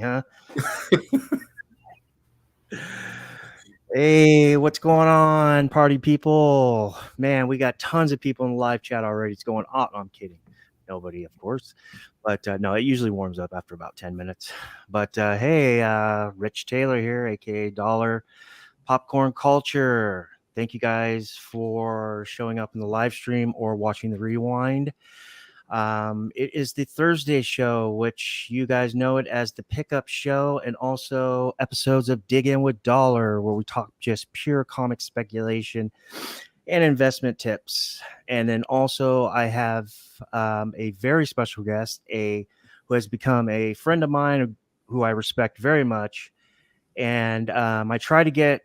Huh? Hey, what's going on, party people? Man, we got tons of people in the live chat already. It's going on. No, I'm kidding. Nobody, of course. But no, it usually warms up after about 10 minutes. But hey, Rich Taylor here, aka Do1lar Popcorn Cu1ture. Thank you guys for showing up in the live stream or watching the rewind. It is the Thursday show, which you guys know it as the pickup show, and also episodes of Diggin with Do1lar, where we talk just pure comic speculation and investment tips. And then also I have a very special guest, who has become a friend of mine who I respect very much. And I try to get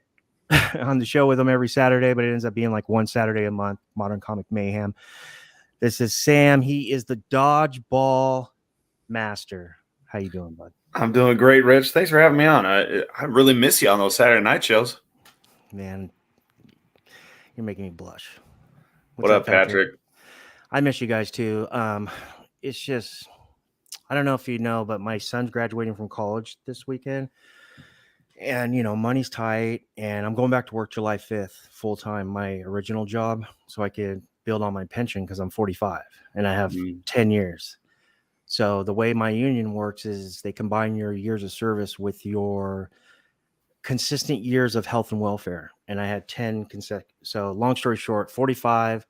on the show with him every Saturday, but it ends up being like one Saturday a month, Modern Comic Mayhem. This is Sam. He is the dodgeball master. How you doing, bud? I'm doing great, Rich. Thanks for having me on. I really miss you on those Saturday night shows. Man, you're making me blush. What up, Patrick? I miss you guys too. It's just, I don't know if you know, but my son's graduating from college this weekend. And, money's tight. And I'm going back to work July 5th, full time, my original job, so I could build on my pension because I'm 45 and I have 10 years. So the way my union works is they combine your years of service with your consistent years of health and welfare. And I had 10 consecutive. So long story short, 45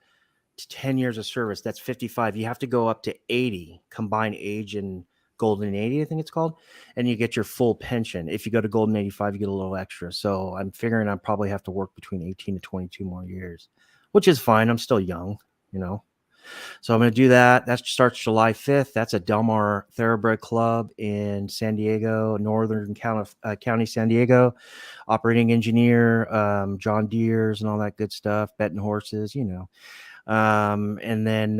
to 10 years of service, that's 55. You have to go up to 80, combine age and golden 80, I think it's called. And you get your full pension. If you go to golden 85, you get a little extra. So I'm figuring I probably have to work between 18 to 22 more years, which is fine. I'm still young, So I'm going to do that. That starts July 5th. That's a Do1lar Thoroughbred Club in San Diego, Northern County, San Diego. Operating engineer, John Deere's and all that good stuff, betting horses, and then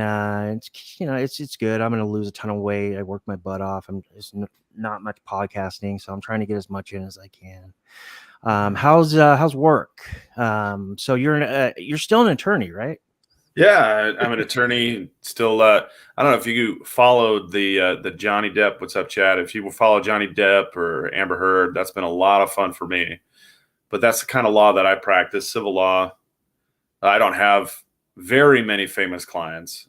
it's good. I'm going to lose a ton of weight. I work my butt off. There's not much podcasting, so I'm trying to get as much in as I can. How's work? So you're still an attorney, right? Yeah, I'm an attorney still. I don't know if you followed the Johnny Depp What's Up chat. If you follow Johnny Depp or Amber Heard, that's been a lot of fun for me. But that's the kind of law that I practice, civil law. I don't have very many famous clients.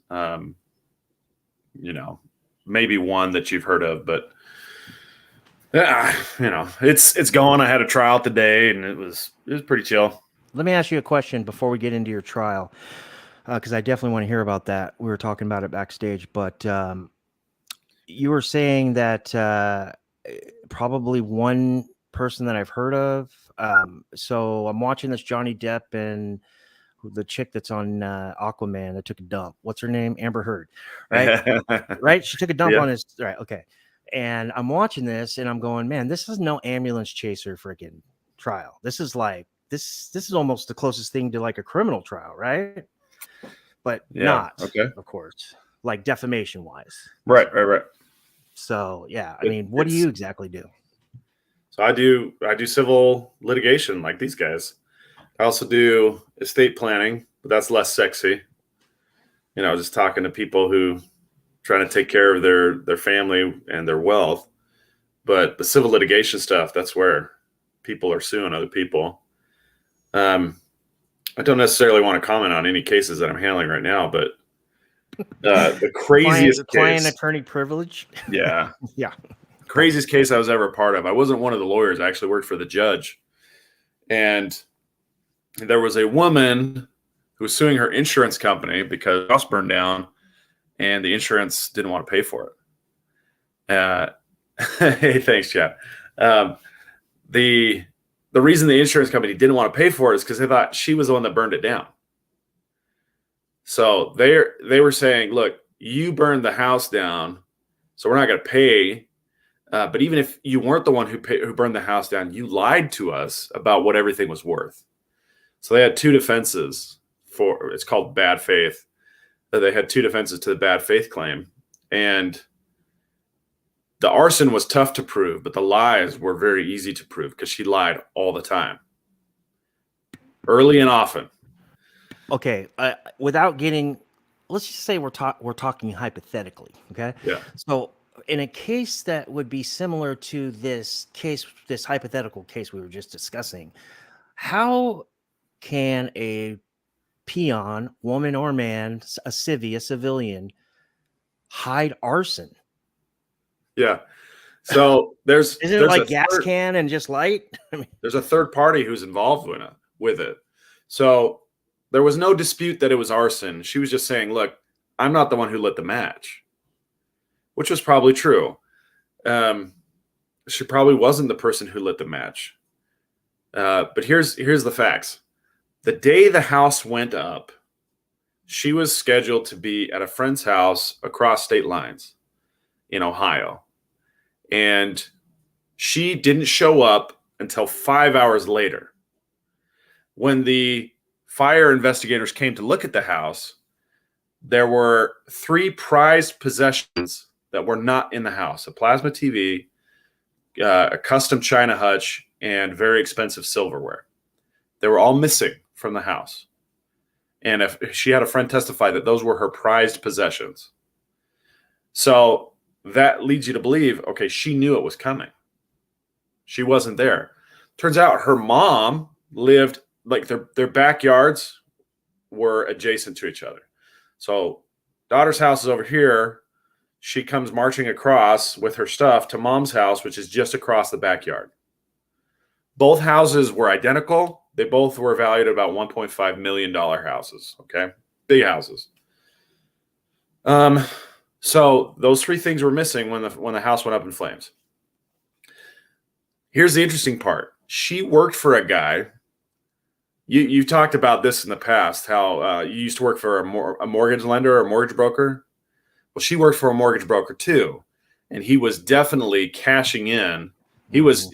Maybe one that you've heard of, but yeah, it's going. I had a trial today, and it was pretty chill. Let me ask you a question before we get into your trial, because I definitely want to hear about that. We were talking about it backstage, but you were saying that probably one person that I've heard of. So I'm watching this Johnny Depp and the chick that's on Aquaman that took a dump. What's her name? Amber Heard, right? Right? She took a dump on his. Right. Okay. And I'm watching this and I'm going, man, this is no ambulance chaser freaking trial. This is like this is almost the closest thing to like a criminal trial, right? But not, of course, like defamation wise. Right. So yeah, I mean, what do you exactly do? So I do civil litigation like these guys. I also do estate planning, but that's less sexy. Just talking to people who trying to take care of their family and their wealth. But the civil litigation stuff, that's where people are suing other people. I don't necessarily want to comment on any cases that I'm handling right now, but the craziest client attorney privilege. Yeah. Yeah. Craziest case I was ever a part of. I wasn't one of the lawyers. I actually worked for the judge. And there was a woman who was suing her insurance company because the house burned down and the insurance didn't want to pay for it. Hey, thanks, Chad. The reason the insurance company didn't want to pay for it is because they thought she was the one that burned it down. So they were saying, look, you burned the house down, so we're not going to pay. But even if you weren't the one who burned the house down, you lied to us about what everything was worth. So they had two defenses it's called bad faith. They had two defenses to the bad faith claim. And the arson was tough to prove, but the lies were very easy to prove because she lied all the time, early and often. Okay, without getting, let's just say we're talking hypothetically. Okay. Yeah. So in a case that would be similar to this case, this hypothetical case we were just discussing, how can a peon, woman or man, a civilian, hide arson? Yeah. So Isn't it there's like a gas third, can and just light? I mean, there's a third party who's involved with it. So there was no dispute that it was arson. She was just saying, look, I'm not the one who lit the match, which was probably true. She probably wasn't the person who lit the match. But here's the facts. The day the house went up, she was scheduled to be at a friend's house across state lines in Ohio. And she didn't show up until 5 hours later. When the fire investigators came to look at the house, there were 3 prized possessions that were not in the house: a plasma TV, a custom china hutch, and very expensive silverware. They were all missing from the house. And if she had a friend testify that those were her prized possessions. So that leads you to believe, okay, she knew it was coming. She wasn't there. Turns out her mom lived, like, their backyards were adjacent to each other. So daughter's house is over here. She comes marching across with her stuff to mom's house, which is just across the backyard. Both houses were identical. They both were valued at about $1.5 million houses. Okay. Big houses. So those 3 things were missing when the house went up in flames. Here's the interesting part. She worked for a guy. You talked about this in the past, how you used to work for a mortgage lender or a mortgage broker. Well, she worked for a mortgage broker too, and he was definitely cashing in. He was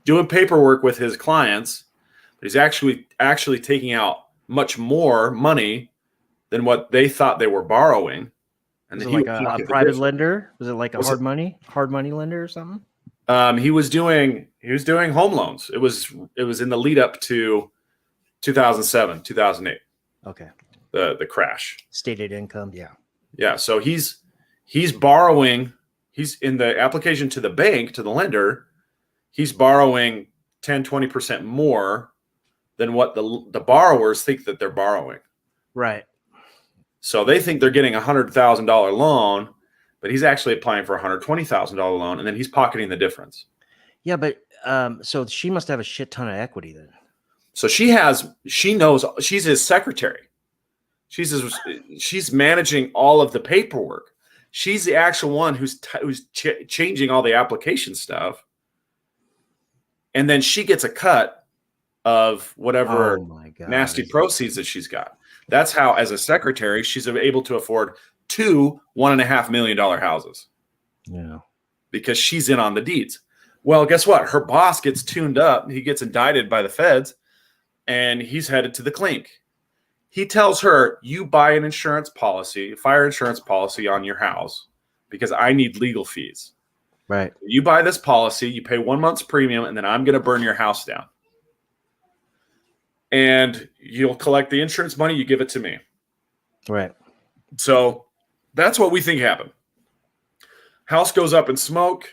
doing paperwork with his clients, but he's actually taking out much more money than what they thought they were borrowing. And was then it like a private lender? Was it like a hard money lender or something? He was doing home loans. It was in the lead up to 2007, 2008. Okay. The crash. Stated income, yeah. Yeah. So he's borrowing. He's in the application to the bank, to the lender. He's borrowing 10, 20% more than what the borrowers think that they're borrowing. Right. So they think they're getting a $100,000 loan, but he's actually applying for a $120,000 loan, and then he's pocketing the difference. Yeah, but so she must have a shit ton of equity then. So she knows, she's his secretary. She's managing all of the paperwork. She's the actual one who's changing all the application stuff. And then she gets a cut of whatever nasty proceeds that she's got. That's how, as a secretary, she's able to afford 2 $1.5 million houses. Yeah. Because she's in on the deeds. Well, guess what? Her boss gets tuned up. He gets indicted by the feds, and he's headed to the clink. He tells her, you buy an insurance policy, fire insurance policy on your house, because I need legal fees. Right. You buy this policy, you pay 1 month's premium, and then I'm going to burn your house down. And you'll collect the insurance money, you give it to me. Right. So that's what we think happened. House goes up in smoke.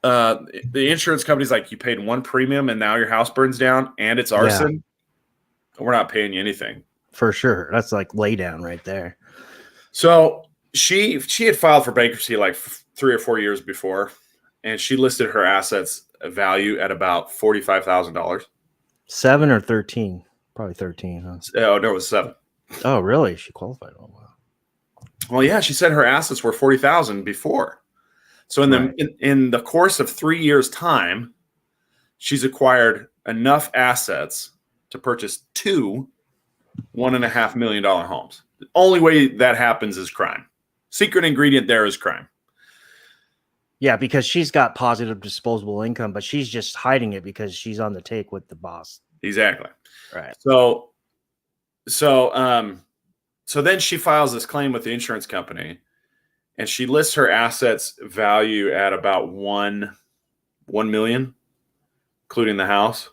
The insurance company's like, you paid 1 premium and now your house burns down and it's arson. Yeah. We're not paying you anything. For sure. That's like lay down right there. So she had filed for bankruptcy like 3 or 4 years before, and she listed her assets value at about $45,000. 7 or 13? Probably 13, huh? Oh, no, it was 7. Oh, really? She qualified. Oh, wow. Well, yeah, she said her assets were $40,000 before. So in the course of 3 years' time, she's acquired enough assets to purchase 2 $1.5 million homes. The only way that happens is crime. Secret ingredient there is crime. Yeah, because she's got positive disposable income, but she's just hiding it because she's on the take with the boss. Exactly. Right. So then she files this claim with the insurance company, and she lists her assets value at about $1 million, including the house.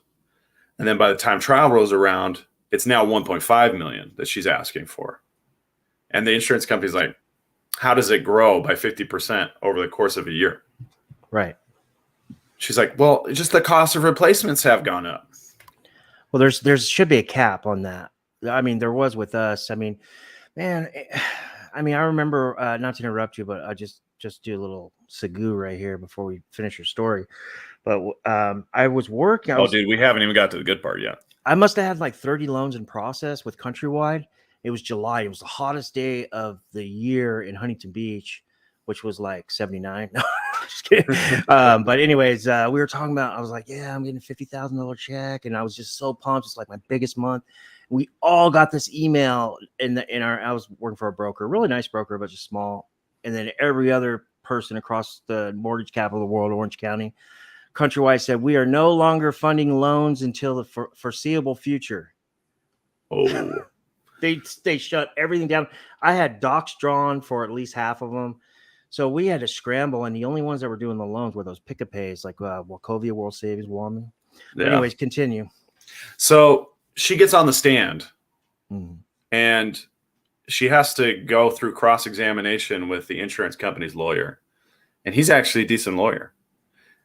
And then by the time trial rolls around, it's now $1.5 million that she's asking for. And the insurance company's like, how does it grow by 50% over the course of a year? Right. She's like, well, just the cost of replacements have gone up. Well, there's should be a cap on that. I mean, there was with us. I mean, man, I mean, I remember, not to interrupt you, but I just do a little segue right here before we finish your story. But I was working. Dude, we haven't even got to the good part yet. I must have had like 30 loans in process with Countrywide. It was July. It was the hottest day of the year in Huntington Beach, which was like 79. No, just kidding. But anyways, we were talking about, I was like, yeah, I'm getting a $50,000 check. And I was just so pumped. It's like my biggest month. We all got this email I was working for a broker, really nice broker, but just small. And then every other person across the mortgage capital of the world, Orange County, Countrywide said, we are no longer funding loans until the foreseeable future. Oh, they shut everything down. I had docs drawn for at least half of them. So we had to scramble. And the only ones that were doing the loans were those pick-a-pays, like Wachovia, World Savings, Woman. Yeah. Anyways, continue. So she gets on the stand and she has to go through cross-examination with the insurance company's lawyer. And he's actually a decent lawyer.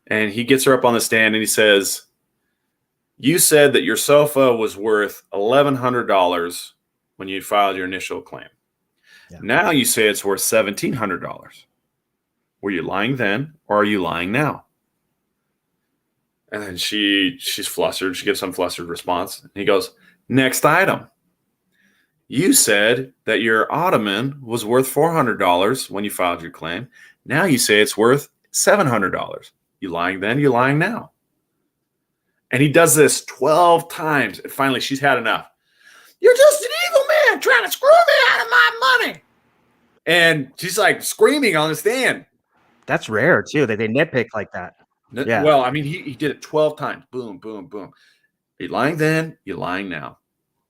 And he gets her up on the stand and he says, you said that your sofa was worth $1,100 when you filed your initial claim. Yeah. Now you say it's worth $1,700. Were you lying then or are you lying now? And then she's flustered. She gives some flustered response. And he goes, next item. You said that your ottoman was worth $400 when you filed your claim. Now you say it's worth $700. You lying then, you lying now. And he does this 12 times. And finally, she's had enough. You're just an evil man trying to screw me out of my money. And she's like screaming on the stand. That's rare, too, that they nitpick like that. Yeah. Well, I mean, he did it 12 times. Boom, boom, boom. You lying then, you lying now.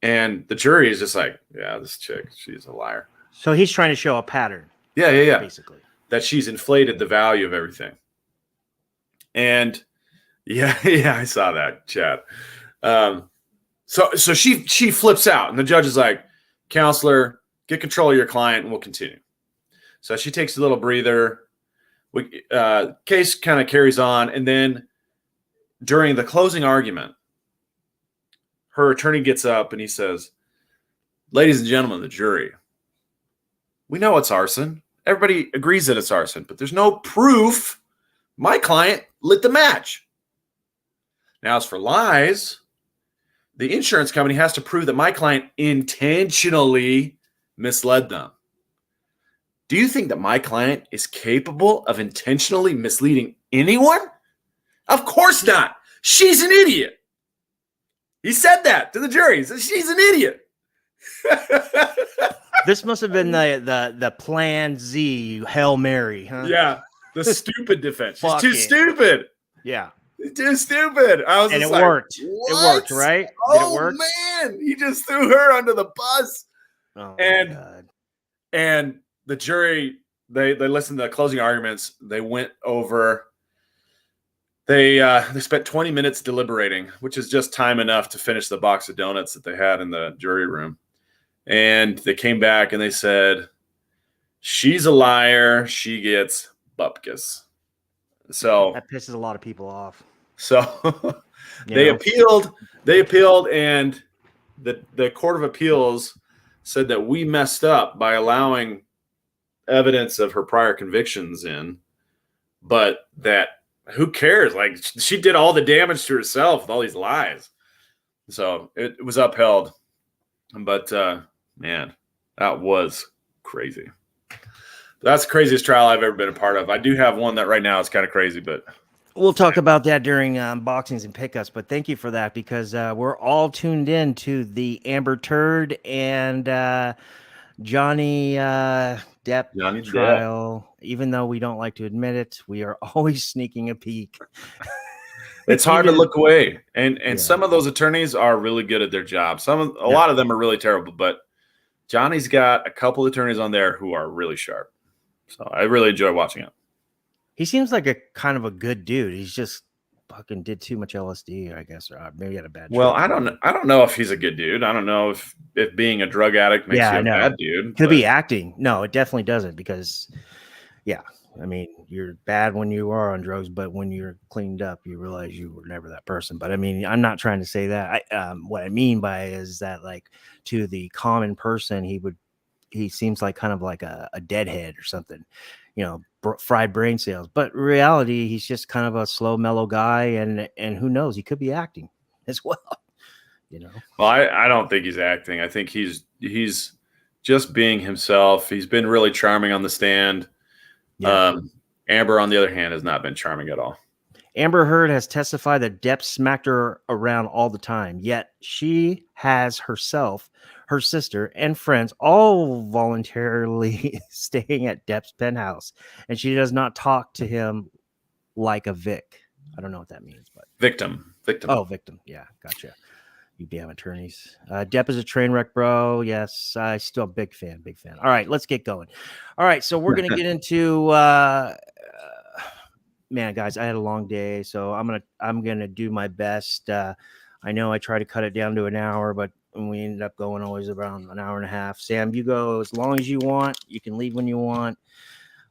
And the jury is just like, yeah, this chick, she's a liar. So he's trying to show a pattern. Yeah. Basically. That she's inflated the value of everything. And yeah, I saw that, chat. So she flips out, and the judge is like, counselor, get control of your client, and we'll continue. So she takes a little breather. Case kind of carries on, and then during the closing argument, her attorney gets up and he says, ladies and gentlemen of the jury, we know it's arson. Everybody agrees that it's arson, but there's no proof my client lit the match. Now, as for lies, the insurance company has to prove that my client intentionally misled them. Do you think that my client is capable of intentionally misleading anyone? Of course not. She's an idiot. He said that to the jury. He said, she's an idiot. This must have been the Plan Z Hail Mary, huh? Yeah, the stupid defense. She's too stupid. Yeah. Too stupid. I was, and it like, worked. What? It worked, right? Did it work? Man, he just threw her under the bus. Oh, my God. And the jury, they listened to the closing arguments. They went over. They spent 20 minutes deliberating, which is just time enough to finish the box of donuts that they had in the jury room. And they came back and they said, she's a liar. She gets bupkis. So that pisses a lot of people off. So they appealed, and the Court of Appeals said that we messed up by allowing evidence of her prior convictions in, but that who cares? Like, she did all the damage to herself with all these lies. So it was upheld. But man, that was crazy. That's the craziest trial I've ever been a part of. I do have one that right now is kind of crazy, but we'll talk about that during boxings and pickups. But thank you for that, because we're all tuned in to the Amber Turd and Johnny Depp trial. Even though we don't like to admit it, we are always sneaking a peek. It's hard to look away. And some of those attorneys are really good at their job. A lot of them are really terrible, but Johnny's got a couple attorneys on there who are really sharp. So I really enjoy watching it. He seems like a kind of a good dude. He's just fucking did too much LSD, I guess, or maybe he had a bad Well, trip. I don't know if he's a good dude. I don't know if being a drug addict makes you I a know. bad dude. Could be acting. No, it definitely doesn't, because I mean, you're bad when you are on drugs, but when you're cleaned up, you realize you were never that person. But I mean, I'm not trying to say that. What I mean by is that, like, to the common person, he seems like kind of like a deadhead or something, fried brain cells. But in reality, he's just kind of a slow, mellow guy, and who knows, he could be acting as well. Well, I don't think he's acting. I think he's just being himself. He's been really charming on the stand. Yeah. Amber, on the other hand, has not been charming at all. Amber Heard has testified that Depp smacked her around all the time, yet she has herself, her sister, and friends all voluntarily staying at Depp's penthouse, and she does not talk to him like a Vic. I don't know what that means, but Victim. Oh, victim. Yeah, gotcha. You damn attorneys. Depp is a train wreck, bro. Yes, I still big fan. All right, let's get going. All right, so we're gonna get into man, guys, I had a long day, so I'm gonna do my best. I know I try to cut it down to an hour, but we ended up going always around an hour and a half. Sam, you go as long as you want. You can leave when you want.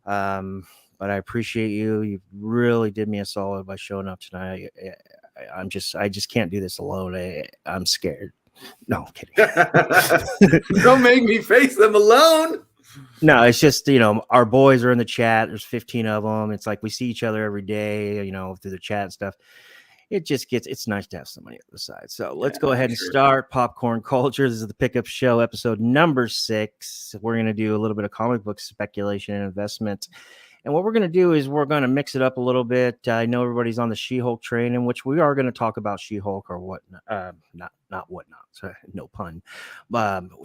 But I appreciate you. You really did me a solid by showing up tonight. I just can't do this alone. I'm scared. No, I'm kidding. Don't make me face them alone. No, it's just, our boys are in the chat. There's 15 of them. It's like we see each other every day, through the chat and stuff. It's nice to have somebody on the side. So let's go ahead and start Popcorn Culture. This is the Pickup Show, episode number 6. We're going to do a little bit of comic book speculation and investment. And what we're going to do is we're going to mix it up a little bit. I know everybody's on the She-Hulk train, in which we are going to talk about She-Hulk or whatnot. Not whatnot. So no pun.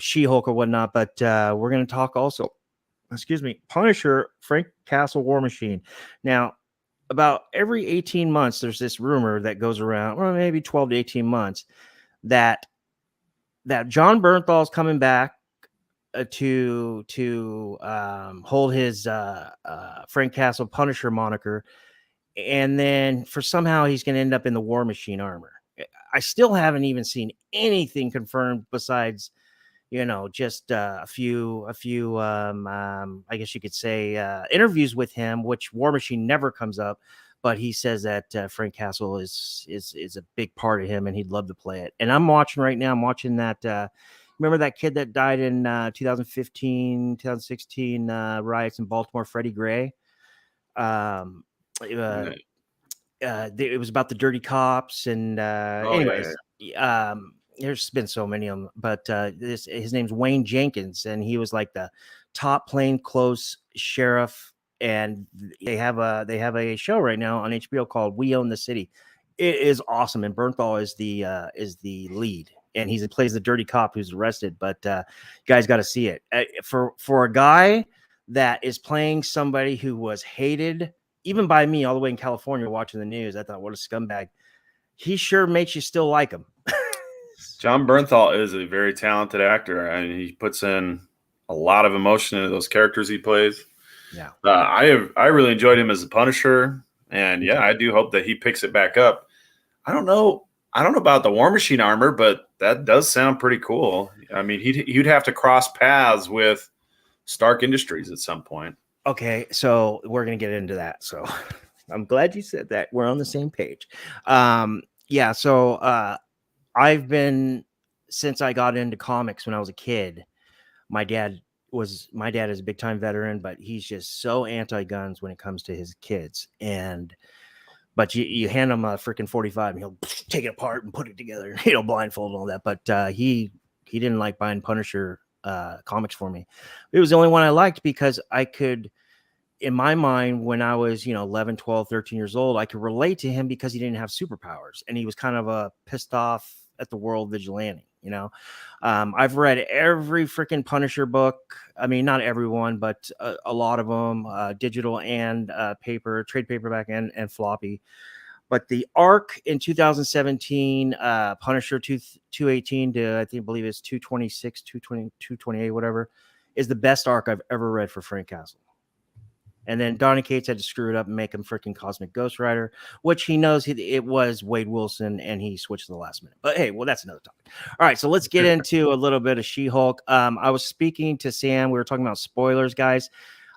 She-Hulk or whatnot. But we're going to talk also, Punisher, Frank Castle, War Machine. Now, about every 18 months, there's this rumor that goes around, or maybe 12 to 18 months, that John Bernthal's coming back to hold his Frank Castle Punisher moniker, and then somehow he's going to end up in the War Machine armor. I still haven't even seen anything confirmed besides, just a few I guess you could say interviews with him, which War Machine never comes up, but he says that Frank Castle is a big part of him and he'd love to play it. And I'm watching right now. I'm watching that. Remember that kid that died in 2015, 2016 riots in Baltimore, Freddie Gray? It was about the dirty cops, and anyways, there's been so many of them, but his name's Wayne Jenkins, and he was like the top plainclothes sheriff, and they have a show right now on HBO called We Own the City. It is awesome, and Bernthal is the lead, and he plays the dirty cop who's arrested. But you guys got to see it. For a guy that is playing somebody who was hated even by me all the way in California watching the news, I thought, what a scumbag. He sure makes you still like him. John Bernthal is a very talented actor, and he puts in a lot of emotion into those characters he plays. Yeah, I really enjoyed him as a Punisher, and I do hope that he picks it back up. I don't know about the War Machine armor, but that does sound pretty cool. I mean, you'd have to cross paths with Stark Industries at some point. Okay, so we're gonna get into that. So I'm glad you said that. We're on the same page. So I've been, since I got into comics when I was a kid. My dad is a big time veteran, but he's just so anti-guns when it comes to his kids. But you hand him a freaking 45 and he'll take it apart and put it together, blindfold and all that. But he didn't like buying Punisher comics for me. It was the only one I liked because I could, in my mind, when I was 11, 12, 13 years old, I could relate to him because he didn't have superpowers and he was kind of a pissed off at the world vigilante. I've read every freaking Punisher book. I mean, not everyone, but a lot of them, digital and paper, trade paperback and floppy. But the arc in 2017, Punisher 218 to I believe it's 226, 220, 228, whatever, is the best arc I've ever read for Frank Castle. And then Donny Cates had to screw it up and make him freaking Cosmic Ghost Rider, which he knows it was Wade Wilson, and he switched to the last minute. But hey, well, that's another topic. All right, so let's get into a little bit of She-Hulk. I was speaking to Sam. We were talking about spoilers, guys.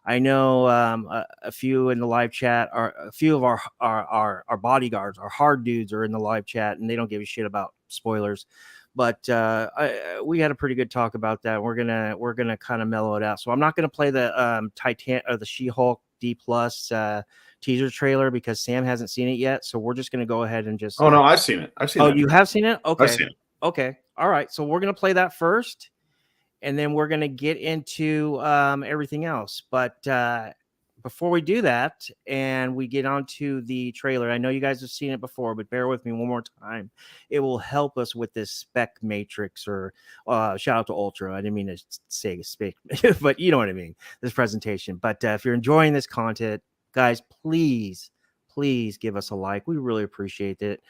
I know a few in the live chat, are a few of our bodyguards, our hard dudes, are in the live chat, and they don't give a shit about spoilers. But we had a pretty good talk about that. We're gonna kind of mellow it out. So I'm not gonna play the Titan or the She-Hulk D+ teaser trailer because Sam hasn't seen it yet. So we're just gonna go ahead and just. Oh no, I've seen it. I've seen. Oh, that. you have seen it? Okay. I've seen it. Okay. All right. So we're gonna play that first, and then we're going to get into everything else. But before we do that and we get onto the trailer, I know you guys have seen it before, but bear with me one more time. It will help us with this spec matrix, or shout out to Ultra. I didn't mean to say spec, but you know what I mean, this presentation. But if you're enjoying this content, guys, please give us a like. We really appreciate it.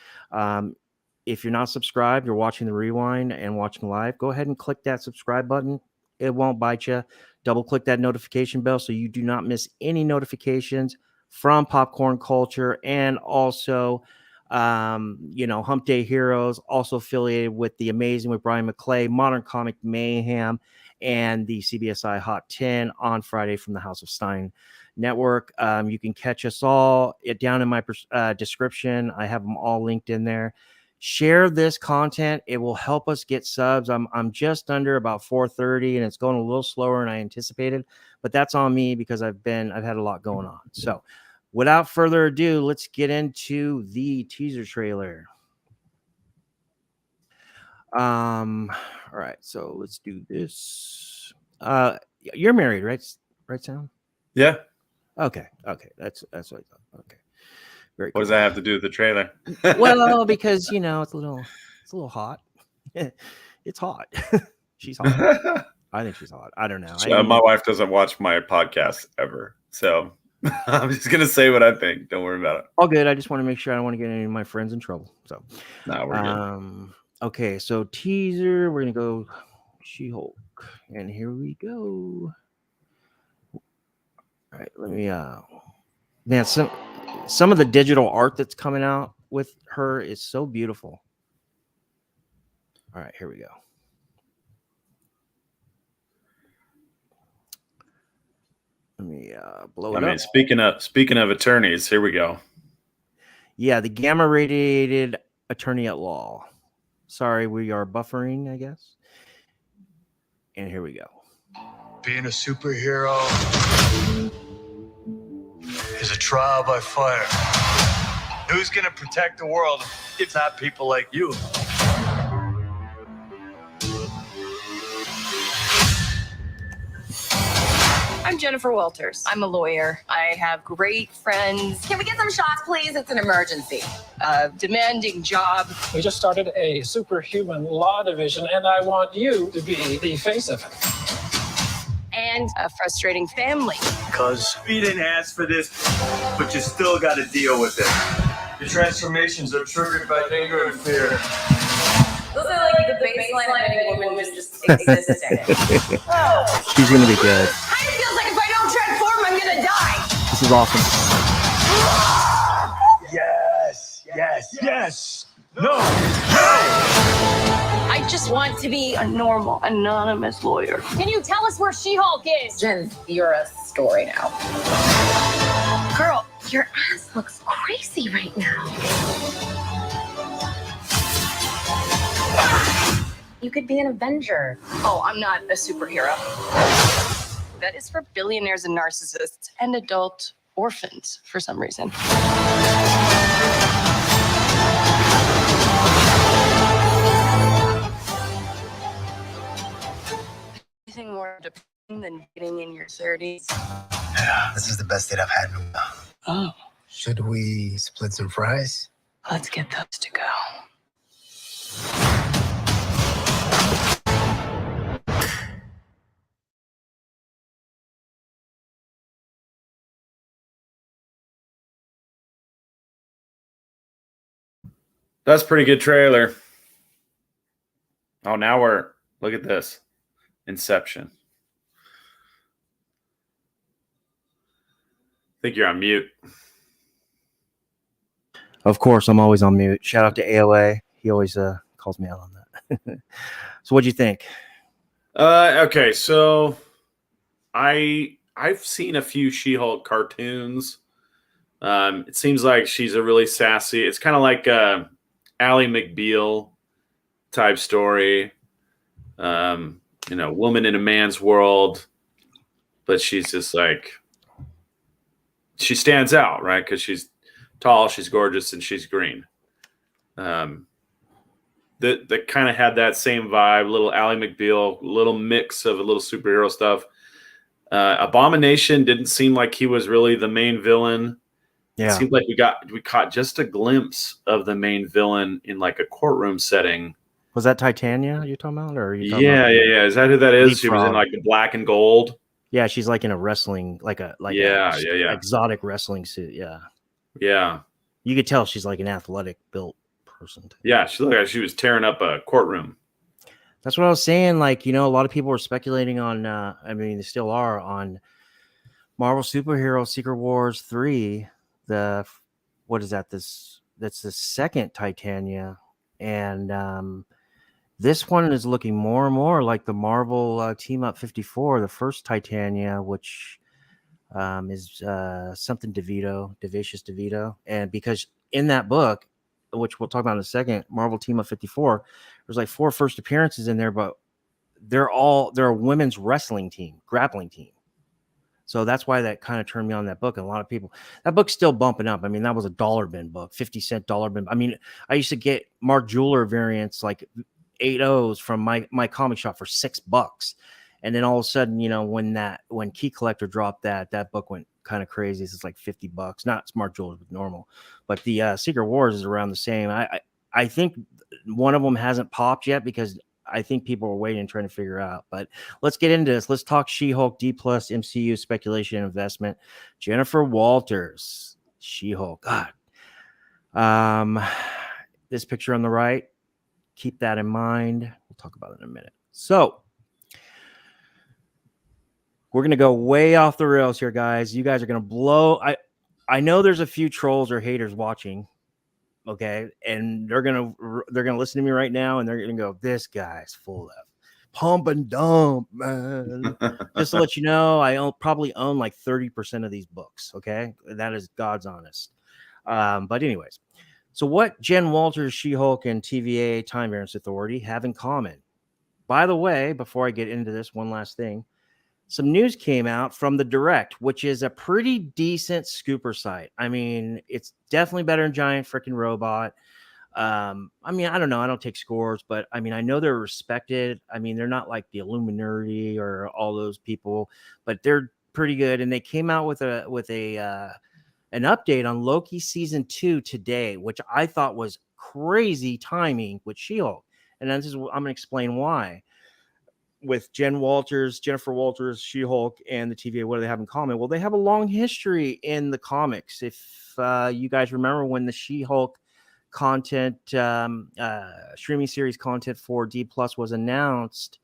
If you're not subscribed, you're watching the rewind and watching live, go ahead and click that subscribe button. It won't bite you. Double click that notification bell so you do not miss any notifications from Popcorn Cu1ture, and also, Hump Day Heroes, also affiliated with the amazing with Bryan McClay, Modern Comic Mayhem, and the CBSI Hot 10 on Friday from the House of Stein Network. You can catch us all down in my description. I have them all linked in there. Share this content. It will help us get subs. I'm just under about 430, and it's going a little slower than I anticipated, but that's on me because I've had a lot going on. So without further ado, let's get into the teaser trailer. All right, so let's do this. You're married, right? Right, Sam? Yeah. Okay. That's what I thought. Okay. Very cool. What does that have to do with the trailer? Well, because it's a little hot. It's hot. She's hot. I think she's hot. I don't know. My wife doesn't watch my podcast ever, so I'm just gonna say what I think. Don't worry about it. All good. I just want to make sure I don't want to get any of my friends in trouble. So no, we're good. Okay, so teaser. We're gonna go She-Hulk, and here we go. All right, let me man, some of the digital art that's coming out with her is so beautiful. All right, here we go. Let me blow it up. Speaking of attorneys, here we go. Yeah, the gamma radiated attorney at law. Sorry, we are buffering, I guess. And here we go. Being a superhero is a trial by fire. Who's gonna protect the world if it's not people like you? I'm Jennifer Walters. I'm a lawyer. I have great friends. Can we get some shots, please? It's an emergency. A demanding job. We just started a superhuman law division, and I want you to be the face of it. And a frustrating family. Because we didn't ask for this, but you still got to deal with it. Your transformations are triggered by anger and fear. Those are like the baseline of any woman who's just existing. Oh. She's going to be good. Kind of feels like if I don't transform, I'm going to die. This is awesome. Yes. No. I just want to be a normal, anonymous lawyer. Can you tell us where She-Hulk is? Jen, you're a story now. Girl, your ass looks crazy right now. You could be an Avenger. Oh, I'm not a superhero. That is for billionaires and narcissists and adult orphans for some reason. Anything more depressing than getting in your 30s? Yeah, this is the best date I've had in a while. Oh. Should we split some fries? Let's get those to go. That's a pretty good trailer. Oh, now look at this. Inception. think you're on mute. Of course, I'm always on mute. Shout out to AOA. He always calls me out on that. So what'd you think? Okay, so I've seen a few She-Hulk cartoons. It seems like she's a really sassy. It's kind of like Ally McBeal type story. Woman in a man's world, but she's just like, she stands out, right? Because she's tall, she's gorgeous, and she's green. That kind of had that same vibe, little Ally McBeal, little mix of a little superhero stuff. Abomination didn't seem like he was really the main villain. Yeah. It seemed like we caught just a glimpse of the main villain in like a courtroom setting. Was that Titania you're talking about? Or are you talking Yeah. about Is that who that is? She was in Leapfrog? like the black and gold. Yeah, she's like in a wrestling, Yeah. exotic wrestling suit. Yeah. Yeah. You could tell she's like an athletic built person. Yeah. She looked like she was tearing up a courtroom. That's what I was saying. Like, a lot of people were speculating on, they still are, on Marvel Superhero Secret Wars 3. What is that? That's the second Titania. And this one is looking more and more like the Marvel Team Up 54, the first Titania, which is something Devacious DeVito. And because in that book, which we'll talk about in a second, Marvel Team Up 54, there's like 4 first appearances in there, but they're a women's wrestling team, grappling team. So that's why that kind of turned me on that book. And a lot of people, that book's still bumping up. I mean, that was a dollar bin book, 50-cent dollar bin. I mean, I used to get Mark Jeweler variants, like 8.0s from my comic shop for $6. And then all of a sudden, when Key Collector dropped that book went kind of crazy. It's like $50. Not Smart Jewelers, but normal. But the Secret Wars is around the same. I think one of them hasn't popped yet because I think people are waiting and trying to figure out. But let's get into this. Let's talk She-Hulk D+ MCU speculation investment. Jennifer Walters, She-Hulk. God. This picture on the right, keep that in mind. We'll talk about it in a minute. So we're going to go way off the rails here, guys. You guys are going to blow. I know there's a few trolls or haters watching. Okay. And they're going to listen to me right now. And they're going to go, this guy's full of pump and dump, man. Just to let you know, I probably own like 30% of these books. Okay. That is God's honest. But anyways, so what Jen Walters, She-Hulk, and TVA Time Variance Authority have in common? By the way, before I get into this, one last thing. Some news came out from the Direct, which is a pretty decent scooper site. I mean, it's definitely better than Giant Freaking Robot. I mean, I don't know. I don't take scores, but I mean, I know they're respected. I mean, they're not like the Illuminati or all those people, but they're pretty good. And they came out with an update on Loki season 2 today, which I thought was crazy timing with She-Hulk. And I'm going to explain why. With Jennifer Walters, She-Hulk, and the TVA, what do they have in common? Well, they have a long history in the comics. If you guys remember when the She-Hulk content, streaming series content for D+ was announced,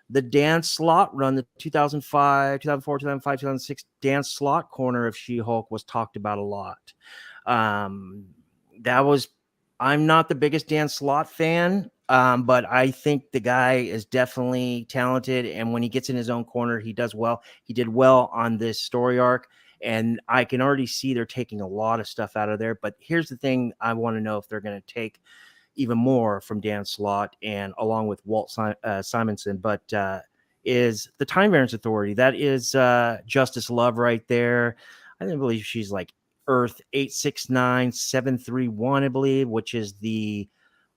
the Dan Slott run, the 2004, 2005, 2006 Dan Slott corner of She-Hulk was talked about a lot. I'm not the biggest Dan Slott fan. But I think the guy is definitely talented, and when he gets in his own corner, he does well. He did well on this story arc, and I can already see they're taking a lot of stuff out of there. But here's the thing: I want to know if they're going to take even more from Dan Slott and along with Walt Simonson. But is the Time Variance Authority? That is Justice Love right there. I believe she's like Earth 869731, I believe, which is the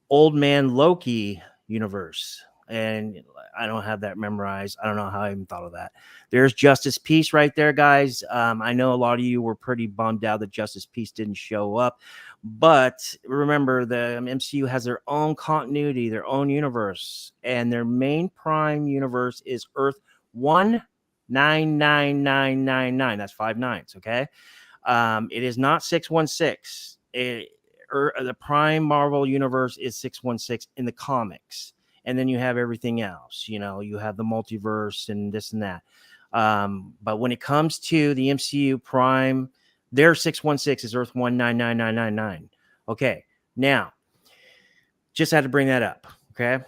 Old Man Loki universe. And I don't have that memorized. I don't know how I even thought of that. There's Justice Peace right there, guys. I know a lot of you were pretty bummed out that Justice Peace didn't show up. But remember, the MCU has their own continuity, their own universe. And their main prime universe is Earth 199999. That's 5 nines, okay? It is not 616. The prime Marvel universe is 616 in the comics, and then you have everything else. You have the multiverse and this and that. But when it comes to the MCU prime Their 616 is Earth 199999. Okay, now, just had to bring that up, okay?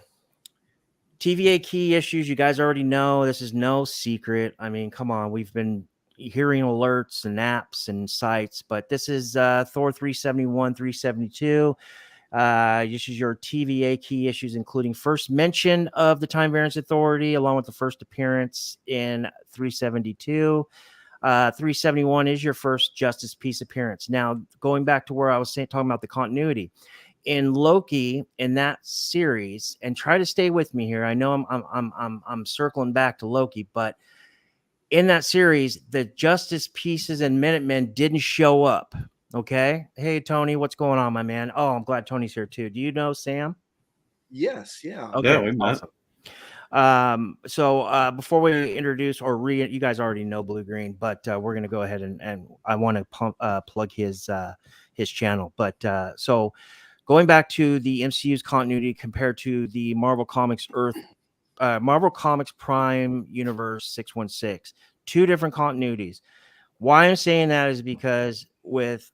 TVA key issues, you guys already know. This is no secret. I mean, come on. We've been hearing alerts and apps and sites, but this is Thor 371, 372. This is your TVA key issues, including first mention of the Time Variance Authority, along with the first appearance in 372. 371 is your first Justice Peace appearance. Now, going back to where I was talking about the continuity in Loki in that series, and try to stay with me here. I know I'm circling back to Loki, but in that series, the Justice Pieces and Minutemen didn't show up. Okay. Hey, Tony, what's going on, my man? Oh, I'm glad Tony's here too. Do you know Sam? Yes. Yeah. Okay. Yeah, we met. Awesome. So before we introduce you guys already know Blue Green, but we're going to go ahead and I want to plug his channel. But so going back to the MCU's continuity compared to the Marvel Comics Marvel Comics Prime Universe 616, two different continuities. Why I'm saying that is because with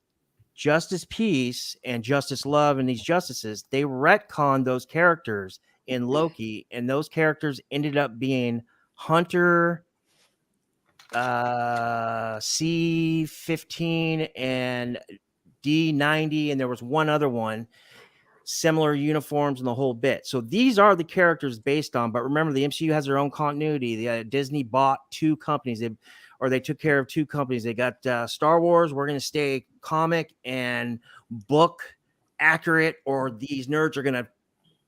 Justice Peace and Justice Love and these justices, they retconned those characters in Loki, and those characters ended up being Hunter, C-15, and D-90, and there was one other one, similar uniforms and the whole bit. So these are the characters based on, but remember, the MCU has their own continuity. Disney bought two companies, they took care of two companies. They got Star Wars. We're going to stay comic and book accurate, or these nerds are going to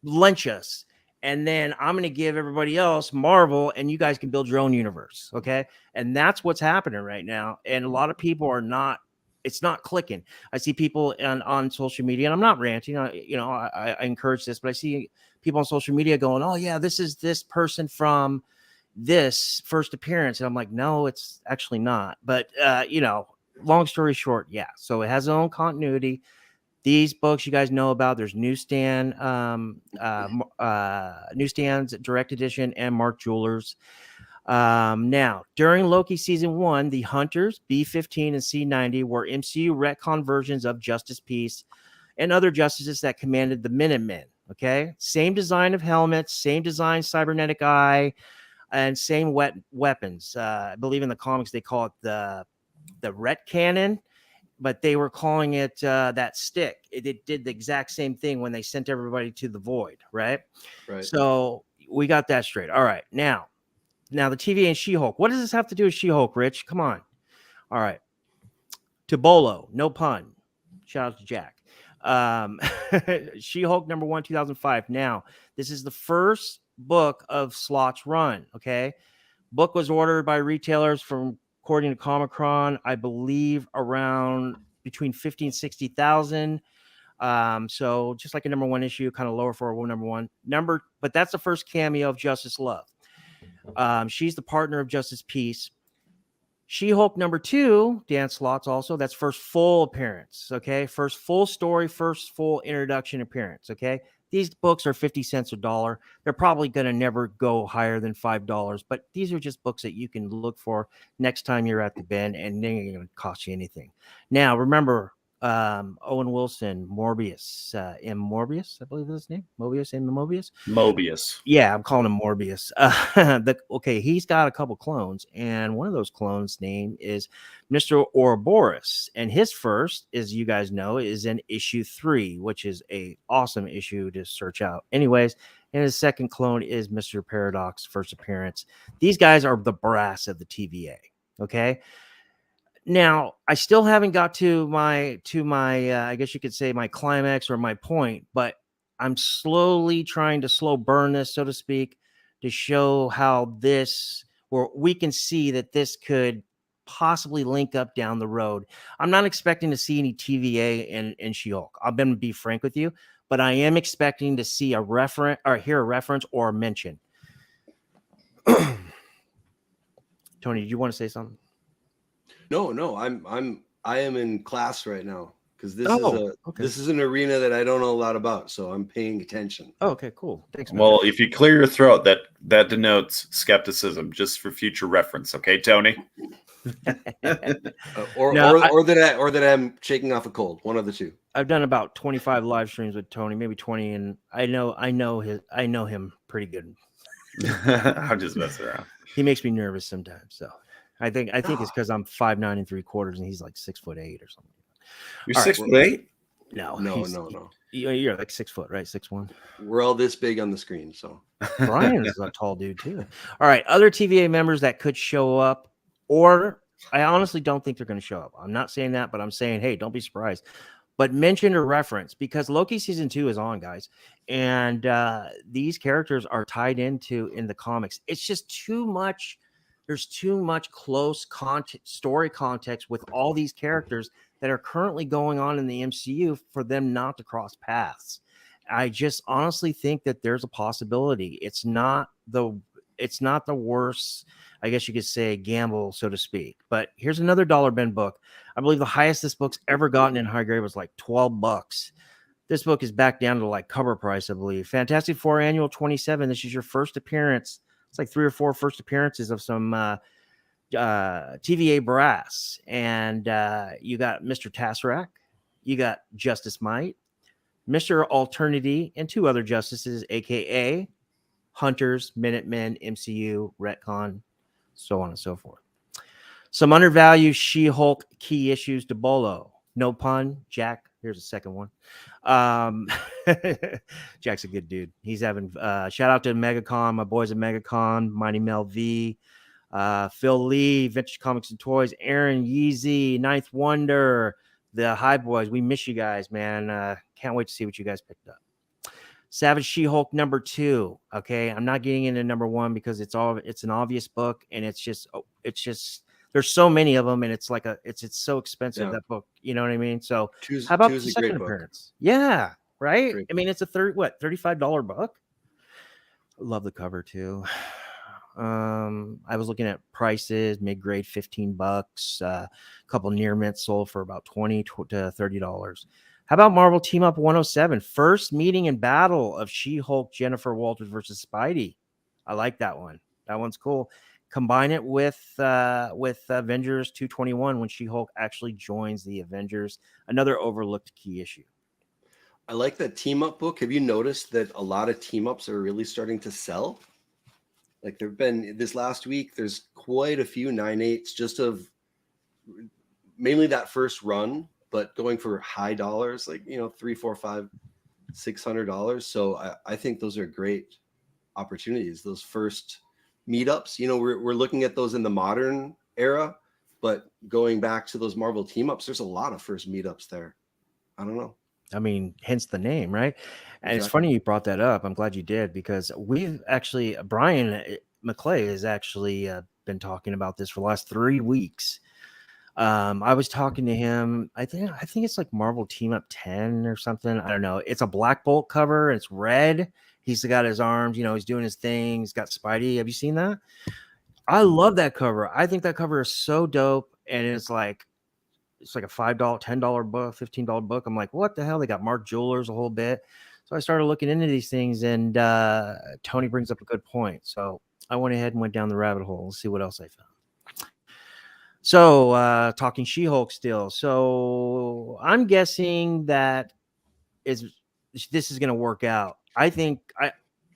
lynch us. And then I'm going to give everybody else Marvel, and you guys can build your own universe. Okay. And that's what's happening right now. And a lot of people are not, it's not clicking. I see people on social media, and I'm not ranting. I encourage this, but I see people on social media going, oh yeah, this is this person from this first appearance. And I'm like, no, it's actually not. But, long story short, yeah. So it has its own continuity. These books you guys know about. There's newsstands, direct edition, and Mark Jewelers. Now, during Loki season 1, the Hunters, B-15 and C-90 were MCU retcon versions of Justice Peace and other justices that commanded the Minutemen. Okay, same design of helmets, same design cybernetic eye, and same weapons. I believe in the comics they call it the Ret Cannon, but they were calling it that stick. It did the exact same thing when they sent everybody to the void, right? Right. So we got that straight. All right. Now the TVA and She-Hulk. What does this have to do with She-Hulk, Rich? Come on. All right. Tobolo, no pun. Shout out to Jack. She-Hulk #1, 2005. Now, this is the first book of Slott's run, okay? Book was ordered by retailers from, according to Comic-Con, I believe around between 50 and 60,000. So just like a #1 issue, kind of lower for a #1. But that's the first cameo of Justice Love. She's the partner of Justice Peace. She-Hulk #2, Dan Slott's also, that's first full appearance, okay? First full story, first full introduction appearance, okay? These books are 50 cents a dollar. They're probably going to never go higher than $5, but these are just books that you can look for next time you're at the bin, and they ain't going to cost you anything. Now, remember, Owen Wilson, Morbius, M. Morbius, I believe is his name. Mobius. Yeah, I'm calling him Morbius. He's got a couple clones, and one of those clones' name is Mr. Ouroboros, and his first, as you guys know, is in issue 3, which is a awesome issue to search out. Anyways, and his second clone is Mr. Paradox, first appearance. These guys are the brass of the TVA. Okay. Now, I still haven't got to my I guess you could say my climax or my point, but I'm slowly trying to slow burn this, so to speak, to show how we can see that this could possibly link up down the road. I'm not expecting to see any TVA in She-Hulk. I'm going to be frank with you, but I am expecting to see a reference or hear a reference or a mention. Tony, did you want to say something? No, I am in class right now because this is an arena that I don't know a lot about, so I'm paying attention. Oh, okay, cool. Thanks, man. Well, if you clear your throat, that denotes skepticism, just for future reference. Okay, Tony? or that I'm shaking off a cold. One of the two. I've done about 25 live streams with Tony, maybe 20, and I know him pretty good. I'm just messing around. He makes me nervous sometimes. So I think it's because I'm 5'9"3/4 and he's like 6'8" or something. You're All right, 6'8"? No. You're like 6 foot, right? 6'1". We're all this big on the screen, so Bryan's a tall dude too. All right, other TVA members that could show up, or I honestly don't think they're going to show up. I'm not saying that, but I'm saying, hey, don't be surprised. But mention or reference, because Loki season 2 is on, guys, and these characters are tied in the comics. It's just too much. There's too much close story context with all these characters that are currently going on in the MCU for them not to cross paths. I just honestly think that there's a possibility. It's not the worst, I guess you could say, gamble, so to speak. But here's another dollar bin book. I believe the highest this book's ever gotten in high grade was like $12. This book is back down to like cover price, I believe. Fantastic Four Annual 27. This is your first appearance. It's like 3 or 4 first appearances of some TVA brass. And you got Mr. Tesseract. You got Justice Might, Mr. Alternity, and 2 other justices, a.k.a. Hunters, Minutemen, MCU, Retcon, so on and so forth. Some undervalued She-Hulk key issues to Bolo. No pun, Jack. Here's a second one. Jack's a good dude. He's having shout out to MegaCon, my boys at MegaCon, Mighty Mel V, Phil Lee, Vintage Comics and Toys, Aaron Yeezy, Ninth Wonder, the High Boys. We miss you guys, man. Can't wait to see what you guys picked up. Savage She-Hulk number 2. Okay, I'm not getting into number 1 because it's an obvious book, and it's just there's so many of them, and it's like it's so expensive, that book. You know what I mean? So how about the second appearance? Yeah, right. I mean, it's a $35 book. Love the cover too. I was looking at prices, mid-grade $15, a couple near mint sold for about $20 to $30. How about Marvel Team Up 107? First meeting and battle of She-Hulk, Jennifer Walters versus Spidey. I like that one. That one's cool. Combine it with Avengers 221 when She-Hulk actually joins the Avengers. Another overlooked key issue. I like that team up book. Have you noticed that a lot of team ups are really starting to sell? Like there've been this last week, there's quite a few 9/8s just of mainly that first run, but going for high dollars, like, $300, $400, $500, $600. So I think those are great opportunities. Those first meetups, we're looking at those in the modern era, but going back to those Marvel team ups, there's a lot of first meetups there. I don't know. I mean, hence the name, right? And It's funny you brought that up. I'm glad you did, because we've actually, Bryan McClay has actually been talking about this for the last 3 weeks. I was talking to him. I think it's like Marvel Team Up 10 or something. I don't know. It's a Black Bolt cover. It's red. He's got his arms. He's doing his thing. He's got Spidey. Have you seen that? I love that cover. I think that cover is so dope. And it's like a $5, $10 book, $15 book. I'm like, what the hell? They got Mark Jewelers a whole bit. So I started looking into these things, and Tony brings up a good point. So I went ahead and went down the rabbit hole. Let's see what else I found. So talking She-Hulk still. So I'm guessing that this is going to work out. I think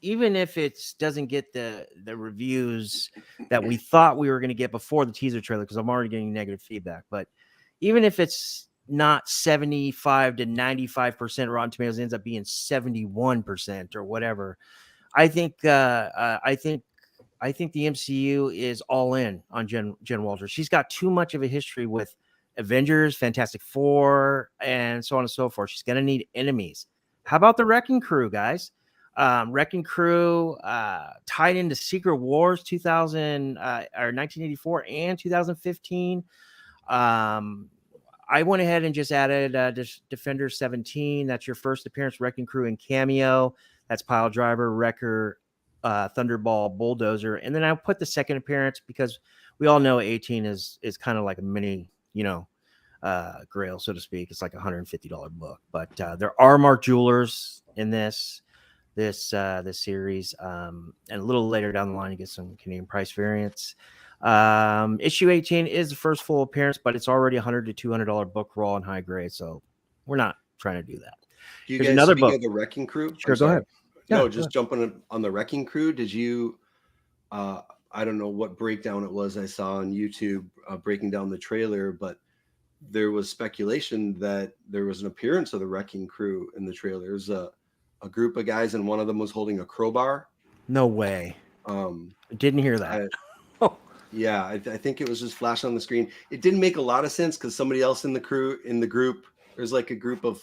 even if it doesn't get the reviews that we thought we were going to get before the teaser trailer, because I'm already getting negative feedback, but even if it's not 75 to 95% Rotten Tomatoes, ends up being 71% or whatever, I think the MCU is all in on Jen Walters. She's got too much of a history with Avengers, Fantastic Four, and so on and so forth. She's going to need enemies. How about the Wrecking Crew, guys? Wrecking Crew tied into Secret Wars 1984 and 2015. I went ahead and just added Defender 17. That's your first appearance, Wrecking Crew and cameo. That's Pile Driver, Wrecker, Thunderball, Bulldozer. And then I put the second appearance because we all know 18 is kind of like a mini, grail, so to speak. It's like a $150 book. But there are Mark Jewelers in this series. And a little later down the line, you get some Canadian price variants. Issue 18 is the first full appearance, but it's already $100 to $200 book raw and high grade, so we're not trying to do that. Do you Here's guys, another speaking book. of the Wrecking Crew? Sure, I'm go sorry. ahead. No, Yeah, just jumping on the Wrecking Crew. Did you, I don't know what breakdown it was I saw on YouTube breaking down the trailer, but there was speculation that there was an appearance of the Wrecking Crew in the trailer. There's a group of guys, and one of them was holding a crowbar. No way. Didn't hear that. Yeah, I think it was just flashed on the screen. It didn't make a lot of sense because somebody else in the group, there's like a group of,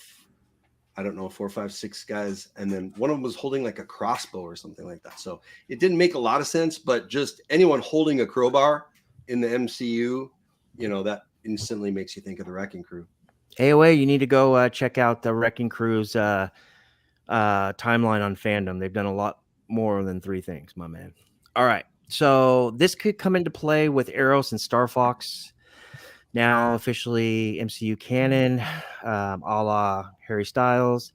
I don't know, 4, 5, 6 guys, and then one of them was holding like a crossbow or something like that. So it didn't make a lot of sense, but just anyone holding a crowbar in the MCU, that instantly makes you think of the Wrecking Crew. AOA, you need to go check out the Wrecking Crew's timeline on fandom. They've done a lot more than 3 things, my man. All right. So this could come into play with Eros and Star Fox, now officially MCU canon, a la Harry Styles.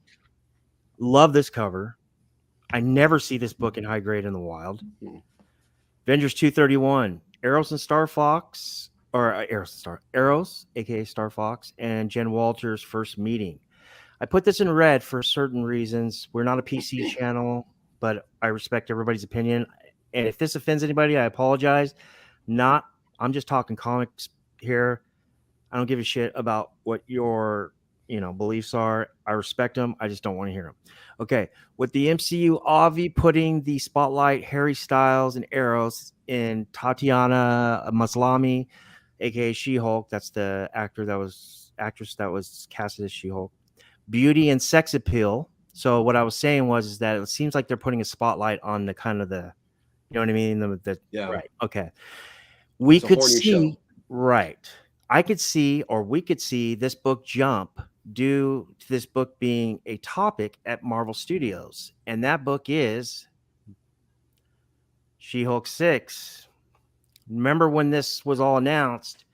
Love this cover. I never see this book in high grade in the wild. Avengers 231, Eros and Star Fox, or Eros, aka Star Fox, and Jen Walters' first meeting. I put this in red for certain reasons. We're not a PC channel, but I respect everybody's opinion. And if this offends anybody, I apologize. I'm just talking comics here. I don't give a shit about what your beliefs are. I respect them. I just don't want to hear them. Okay. With the MCU, Avi putting the spotlight, Harry Styles and Eros in Tatiana Maslany, aka She-Hulk. That's the actress that was casted as She-Hulk. Beauty and sex appeal. So what I was saying is that it seems like they're putting a spotlight on the kind of the, you know what I mean? Yeah. Right. Okay. We It's a could horny see, show. right. I could see, or we could see this book jump due to this book being a topic at Marvel Studios. And that book is She-Hulk 6. Remember when this was all announced?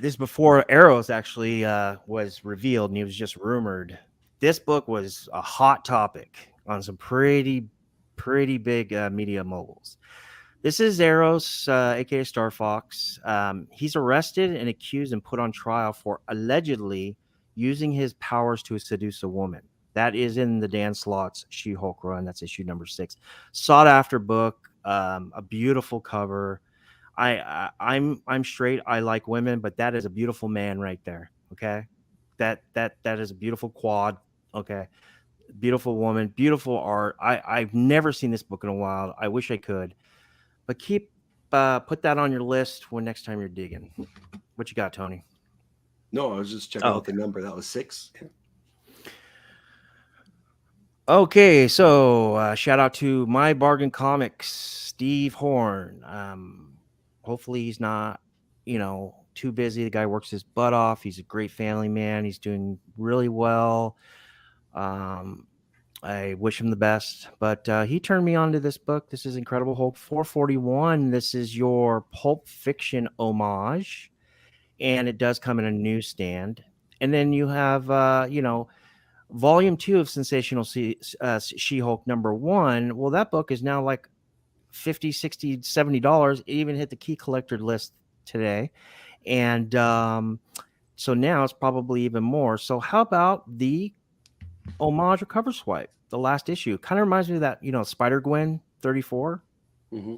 This before Arrows actually was revealed, and it was just rumored. This book was a hot topic on some pretty big media moguls. This is Eros, aka Star Fox. He's arrested and accused and put on trial for allegedly using his powers to seduce a woman. That is in the Dan Slott's She-Hulk run. That's issue number 6. Sought after book, a beautiful cover. I'm straight. I like women, but that is a beautiful man right there. Okay, that is a beautiful quad. Okay, beautiful woman, beautiful art. I've never seen this book in a while. I wish I could. But put that on your list when next time you're digging. What you got, Tony? No, I was just checking out the number. That was 6. Okay, so shout out to My Bargain Comics, Steve Horn. Hopefully he's not, too busy. The guy works his butt off. He's a great family man. He's doing really well. I wish him the best, but he turned me on to this book. This is Incredible Hulk 441. This is your Pulp Fiction homage, and it does come in a newsstand. And then you have, Volume 2 of Sensational She-Hulk number 1. Well, that book is now like $50, $60, $70. It even hit the key collector list today. And so now it's probably even more. So how about the homage or cover swipe, the last issue? Kind of reminds me of that, Spider-Gwen 34. Mm-hmm.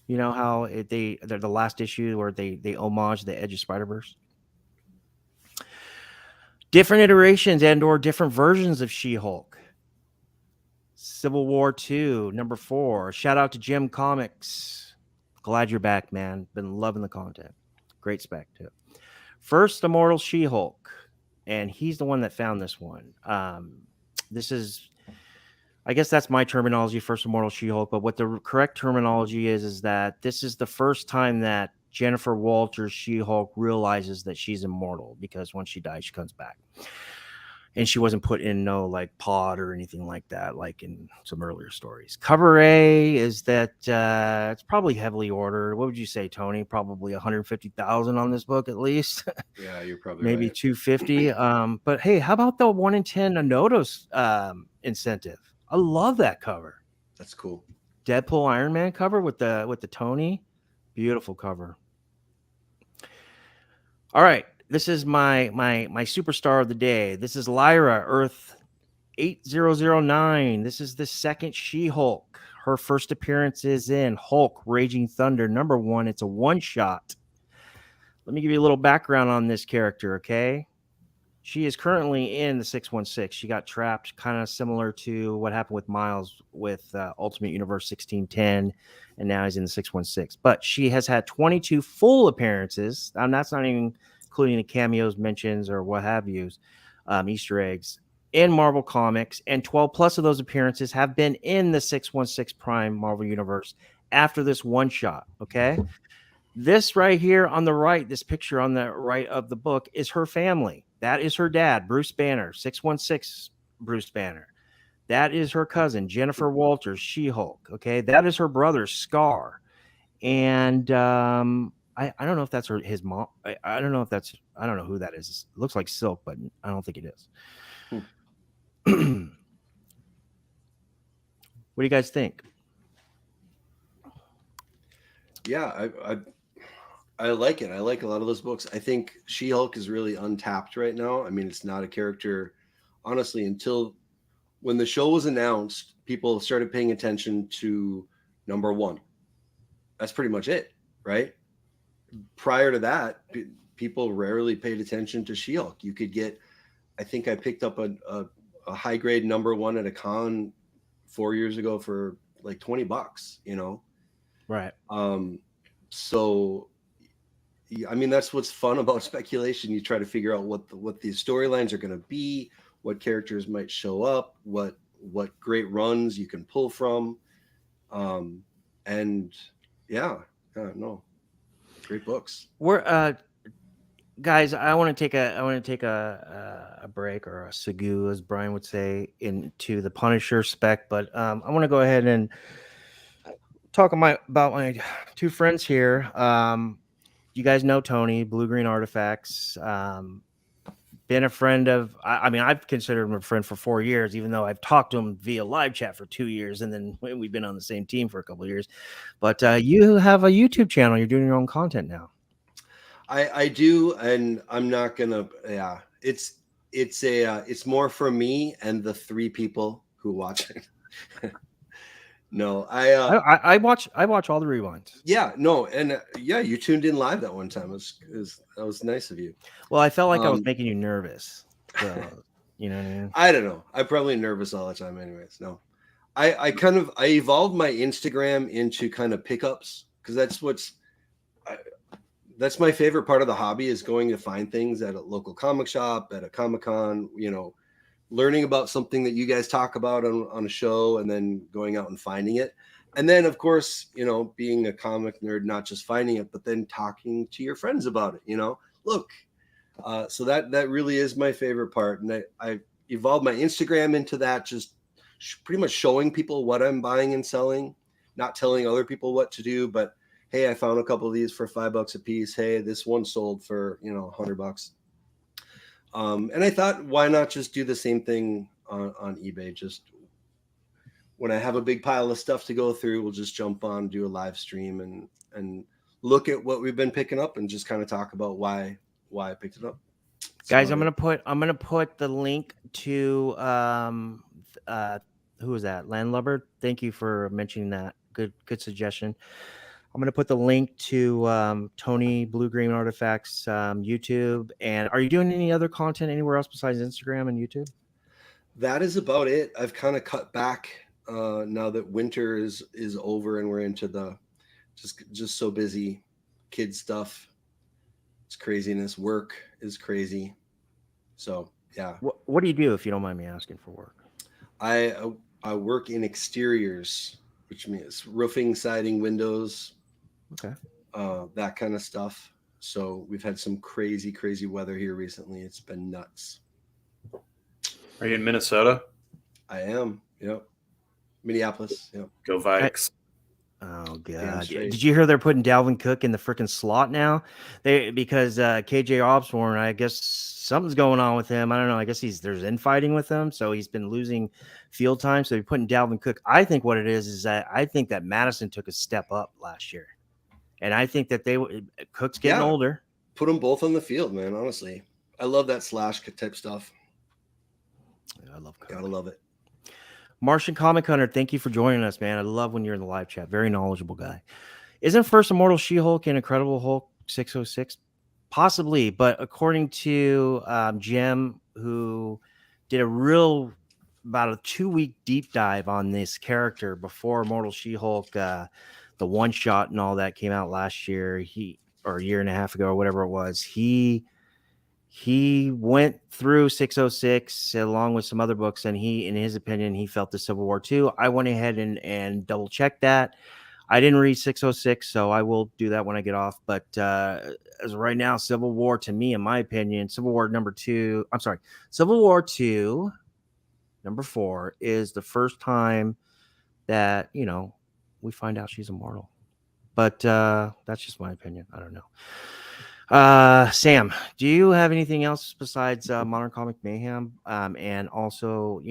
You know how they're the last issue where they homage the Edge of Spider-Verse. Different iterations and or different versions of She-Hulk. Civil War 2, number 4. Shout out to Jim Comics. Glad you're back, man. Been loving the content. Great spec too. First Immortal She-Hulk, and he's the one that found this one. This is, I guess that's my terminology, First Immortal She-Hulk, but what the correct terminology is that this is the first time that Jennifer Walters' She-Hulk realizes that she's immortal, because once she dies, she comes back. And she wasn't put in no like pod or anything like that, like in some earlier stories. Cover A is that it's probably heavily ordered. What would you say, Tony? Probably 150,000 on this book at least. Yeah, you're probably maybe right. 250. But hey, how about the 1 in 10 Anotos incentive? I love that cover. That's cool. Deadpool Iron Man cover with the Tony. Beautiful cover. All right. This is my superstar of the day. This is Lyra, Earth 8009. This is the second She-Hulk. Her first appearance is in Hulk Raging Thunder #1. It's a one-shot. Let me give you a little background on this character, okay? She is currently in the 616. She got trapped, kind of similar to what happened with Miles with Ultimate Universe 1610, and now he's in the 616. But she has had 22 full appearances. That's not even including the cameos, mentions, or what have you, Easter eggs, in Marvel Comics, and 12 plus of those appearances have been in the 616 Prime Marvel Universe after this one shot, okay? This right here on the right, this picture on the right of the book is her family. That is her dad, Bruce Banner, 616 Bruce Banner. That is her cousin, Jennifer Walters, She-Hulk. Okay, that is her brother, Scar. And I don't know if that's his mom. I don't know if that's, I don't know who that is. It looks like Silk, but I don't think it is. What do you guys think? Yeah, I like it. I like a lot of those books. I think She-Hulk is really untapped right now. I mean, it's not a character, honestly, until when the show was announced, people started paying attention to #1. That's pretty much it, right? Prior to that, people rarely paid attention to She-Hulk. You could get, I think I picked up a high grade #1 at a con 4 years ago for like $20, you know? Right. So I mean, that's what's fun about speculation. You try to figure out what the storylines are going to be, what characters might show up, what great runs you can pull from, and no, great books. We're guys. I want to take a break, or a segue, as Brian would say, into the Punisher spec. But I want to go ahead and talk about my two friends here. You guys know Tony, Blue Green Artifacts. Been a friend of, I mean, I've considered him a friend for 4 years, even though I've talked to him via live chat for 2 years, and then we've been on the same team for a couple of years. But you have a YouTube channel. You're doing your own content now. I do, and I'm not gonna. Yeah, it's more for me and the 3 people who watch it. No, I watch all the rewinds. Yeah, no, and you tuned in live that one time. That was nice of you. Well, I felt like I was making you nervous. So, you know what I mean? I don't know. I'm probably nervous all the time, anyways. No, I evolved my Instagram into kind of pickups, because that's my favorite part of the hobby, is going to find things at a local comic shop, at a Comic-Con, you know, learning about something that you guys talk about on a show, and then going out and finding it. And then, of course, you know, being a comic nerd, not just finding it, but then talking to your friends about it, you know, look. So that really is my favorite part. And I evolved my Instagram into that, just pretty much showing people what I'm buying and selling, not telling other people what to do, but hey, I found a couple of these for $5 a piece. Hey, this one sold for, you know, $100. And I thought, why not just do the same thing on eBay? Just when I have a big pile of stuff to go through, we'll just jump on, do a live stream, and look at what we've been picking up, and just kind of talk about why I picked it up. Guys, I'm gonna put the link to who was that? Landlubber. Thank you for mentioning that. Good suggestion. I'm going to put the link to Tony Blue Green Artifacts YouTube. And are you doing any other content anywhere else besides Instagram and YouTube? That is about it. I've kind of cut back now that winter is over, and we're into the just so busy. Kid stuff. It's craziness. Work is crazy. So yeah. What do you do, if you don't mind me asking, for work? I work in exteriors, which means roofing, siding, windows. Okay. That kind of stuff. So we've had some crazy weather here recently. It's been nuts. Are you in Minnesota? I am. Yep. Minneapolis. Yep. Go Vikes. Oh god! Did you hear they're putting Dalvin Cook in the freaking slot now? Because KJ Osborne, I guess something's going on with him. I don't know. I guess there's infighting with him, so he's been losing field time. So they're putting Dalvin Cook. I think what it is that I think that Madison took a step up last year. And I think that Cook's getting older. Put them both on the field, man. Honestly, I love that slash type stuff. I love Cook. Gotta love it. Martian Comic Hunter, thank you for joining us, man. I love when you're in the live chat. Very knowledgeable guy. Isn't First Immortal She-Hulk and Incredible Hulk 606? Possibly, but according to Jim, who did about a 2-week deep dive on this character before Immortal She-Hulk, the one shot and all that came out last year, or a year and a half ago, or whatever it was, he went through 606 along with some other books, and in his opinion, he felt the Civil War too. I went ahead and double checked that. I didn't read 606, so I will do that when I get off. But as of right now, Civil War, to me, in my opinion, Civil War II, number 4, is the first time that, we find out she's immortal. But that's just my opinion. I don't know. Sam, do you have anything else besides Modern Comic Mayhem? And also,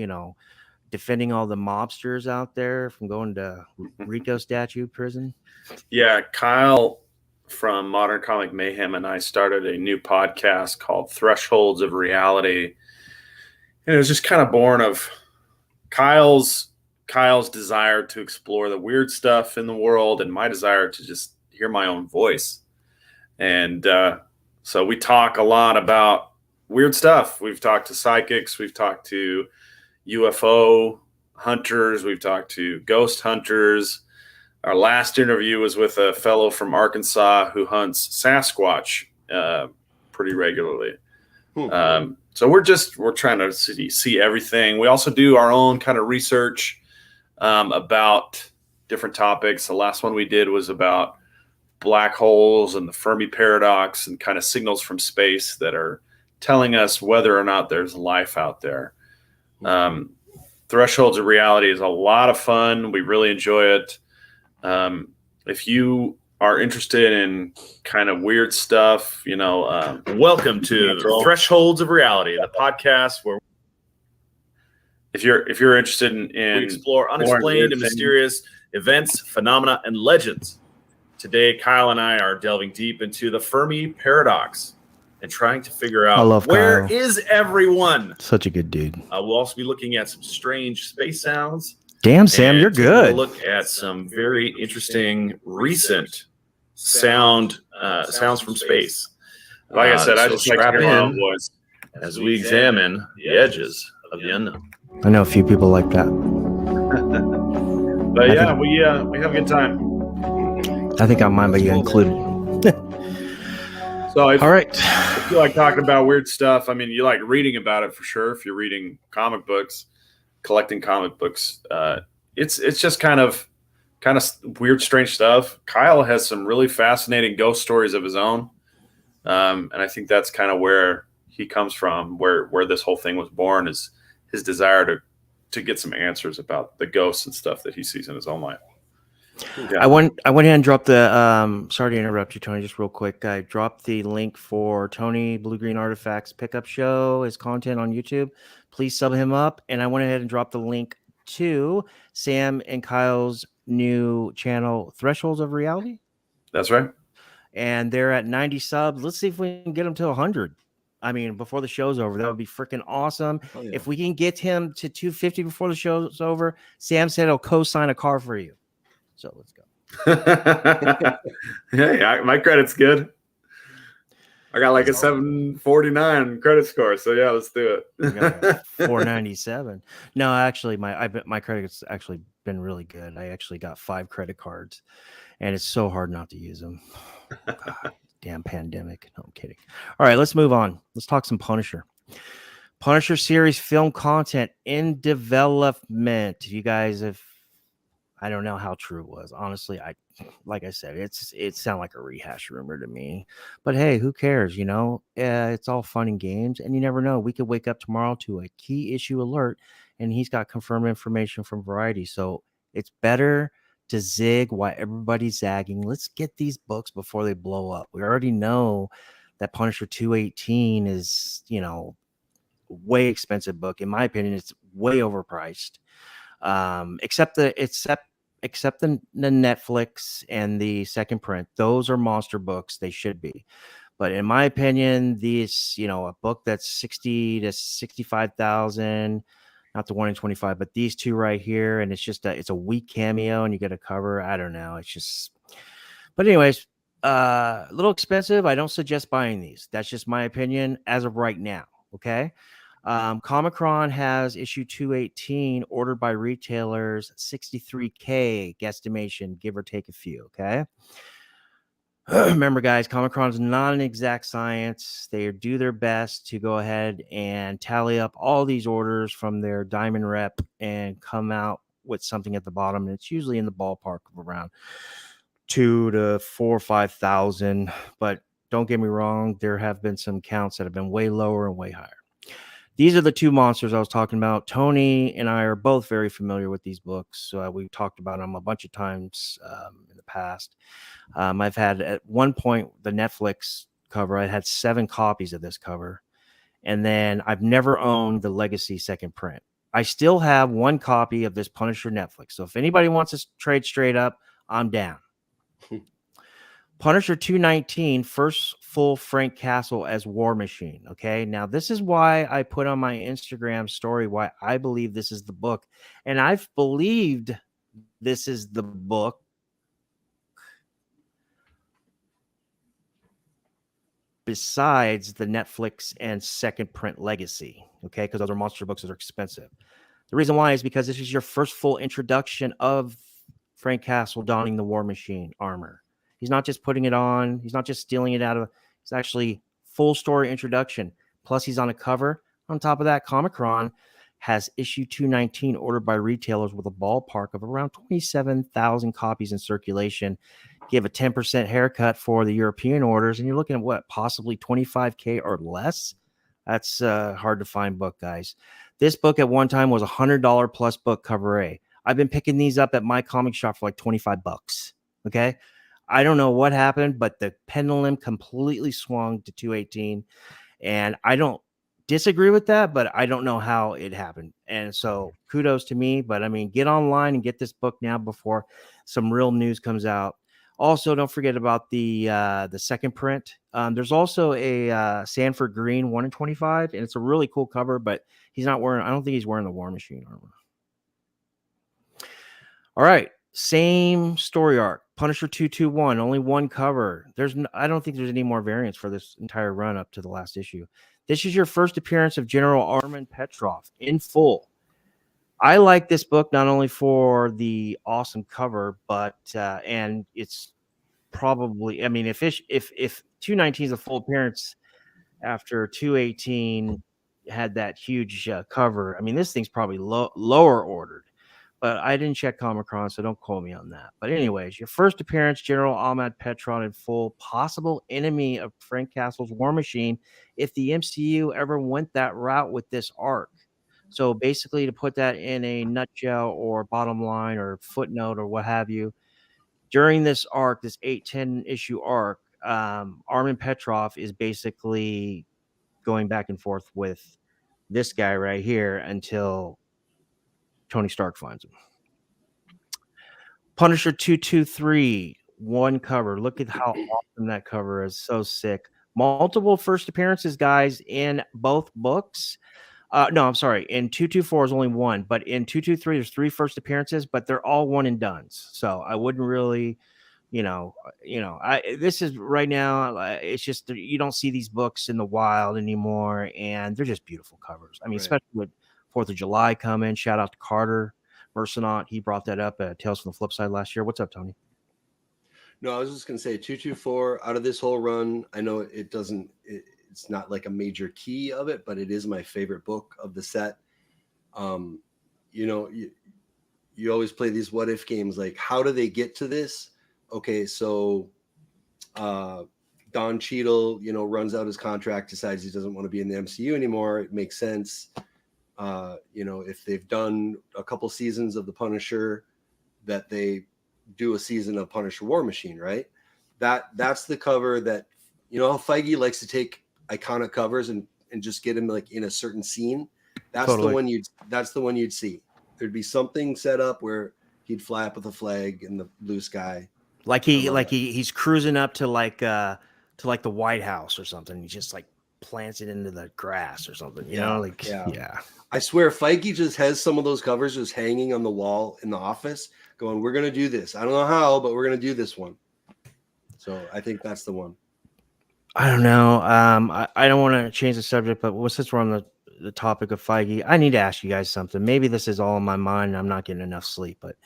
defending all the mobsters out there from going to Rico statue prison? Yeah, Kyle from Modern Comic Mayhem and I started a new podcast called Thresholds of Reality. And it was just kind of born of Kyle's desire to explore the weird stuff in the world and my desire to just hear my own voice. And so we talk a lot about weird stuff. We've talked to psychics. We've talked to UFO hunters. We've talked to ghost hunters. Our last interview was with a fellow from Arkansas who hunts Sasquatch pretty regularly. So we're trying to see everything. We also do our own kind of research about different topics. The last one we did was about black holes and the Fermi paradox and kind of signals from space that are telling us whether or not there's life out there. Thresholds of Reality is a lot of fun. We really enjoy it. If you are interested in kind of weird stuff, welcome to Thresholds of Reality, the podcast where if you're interested in we explore unexplained and mysterious events, phenomena, and legends. Today, Kyle and I are delving deep into the Fermi paradox and trying to figure out where is everyone. Such a good dude. We'll also be looking at some strange space sounds. Damn, Sam, you're good. We'll look at some very interesting recent sounds from space. Like I said, I just strap in voice as we examine the edges of the unknown. I know a few people like that. But yeah, we have a good time. I think I might be included. So all right. If you like talking about weird stuff, I mean, you like reading about it for sure. If you're reading comic books, collecting comic books, it's just kind of weird, strange stuff. Kyle has some really fascinating ghost stories of his own, and I think that's kind of where he comes from, where this whole thing was born, is his desire to get some answers about the ghosts and stuff that he sees in his own life. Yeah. I went ahead and dropped the sorry to interrupt you, Tony, just real quick. I dropped the link for Tony Blue Green Artifacts pickup show, his content on YouTube. Please sub him up. And I went ahead and dropped the link to Sam and Kyle's new channel, Thresholds of Reality. That's right. And they're at 90 subs. Let's see if we can get them to 100. I mean, before the show's over, that would be freaking awesome. Oh, yeah. If we can get him to 250 before the show's over, Sam said he'll co-sign a car for you. So let's go. Yeah, my credit's good. I got like a 749 credit score. So yeah, let's do it. 497. No, actually, my credit's actually been really good. I actually got 5 credit cards, and it's so hard not to use them. God, damn pandemic. No, I'm kidding. All right, let's move on. Let's talk some Punisher. Punisher series film content in development. You guys have, I don't know how true it was. Honestly, like I said, it sounded like a rehash rumor to me. But hey, who cares? It's all fun and games, and you never know. We could wake up tomorrow to a key issue alert, and he's got confirmed information from Variety. So it's better to zig while everybody's zagging. Let's get these books before they blow up. We already know that Punisher 218 is, way expensive book. In my opinion, it's way overpriced. Except except the Netflix and the second print. Those are monster books. They should be. But in my opinion, these, a book that's 60 to 65,000, not the 1 in 25, but these two right here, and it's a weak cameo, and you get a cover. I don't know. It's just, but anyways, a little expensive. I don't suggest buying these. That's just my opinion as of right now. Okay. Comic-Con has issue 218 ordered by retailers, 63K guesstimation, give or take a few. Okay. Remember, guys, Comic-Con is not an exact science. They do their best to go ahead and tally up all these orders from their diamond rep and come out with something at the bottom. And it's usually in the ballpark of around 2 to 4 or 5,000. But don't get me wrong, there have been some counts that have been way lower and way higher. These are the two monsters I was talking about. Tony and I are both very familiar with these books. We've talked about them a bunch of times in the past. I've had at one point the Netflix cover. I had 7 copies of this cover. And then I've never owned the Legacy second print. I still have 1 copy of this Punisher Netflix. So if anybody wants to trade straight up, I'm down. Punisher 219, first full Frank Castle as War Machine. Okay, now this is why I put on my Instagram story why I believe this is the book. And I've believed this is the book besides the Netflix and second print Legacy. Okay, because those are monster books that are expensive. The reason why is because this is your first full introduction of Frank Castle donning the War Machine armor. He's not just putting it on. He's not just stealing it out of. It's actually full story introduction. Plus, he's on a cover. On top of that, Comic-Con has issue 219 ordered by retailers with a ballpark of around 27,000 copies in circulation. Give a 10% haircut for the European orders, and you're looking at what, possibly 25K or less? That's hard to find book, guys. This book at one time was $100 plus book cover A. I've been picking these up at my comic shop for like 25 bucks. Okay. I don't know what happened, but the pendulum completely swung to 218. And I don't disagree with that, but I don't know how it happened. And so kudos to me. But I mean, get online and get this book now before some real news comes out. Also, don't forget about the second print. There's also a Sanford Green 1 in 25, and it's a really cool cover, but he's not wearing, I don't think he's wearing the War Machine armor. All right. Same story arc. Punisher 221, only 1 cover. I don't think there's any more variants for this entire run up to the last issue. This is your first appearance of General Armin Petrov in full. I like this book not only for the awesome cover, but and it's probably, I mean, if 219 is a full appearance after 218 had that huge cover, I mean, this thing's probably lower ordered. But I didn't check Comic-Con, so don't quote me on that. But anyways, your first appearance, General Ahmad Petron in full, possible enemy of Frank Castle's War Machine if the MCU ever went that route with this arc. So basically, to put that in a nutshell or bottom line or footnote or what have you, during this arc, this 8-10 issue arc, Armin Petrov is basically going back and forth with this guy right here until Tony Stark finds him. Punisher 223, 1 cover. Look at how awesome that cover is. So sick. Multiple first appearances, guys, in both books. No, I'm sorry. In 224 is only 1, but in 223 there's 3 first appearances, but they're all one and dones. So I wouldn't really, this is right now. It's just you don't see these books in the wild anymore, and they're just beautiful covers. I mean, especially with 4th of July coming. Shout out to Carter Mercenaut. He brought that up at Tales from the Flip Side last year. What's up, Tony? No, I was just gonna say 224 out of this whole run. I know it's not like a major key of it, but it is my favorite book of the set. You always play these what if games, like how do they get to this? Okay, so Don Cheadle, runs out his contract, decides he doesn't want to be in the MCU anymore. It makes sense. If they've done a couple seasons of the Punisher, that they do a season of Punisher War Machine, right? That's the cover that, how Feige likes to take iconic covers and just get him like in a certain scene. That's totally the one you'd see. There'd be something set up where He'd fly up with a flag in the blue sky. Like I love that. he's cruising up to the White House or something. He just like plants it into the grass or something, you know, like yeah. I swear Feige just has some of those covers just hanging on the wall in the office going, we're going to do this. I don't know how, but we're going to do this one. So I think that's the one. I don't know. I don't want to change the subject, but since we're on the topic of Feige, I need to ask you guys something. Maybe this is all in my mind and I'm not getting enough sleep, but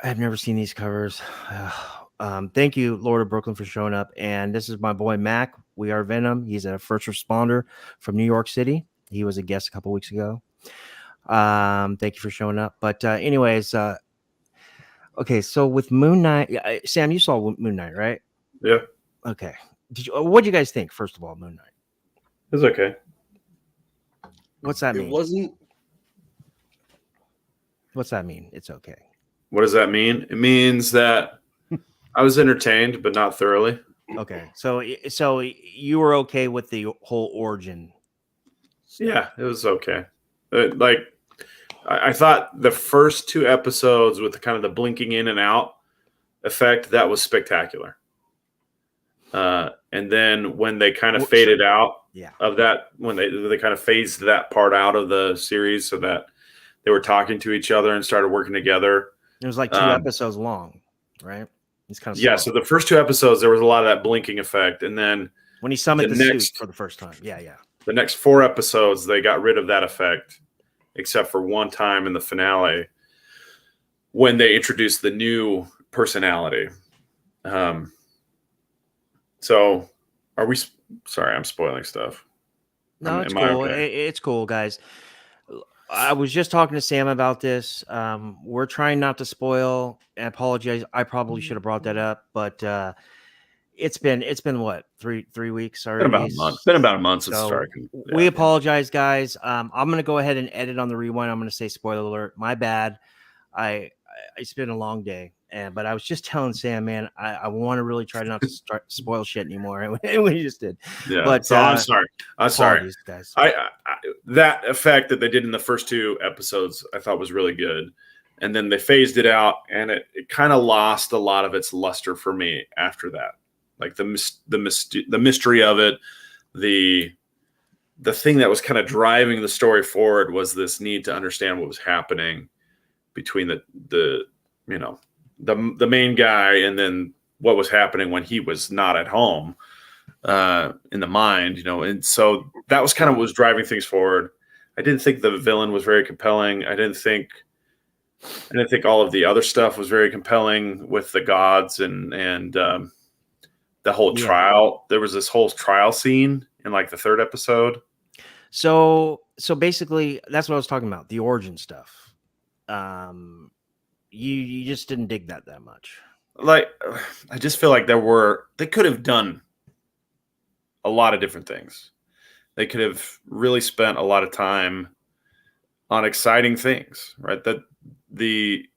I've never seen these covers. Thank you, Lord of Brooklyn, for showing up. And this is my boy Mac. We are Venom. He's a first responder from New York City. He was a guest a couple weeks ago. Thank you for showing up. But anyways, okay. So with Moon Knight, Sam, you saw Moon Knight, right? Yeah. Okay. What did you guys think? First of all, Moon Knight. It's okay. What's that mean? It wasn't. What's that mean? It's okay. What does that mean? It means that I was entertained, but not thoroughly. Okay. So you were okay with the whole origin? Yeah, it was okay. I thought the first 2 episodes with the kind of the blinking in and out effect, that was spectacular. And then when they kind of faded out of that, when they kind of phased that part out of the series so that they were talking to each other and started working together. It was like 2 episodes long, right? It's kind of So the first 2 episodes, there was a lot of that blinking effect. And then when he summoned the suit for the first time. Yeah. The next 4 episodes, they got rid of that effect, except for one time in the finale when they introduced the new personality. So are we? Sorry, I'm spoiling stuff. No, it's cool. Okay? It's cool, guys. I was just talking to Sam about this. We're trying not to spoil. I apologize. I probably should have brought that up, but it's been what, three weeks already. Been about a month since starting. We apologize, guys. I'm gonna go ahead and edit on the rewind. I'm gonna say spoiler alert. My bad. It's been a long day, but I was just telling Sam, man, I want to really try not to start spoil shit anymore, and we just did. Yeah. But so I'm sorry. I'm sorry, guys. I that effect that they did in the first 2 episodes, I thought was really good, and then they phased it out, and it kind of lost a lot of its luster for me after that. Like the mystery of it, the thing that was kind of driving the story forward was this need to understand what was happening between the main guy and then what was happening when he was not at home in the mind, and so that was kind of what was driving things forward. I didn't think the villain was very compelling. I didn't think all of the other stuff was very compelling with the gods and the whole trial. There was this whole trial scene in like the 3rd episode. So basically that's what I was talking about, the origin stuff. You just didn't dig that much. Like, I just feel like they could have done a lot of different things. They could have really spent a lot of time on exciting things, right? That they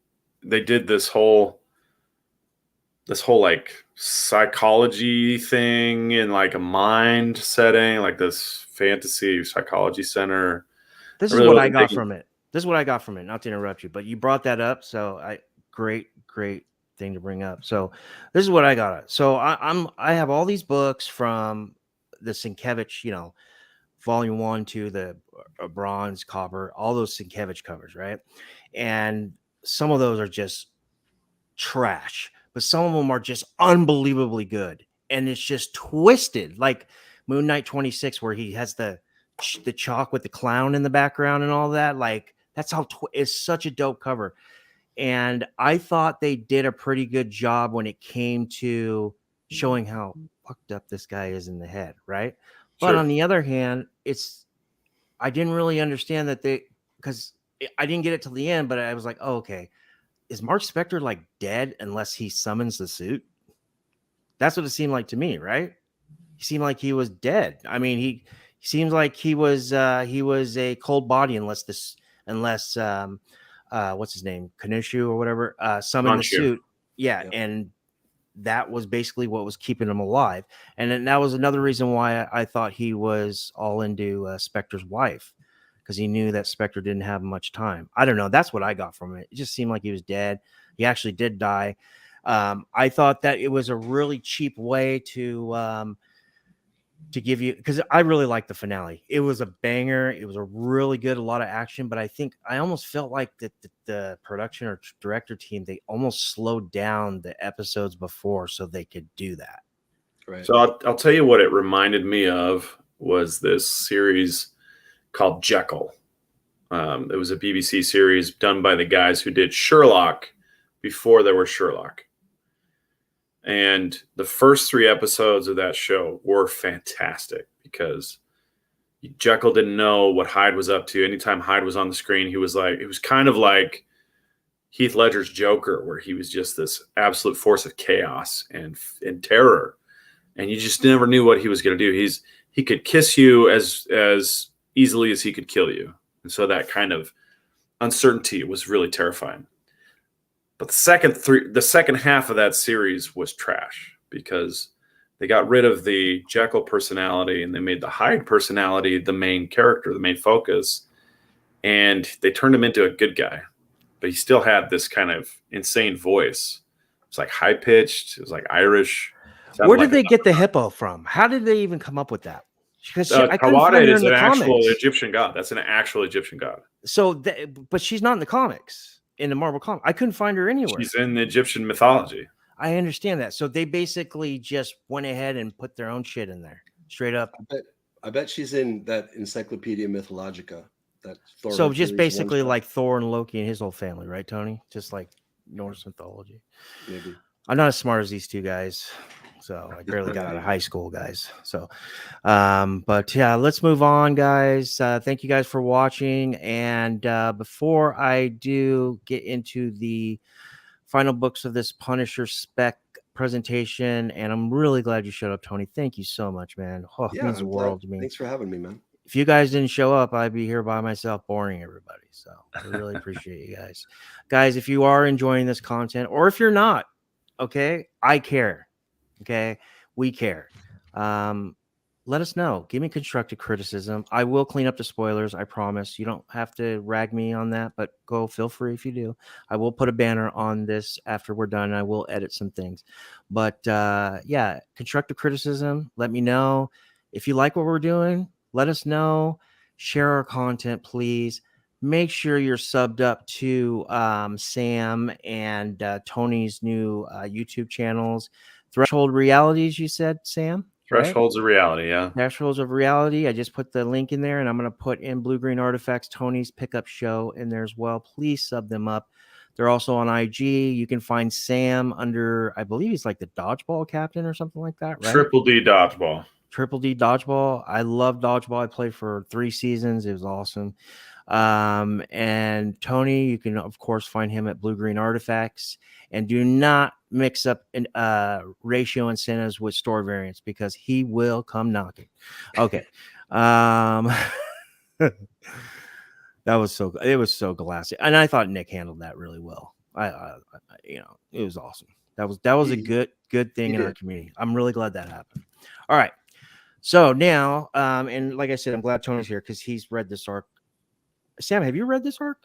did this whole like psychology thing in like a mind setting, like this fantasy psychology center. This is what I got from it. Not to interrupt you, but you brought that up. So great thing to bring up. So this is what I got. So I have all these books from the Sienkiewicz, volume 1 to the bronze, copper, all those Sienkiewicz covers, right? And some of those are just trash, but some of them are just unbelievably good. And it's just twisted, like Moon Knight 26, where he has the chalk with the clown in the background and all that. Like that's how it's such a dope cover. And I thought they did a pretty good job when it came to showing how fucked up this guy is in the head, right? But on the other hand, I didn't really understand that because I didn't get it till the end, but I was like, oh, okay. Is Mark Spector like dead unless he summons the suit? That's what it seemed like to me, right? He seemed like he was dead. I mean, he seems like he was a cold body unless what's his name, Kanushu or whatever, summoned the suit. Yeah, and that was basically what was keeping him alive. And then that was another reason why I thought he was all into Spector's wife, because he knew that Spectre didn't have much time. I don't know. That's what I got from it. It just seemed like he was dead. He actually did die. I thought that it was a really cheap way to give you, because I really liked the finale. It was a banger. It was a really good, a lot of action. But I think I almost felt like the production or director team, they almost slowed down the episodes before so they could do that. Right. So I'll tell you what it reminded me of was this series called Jekyll. It was a BBC series done by the guys who did Sherlock before there were Sherlock. And the first 3 episodes of that show were fantastic because Jekyll didn't know what Hyde was up to. Anytime Hyde was on the screen, it was kind of like Heath Ledger's Joker, where he was just this absolute force of chaos and terror. And you just never knew what he was going to do. He could kiss you as easily as he could kill you. And so that kind of uncertainty was really terrifying. But the second half of that series was trash because they got rid of the Jekyll personality and they made the Hyde personality the main character, the main focus. And they turned him into a good guy. But he still had this kind of insane voice. It was like high-pitched. It was like Irish. Where did they get the hippo from? How did they even come up with that? Because I couldn't find her is in an the actual comics. Egyptian god. That's an actual Egyptian god. So, but she's not in the comics, in the Marvel comic. I couldn't find her anywhere. She's in the Egyptian mythology. I understand that. So they basically just went ahead and put their own shit in there, straight up. I bet she's in that Encyclopedia Mythologica. That Thor So just Hercules basically one like Thor and Loki and his whole family, right, Tony? Just like Norse mythology. maybe. I'm not as smart as these two guys. So I barely got out of high school, guys. So, but yeah, let's move on, guys. Thank you guys for watching. And before I do get into the final books of this Punisher Spec presentation, and I'm really glad you showed up, Tony. Thank you so much, man. Oh, it means the I'm world glad. to me. Thanks for having me, man. If you guys didn't show up, I'd be here by myself boring everybody. So I really appreciate you guys. Guys, if you are enjoying this content, or if you're not, okay, I care. Okay, we care. Let us know. Give me constructive criticism. I will clean up the spoilers. I promise. You don't have to rag me on that, but feel free if you do. I will put a banner on this after we're done. I will edit some things. But yeah, constructive criticism. Let me know. If you like what we're doing, let us know. Share our content, please. Make sure you're subbed up to Sam and Tony's new YouTube channels. Threshold Realities, you said, Sam? Thresholds of Reality, yeah. Thresholds of Reality. I just put the link in there, and I'm going to put in Blue Green Artifacts, Tony's pickup show in there as well. Please sub them up. They're also on IG. You can find Sam under, I believe he's like the dodgeball captain or something like that, right? Triple D Dodgeball. Triple D Dodgeball. I love dodgeball. I played for 3 seasons. It was awesome. And Tony, you can of course find him at Blue Green Artifacts. And do not mix up ratio incentives with store variants because he will come knocking. Okay. It was so glassy, and I thought Nick handled that really well. It was awesome. That was a good thing in our community. I'm really glad that happened. All right. So now, and like I said, I'm glad Tony's here because he's read this arc. Sam, have you read this arc?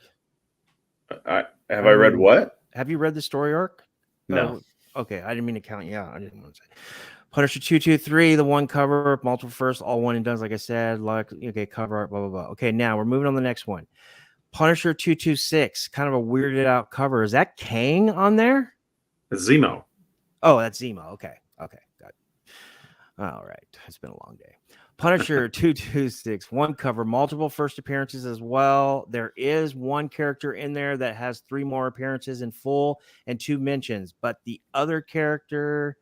I read what? Have you read the story arc? No. Okay, I didn't mean to count you out. I didn't want to say. Punisher 223, the one cover, multiple first, all one and done, like I said. Cover art, blah, blah, blah. Okay, now we're moving on to the next one. Punisher 226, kind of a weirded out cover. Is that Kang on there? Zemo. Oh, that's Zemo. Okay, got it. All right, it's been a long day. Punisher 226, one cover, multiple first appearances as well. There is one character in there that has 3 more appearances in full and 2 mentions, but the other character,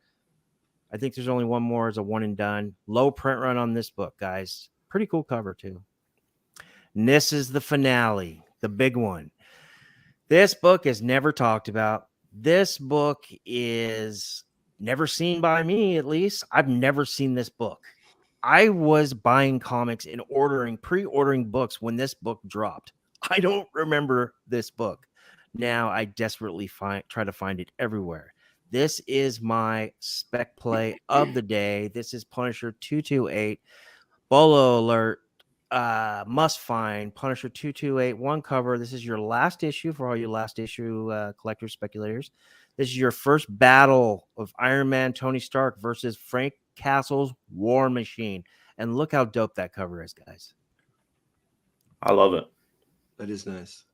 I think there's only one more, is a one and done. Low print run on this book, guys. Pretty cool cover too. And this is the finale, the big one. This book is never talked about. This book is never seen by me, at least. I've never seen this book. I was buying comics and pre-ordering books when this book dropped. I don't remember this book. Now I desperately try to find it everywhere. This is my spec play of the day. This is Punisher 228. Bolo alert. must find Punisher 2281 cover. This is your last issue for all you last issue collectors, speculators. This is your first battle of Iron Man Tony Stark versus Frank Castle's War Machine. And look how dope that cover is, guys. I love it. That is nice.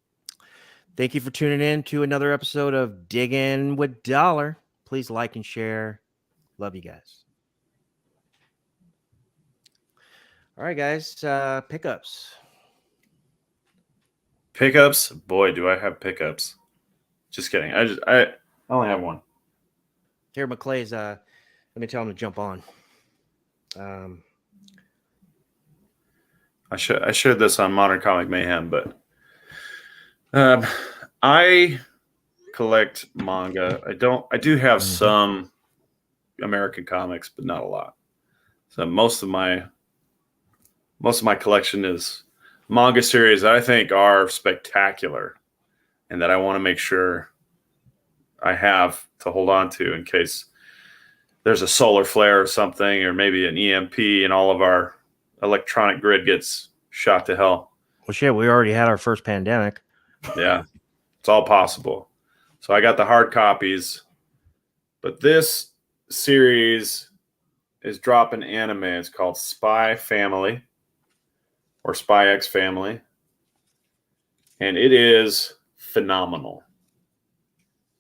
Thank you for tuning in to another episode of Diggin with $1. Please like and share. Love you guys. All right, guys. Pickups. Pickups? Boy, do I have pickups. Just kidding. I only have one. Here, McClay's. Let me tell him to jump on. I shared this on Modern Comic Mayhem, but I collect manga. I do have some American comics, but not a lot. So most of my collection is manga series that I think are spectacular and that I want to make sure I have to hold on to in case there's a solar flare or something, or maybe an EMP and all of our electronic grid gets shot to hell. Well, shit, we already had our first pandemic. Yeah, it's all possible. So I got the hard copies, but this series is dropping anime. It's called Spy Family or Spy X Family, and it is phenomenal.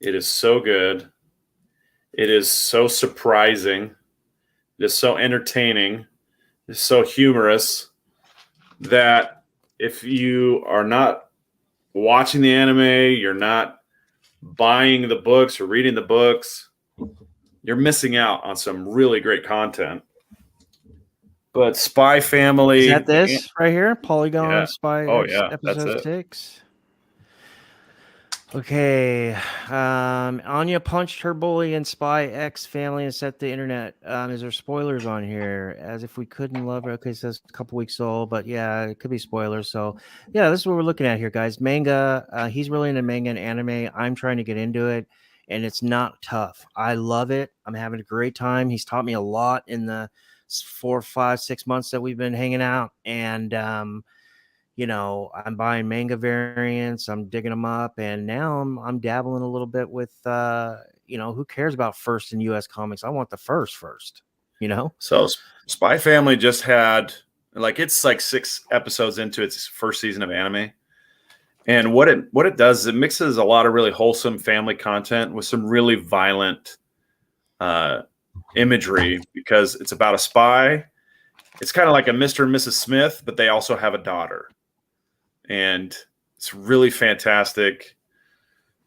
It is so good. It is so surprising. It is so entertaining. It's so humorous that if you are not watching the anime, you're not buying the books or reading the books, you're missing out on some really great content. But Spy Family. Is that this right here? Polygon Yeah. Spy Oh, X, yeah, that's episode it. 6. Okay. Anya punched her bully in Spy X Family and set the internet. Is there spoilers on here? As if we couldn't love her. Okay, it says a couple weeks old, but yeah, it could be spoilers. So yeah, this is what we're looking at here, guys. Manga. He's really into manga and anime. I'm trying to get into it, and it's not tough. I love it. I'm having a great time. He's taught me a lot in the 4, 5, 6 months that we've been hanging out, and I'm buying manga variants, I'm digging them up, and now I'm dabbling a little bit with who cares about first in US comics? I want the first, So Spy Family just had it's like 6 episodes into its first season of anime. And what it does is it mixes a lot of really wholesome family content with some really violent imagery, because it's about a spy. It's kind of like a Mr. and Mrs. Smith, but they also have a daughter. And it's really fantastic.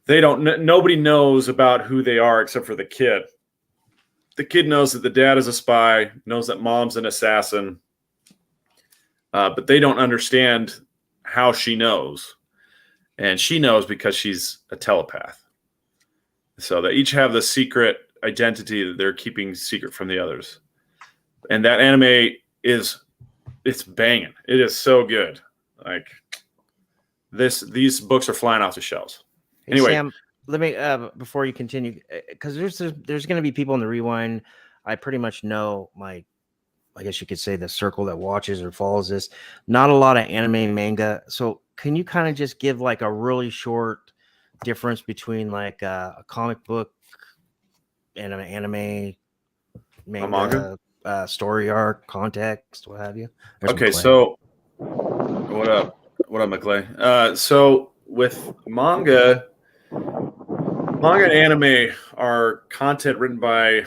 Nobody knows about who they are except for the kid. The kid knows that the dad is a spy, knows that mom's an assassin, but they don't understand how she knows. And she knows because she's a telepath. So they each have the secret identity that they're keeping secret from the others. And that anime it's banging. It is so good. These books are flying off the shelves. Hey, Anyway, Sam, let me before you continue, because there's going to be people in the rewind. I pretty much know I guess you could say the circle that watches or follows this. Not a lot of anime and manga. So can you kind of just give a really short difference between a comic book and an anime, manga, story arc, context, what have you? Okay, so what up? What up, McClay? So with manga and anime are content written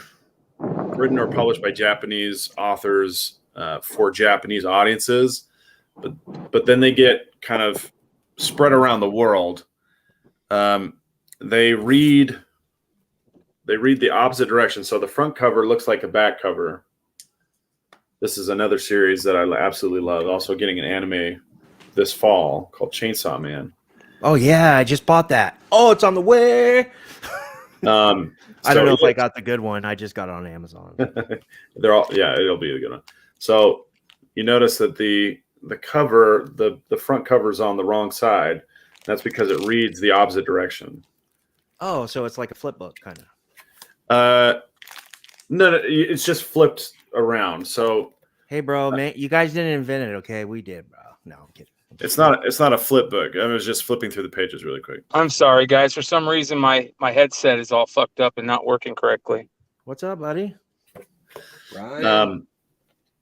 or published by Japanese authors for Japanese audiences, but then they get kind of spread around the world. They read the opposite direction. So the front cover looks like a back cover. This is another series that I absolutely love. Also getting an anime this fall called Chainsaw Man. Oh yeah, I just bought that. Oh, it's on the way. I don't know if I got the good one. I just got it on Amazon. It'll be a good one. So you notice that the cover, the front cover is on the wrong side. That's because it reads the opposite direction. Oh, so it's like a flip book kind of. No, it's just flipped around. So Hey, bro, man, you guys didn't invent it, okay? We did, bro. No, I'm kidding. It's not a flip book. I was just flipping through the pages really quick. I'm sorry, guys. For some reason, my headset is all fucked up and not working correctly. What's up, buddy? Bryan.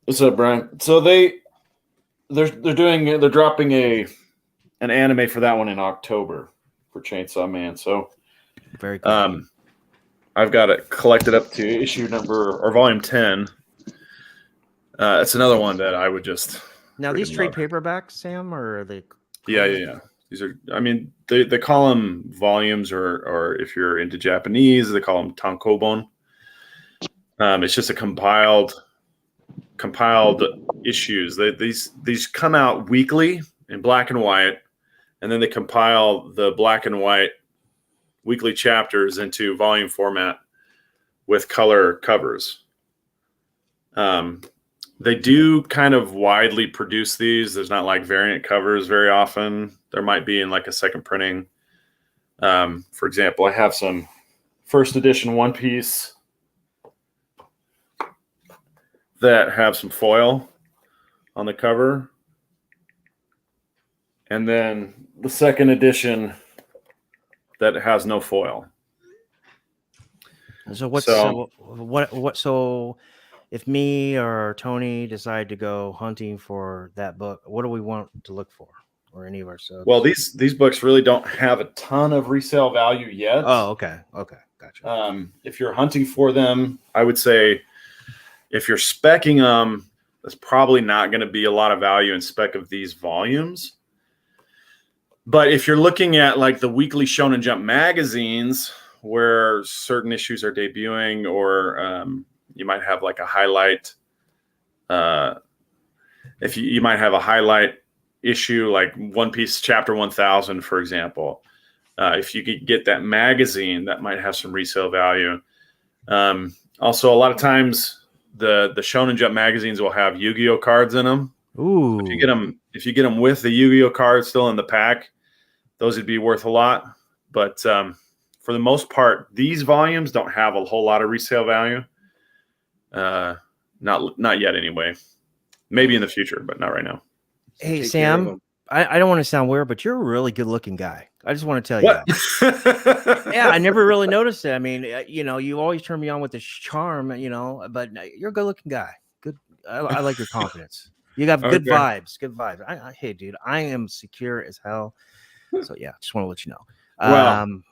What's up, Brian? So they're dropping an anime for that one in October for Chainsaw Man. So Very cool. I've got it collected up to issue number or volume 10. It's another one that I would just Now these trade love. paperbacks, Sam, or are they? Yeah. These are, I mean, they call them volumes, or if you're into Japanese, they call them tankobon. It's just a compiled issues. These come out weekly in black and white, and then they compile the black and white weekly chapters into volume format with color covers. They do kind of widely produce these. There's not like variant covers very often. There might be in like a second printing. For example, I have some first edition One Piece that have some foil on the cover. And then the second edition that has no foil. So if me or Tony decide to go hunting for that book, what do we want to look for, or any of our subs? Well, these books really don't have a ton of resale value yet. Oh, okay, gotcha. If you're hunting for them, I would say if you're speccing them, there's probably not going to be a lot of value in spec of these volumes. But if you're looking at like the weekly Shonen Jump magazines where certain issues are debuting, or you might have like a highlight. If you might have a highlight issue like One Piece Chapter 1000, for example. If you could get that magazine, that might have some resale value. Also, a lot of times the Shonen Jump magazines will have Yu-Gi-Oh cards in them. Ooh. If you get them with the Yu-Gi-Oh cards still in the pack, those would be worth a lot. But for the most part, these volumes don't have a whole lot of resale value. Not yet anyway. Maybe in the future, but not right now. Hey, Sam, I don't want to sound weird, but you're a really good looking guy. I just want to tell you that. Yeah, I never really noticed it. I mean, you always turn me on with this charm, but you're a good looking guy. Good. I like your confidence. You got good vibes. Good vibes. Hey, dude, I am secure as hell. So yeah, just want to let you know. Well,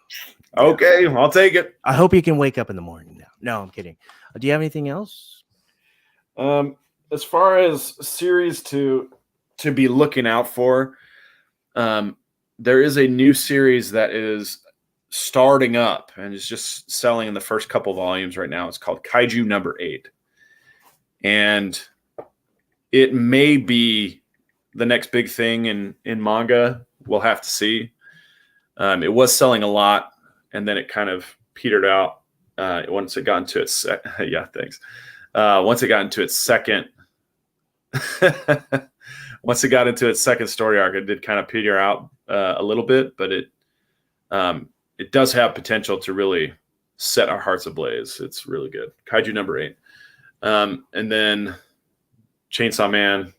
okay, I'll take it. I hope you can wake up in the morning now. No, I'm kidding. Do you have anything else? As far as series to be looking out for, there is a new series that is starting up and is just selling in the first couple volumes right now. It's called Kaiju number 8. And it may be the next big thing in manga. We'll have to see. It was selling a lot, and then it kind of petered out once it got into its once it got into its second once it got into its second story arc, it did kind of peter out a little bit, but it does have potential to really set our hearts ablaze. It's really good. Kaiju number 8. And then Chainsaw Man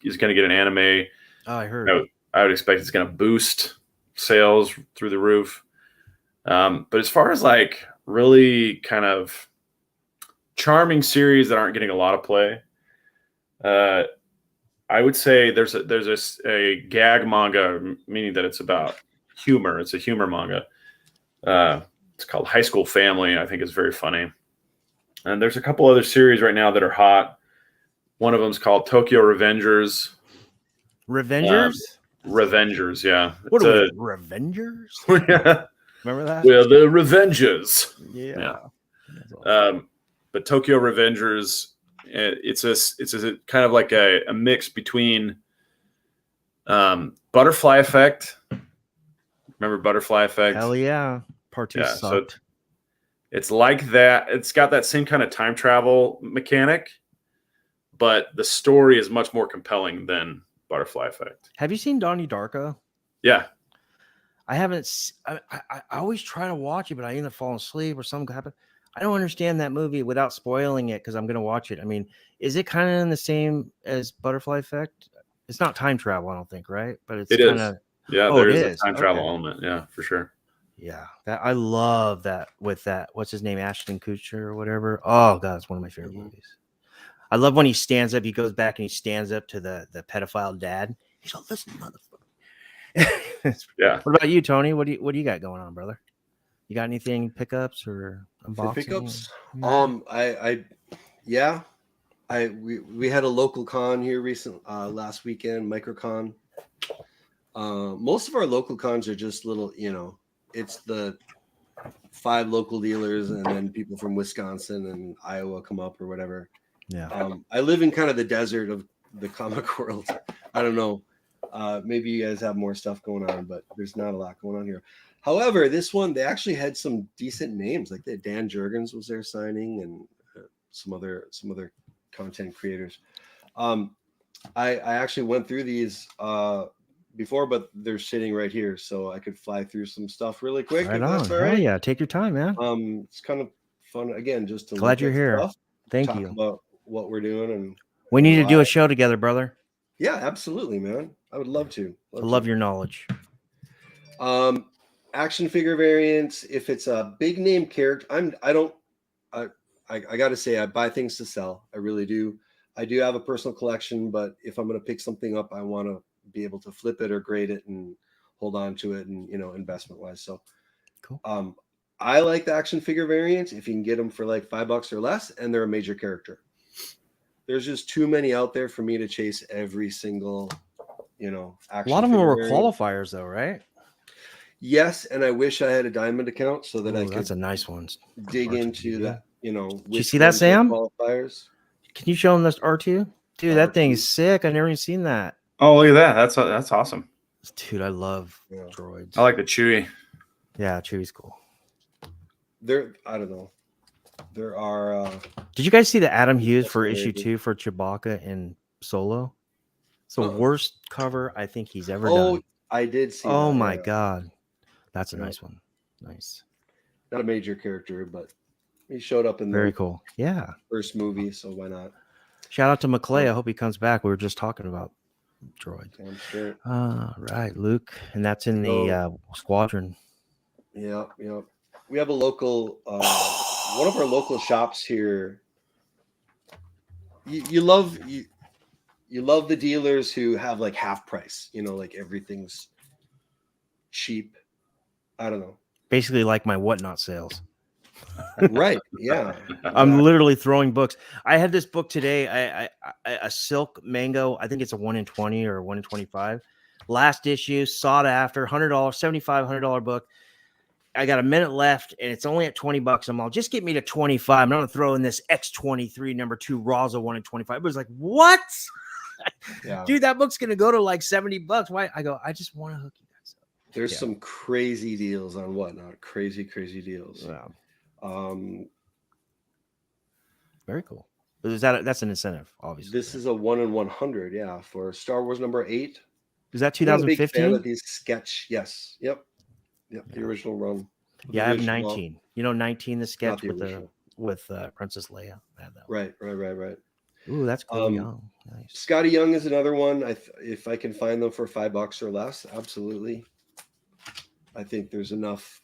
is going to get an anime. Oh, I heard. I would expect it's going to boost sales through the roof. But as far as like really kind of charming series that aren't getting a lot of play, I would say there's a gag manga, meaning that it's about humor. It's a humor manga. It's called High School Family. I think it's very funny. And there's a couple other series right now that are hot. One of them is called Tokyo Revengers. Revengers? Revengers, yeah. What are we, Revengers? Yeah. Remember that? Well, the Revengers. Yeah. But Tokyo Revengers, it's a kind of like a mix between Butterfly Effect. Remember Butterfly Effect? Hell yeah. Part 2 sucked. So it's like that. It's got that same kind of time travel mechanic, but the story is much more compelling than Butterfly Effect. Have you seen Donnie Darko? Yeah. I haven't. I always try to watch it, but I end up falling asleep or something happen. I don't understand that movie without spoiling it because I'm gonna watch it. I mean, is it kind of in the same as Butterfly Effect? It's not time travel, I don't think, right? But it's It kind is. of Yeah, oh, there it is a is. time travel Okay. element. Yeah, for sure. Yeah, that I love that with that. What's his name? Ashton Kutcher or whatever. Oh god, it's one of my favorite movies. I love when he stands up. He goes back and he stands up to the pedophile dad. He's like, "Listen, motherfucker." Yeah. What about you, Tony? What do you got going on, brother? You got anything pickups or unboxing? For pickups? Yeah. We had a local con here last weekend, MicroCon. Most of our local cons are just little, it's the 5 local dealers and then people from Wisconsin and Iowa come up or whatever. Yeah. I live in kind of the desert of the comic world. I don't know. Maybe you guys have more stuff going on, but there's not a lot going on here. However, this one, they actually had some decent names. Like Dan Jurgens was there signing and some other content creators. I actually went through these before, but they're sitting right here, so I could fly through some stuff really quick. Right if on. that's all Hell right. yeah, take your time, man. It's kind of fun again, just to Glad look you're at here. stuff, Thank talk you. about what we're doing, and We need to do why. a show together, brother. Yeah, absolutely, man. I would love to. I love your knowledge. Action figure variants. If it's a big name character, I got to say, I buy things to sell. I really do. I do have a personal collection, but if I'm going to pick something up, I want to be able to flip it or grade it and hold on to it, and investment wise. So, cool. I like the action figure variants if you can get them for like $5 or less, and they're a major character. There's just too many out there for me to chase every single, action. A lot of them figure were variant. qualifiers, though, right? Yes, and I wish I had a diamond account so that I could. That's a nice one. Dig into that. Did you see that, Sam? Qualifiers. Can you show them this R2? Dude, that thing is sick. I've never even seen that. Oh, look at that. That's awesome. Dude, I love droids. I like the Chewie. Yeah, Chewie's cool. I don't know. There are. Did you guys see the Adam Hughes for issue 2 for Chewbacca in Solo? It's the worst cover I think he's ever done. I did see. Oh that, my yeah. god, that's a nice one. Nice. Not a major character, but he showed up in the very cool. Yeah. First movie, so why not? Shout out to McClay. I hope he comes back. We were just talking about droids. I'm sure. Right, Luke, and that's in the squadron. Yeah. We have a local, one of our local shops here. You love the dealers who have like half price. Like everything's cheap. I don't know. Basically, like my whatnot sales. Right. Yeah. I'm literally throwing books. I had this book today. A Silk Mango. I think it's a 1 in 20 or 1 in 25. Last issue, sought after, $100, $7,500 book. I got a minute left, and it's only at $20. I'm all, just get me to 25. I'm gonna throw in this X23 number 2 Raza 1 in 25. It was like, what? Yeah. Dude, that book's gonna go to like $70. Why? I go, I just want to hook you guys up. There's some crazy deals on whatnot. Crazy deals. Yeah. Very cool. That's an incentive, obviously. This is a 1 in 100, yeah, for Star Wars number 8. Is that I'm a big 2015? fan of these sketch. Yes. Yep. The original run. Yeah, I have 19. 19, the sketch the with Princess Leia. I have that one. Right. Ooh, that's cool. Young. Nice. Scotty Young is another one. If I can find them for $5 or less, absolutely. I think there's enough.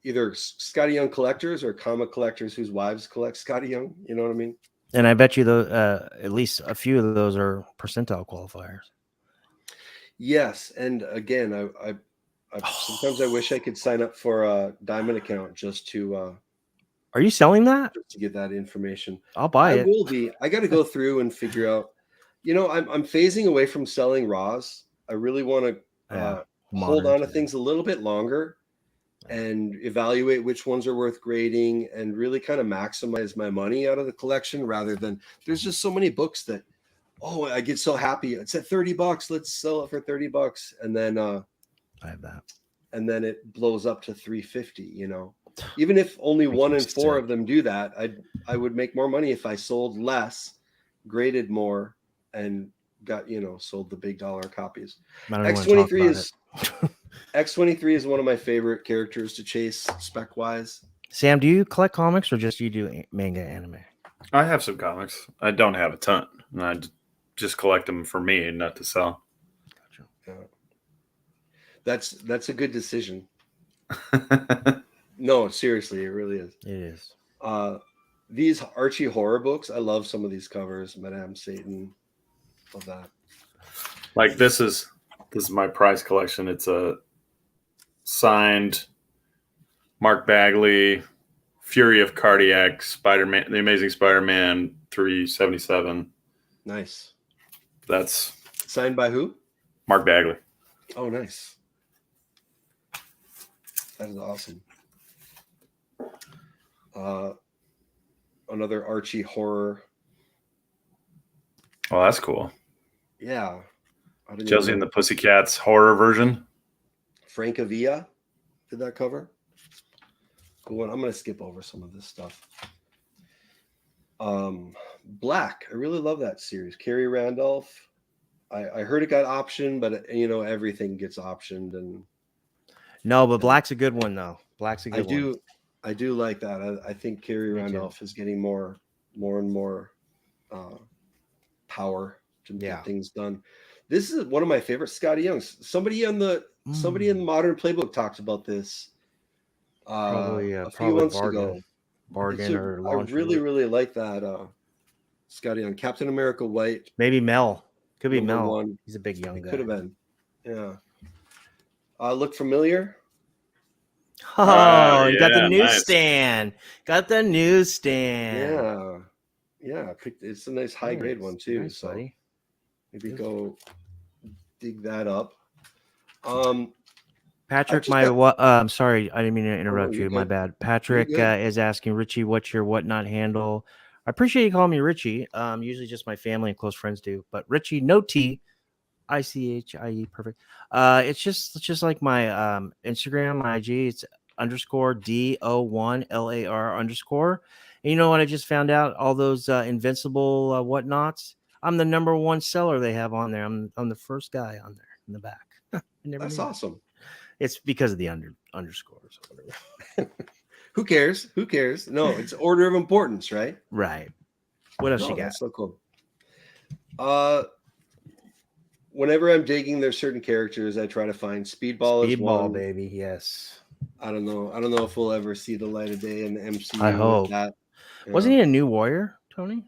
Either Scotty Young collectors or comic collectors whose wives collect Scotty Young. You know what I mean? And I bet you at least a few of those are percentile qualifiers. Yes, and again, I sometimes I wish I could sign up for a diamond account just to. Are you selling that? Just to get that information. I'll buy it. I will be. I got to go through and figure out. I'm phasing away from selling raws. I really want to hold on to things a little bit longer and evaluate which ones are worth grading and really kind of maximize my money out of the collection rather than there's just so many books that, I get so happy. It's at $30. Let's sell it for $30. And then I have that. And then it blows up to $350, Even if only 1 in 4 of them do that, I would make more money if I sold less, graded more, and got, sold the big dollar copies. X23 is X23 is one of my favorite characters to chase spec wise. Sam, do you collect comics or just you do manga anime? I have some comics. I don't have a ton. And I just collect them for me and not to sell. Yeah. That's a good decision. No, seriously, it really is. It is. These Archie horror books, I love some of these covers. Madame Satan, love that. Like this is my prize collection. It's a signed Mark Bagley, Fury of Cardiac, Spider-Man, The Amazing Spider-Man 377. Nice. That's signed by who? Mark Bagley. Oh, nice. That is awesome. Another Archie horror. Oh, that's cool. Yeah. Josie and the Pussycats horror version. Frank Avila did that cover. Cool. I'm going to skip over some of this stuff. Black. I really love that series. Carrie Randolph. I heard it got optioned, but everything gets optioned. And no, but Black's a good one though. Black's a good one. I do like that. I think Carrie Randolph is getting more and more power to get things done. This is one of my favorite Scotty Youngs. Somebody in the Modern Playbook talked about this probably a few months ago. Bargain or I really like that Scotty Young. Captain America White. Maybe Mel. Could be Mel. One. He's a big young guy. Could have been. Yeah. Look familiar? Oh, you got the newsstand. Nice. Got the newsstand. Yeah. It's a nice high grade one too. Nice, so buddy. maybe go dig that up. Patrick, I'm sorry, I didn't mean to interrupt you. My bad. Patrick is asking, Richie, what's your whatnot handle? I appreciate you calling me Richie. Usually just my family and close friends do, but Richie, no T, ICHIE, perfect. It's just like my Instagram, my IG. It's _DO1LAR _. And you know what? I just found out all those invincible whatnots. I'm the #1 seller they have on there. I'm the first guy on there in the back. That's awesome. It's because of the underscores or whatever. Who cares? No, it's order of importance, right? Right. What else you got? That's so cool. Whenever I'm digging, there's certain characters I try to find. Speedball is one. Baby. Yes. I don't know if we'll ever see the light of day in the MCU. I hope. That. Wasn't he a New Warrior, Tony?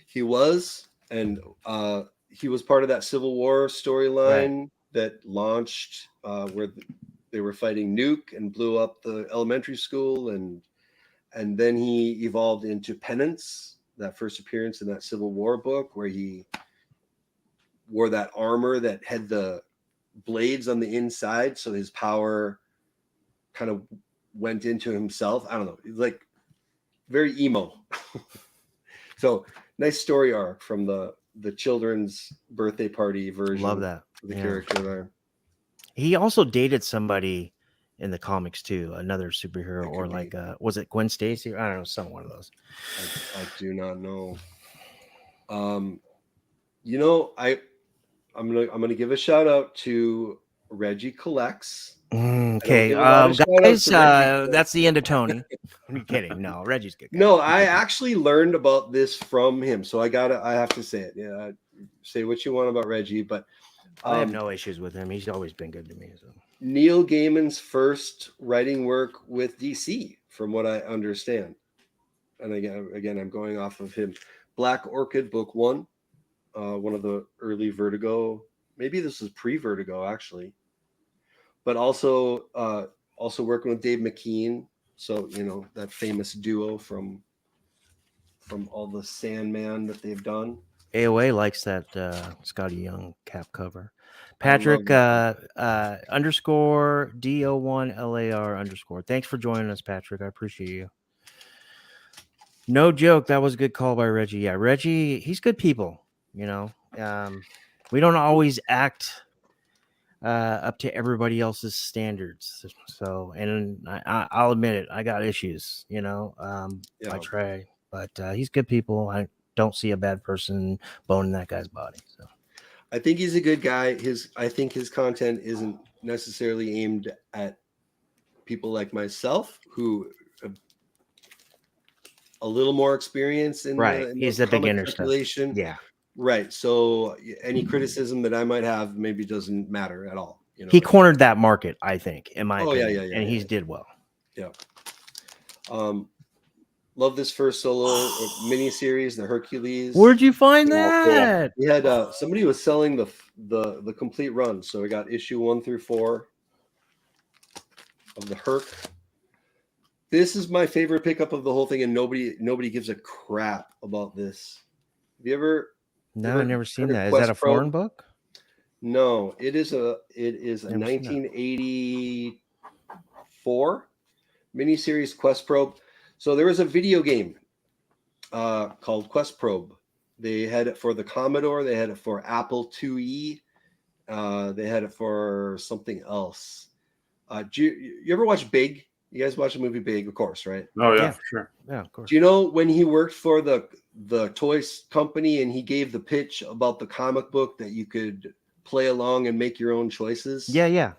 He was, and he was part of that Civil War storyline that launched where they were fighting Nuke and blew up the elementary school, and then he evolved into Penance, that first appearance in that Civil War book where he wore that armor that had the blades on the inside, so his power kind of went into himself. I don't know, he's like very emo. So nice story arc from the children's birthday party version. Love that. The character there. He also dated somebody in the comics too, another superhero, or like was it Gwen Stacy? I don't know, some one of those. I do not know. I'm gonna give a shout out to Reggie Collects. Okay, guys, that's the end of Tony. I'm kidding. No, Reggie's good guy. No, I actually learned about this from him, so I have to say it. Yeah, say what you want about Reggie, but I have no issues with him. He's always been good to me. So. Neil Gaiman's first writing work with DC, from what I understand, and again, I'm going off of him. Black Orchid Book 1, one of the early Vertigo. Maybe this was pre-Vertigo actually, but also working with Dave McKean. So that famous duo from all the Sandman that they've done. AOA likes that Scotty Young cap cover. Patrick _DO1LAR _. Thanks for joining us, Patrick. I appreciate you. No joke. That was a good call by Reggie. Yeah, Reggie, he's good people. We don't always act up to everybody else's standards. So, and I'll admit it. I got issues, I try, but he's good people. I don't see a bad person boning that guy's body. So I think he's a good guy. I think his content isn't necessarily aimed at people like myself who have a little more experience in Right. the, in He's the the comic beginner stuff. speculation. Yeah. Right. So any criticism that I might have maybe doesn't matter at all. You know, He cornered that market, I think, in my Oh, yeah, opinion. yeah, and yeah, he's yeah. did well. Yeah. Love this first solo miniseries, the Hercules. Where'd you find Oh, cool. that? We had somebody was selling the complete run, so we got issue 1 through 4 of the Herc. This is my favorite pickup of the whole thing, and nobody gives a crap about this. Have you ever? No, I've never seen heard of that. Is that Quest a foreign Probe? book? No, it is a Never seen that. 1984 miniseries Quest Probe. So there was a video game called Quest Probe. They had it for the Commodore. They had it for Apple IIe. They had it for something else. Do you ever watch Big? You guys watch the movie Big, of course, right? Oh yeah, Yeah. for sure. Yeah, of course. Do you know when he worked for the toys company and he gave the pitch about the comic book that you could play along and make your own choices? Yeah.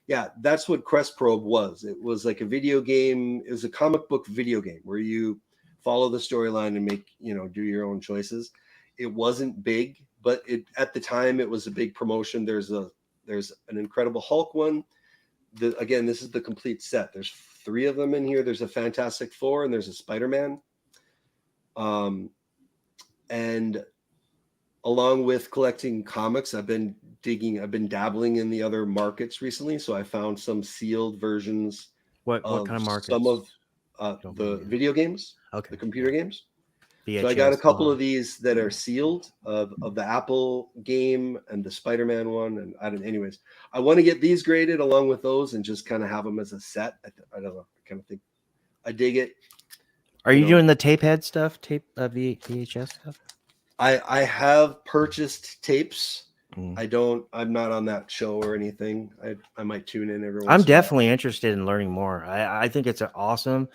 Yeah, that's what Quest Probe was. It was like a video game. It was a comic book video game where you follow the storyline and make, do your own choices. It wasn't big, but at the time it was a big promotion. There's an Incredible Hulk one. Again, this is the complete set. There's 3 of them in here. There's a Fantastic Four and there's a Spider-Man. And along with collecting comics, I've been dabbling in the other markets recently. So I found some sealed versions. What kind of markets? Some of Don't the mind. video games, Okay. the computer games. VHS, So I got a couple of these that are sealed of the Apple game and the Spider-Man one. And anyways, I want to get these graded along with those and just kind of have them as a set. I don't know. I kind of think I dig it. Are you doing the tape head stuff? VHS stuff? I have purchased tapes. Mm. I'm not on that show or anything. I might tune in every once. I'm definitely interested in learning more. I think it's awesome.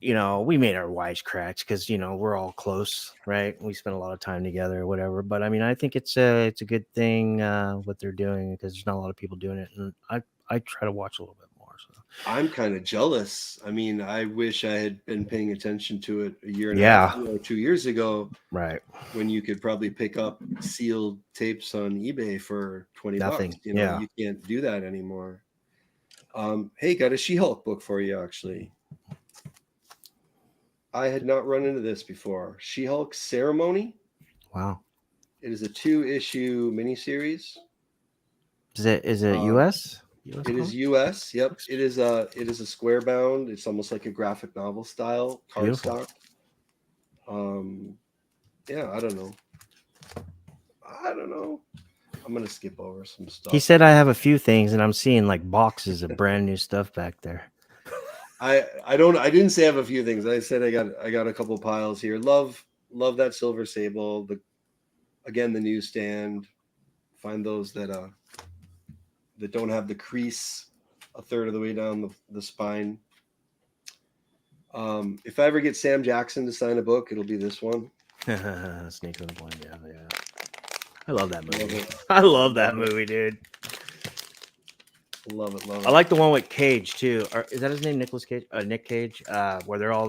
We made our wisecracks because we're all close, right? We spend a lot of time together or whatever. But I mean, I think it's a good thing what they're doing because there's not a lot of people doing it, and I try to watch a little bit more. So I'm kind of jealous. I mean, I wish I had been paying attention to it a year and a half or 2 years ago, right? When you could probably pick up sealed tapes on eBay for $20. Nothing. You can't do that anymore. Hey, got a She-Hulk book for you, actually. I had not run into this before. She-Hulk Ceremony. Wow. It is a 2-issue miniseries. Is it US? It is US. Yep. It is a square bound. It's almost like a graphic novel style cardstock. Yeah, I don't know. I'm gonna skip over some stuff. He said I have a few things, and I'm seeing like boxes of brand new stuff back there. I didn't say I have a few things. I said I got a couple piles here. Love that Silver Sable. The newsstand. Find those that don't have the crease a third of the way down the spine. If I ever get Sam Jackson to sign a book, it'll be this one. Snake on the Blind. Yeah. I love that movie. I love that movie, dude. Love it. I like the one with Cage too. Is that his name? Nick Cage. Where they're all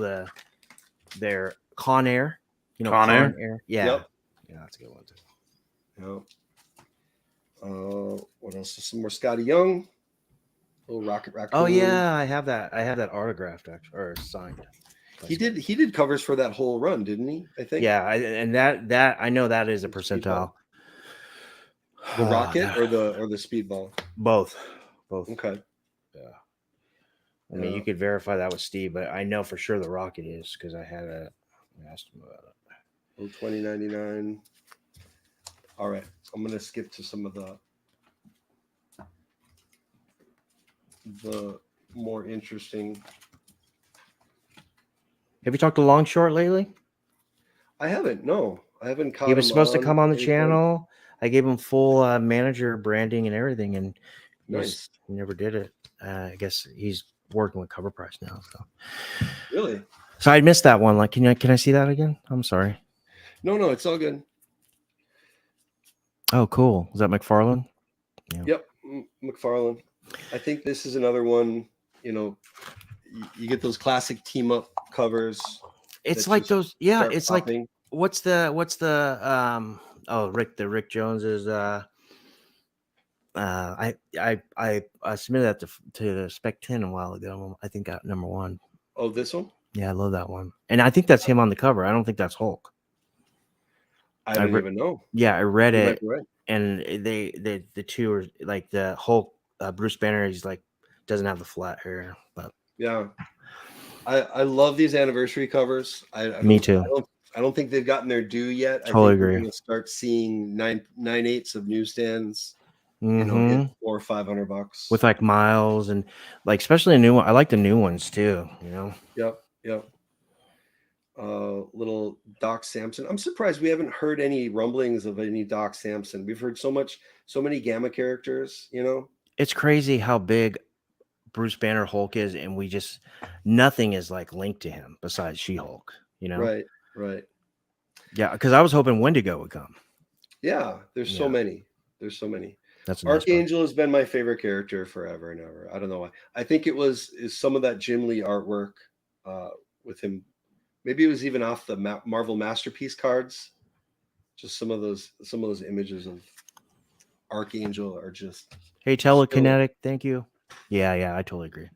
they're Con Air. Con Air? Yeah. Yep. Yeah, that's a good one too. Yep. What else? Some more Scotty Young. Little Rocket Raccoon. Oh yeah, I have that. I have that autographed actually, or signed. He did covers for that whole run, didn't he? I think. Yeah, and that I know that is a percentile. The rocket or the speedball? Both. Okay. Yeah. I mean, you could verify that with Steve, but I know for sure the rocket is because I asked him about it. 2099. All right, I'm gonna skip to some of the more interesting. Have you talked to Long Short lately? I haven't. No, I haven't. Caught He was him supposed to come on the anything. channel. I gave him full manager branding and everything, and Nice. he never did it. I guess he's working with Cover Price now. So Really? So I missed that one. Like, can I see that again? I'm sorry. No, it's all good. Oh, cool. Is that McFarlane? Yeah. Yep, McFarlane. I think this is another one. you get those classic team up covers. It's that like just those. Yeah, start it's popping. like what's the oh Rick Jones is I submitted that to Spec 10 a while ago. I think got number 1. Oh, this one? Yeah, I love that one. And I think that's him on the cover. I don't think that's Hulk. I don't even know. Yeah, I read You might it, be right. and the two are like the Hulk. Bruce Banner, he's like doesn't have the flat hair, but Yeah. I love these anniversary covers. Me too. I don't think they've gotten their due yet. Totally I think agree. we're going to start seeing 9/8 of newsstands. Mhm. You know, get $400 or $500 with like miles and like especially a new one. I like the new ones too. You know. Yep. Little Doc Samson. I'm surprised we haven't heard any rumblings of any Doc Samson. We've heard so many Gamma characters. You know, It's crazy how big Bruce Banner Hulk is, and nothing is like linked to him besides She-Hulk. You know. Right. Yeah, because I was hoping Wendigo would come. Yeah, there's so many. There's so many. That's a nice Archangel has been my favorite character forever and ever. I don't know why. I think is some of that Jim Lee artwork with him. Maybe it was even off the Marvel Masterpiece cards. Just some of those images of Archangel are just. Hey, Telekinetic, thank you. Yeah, I totally agree.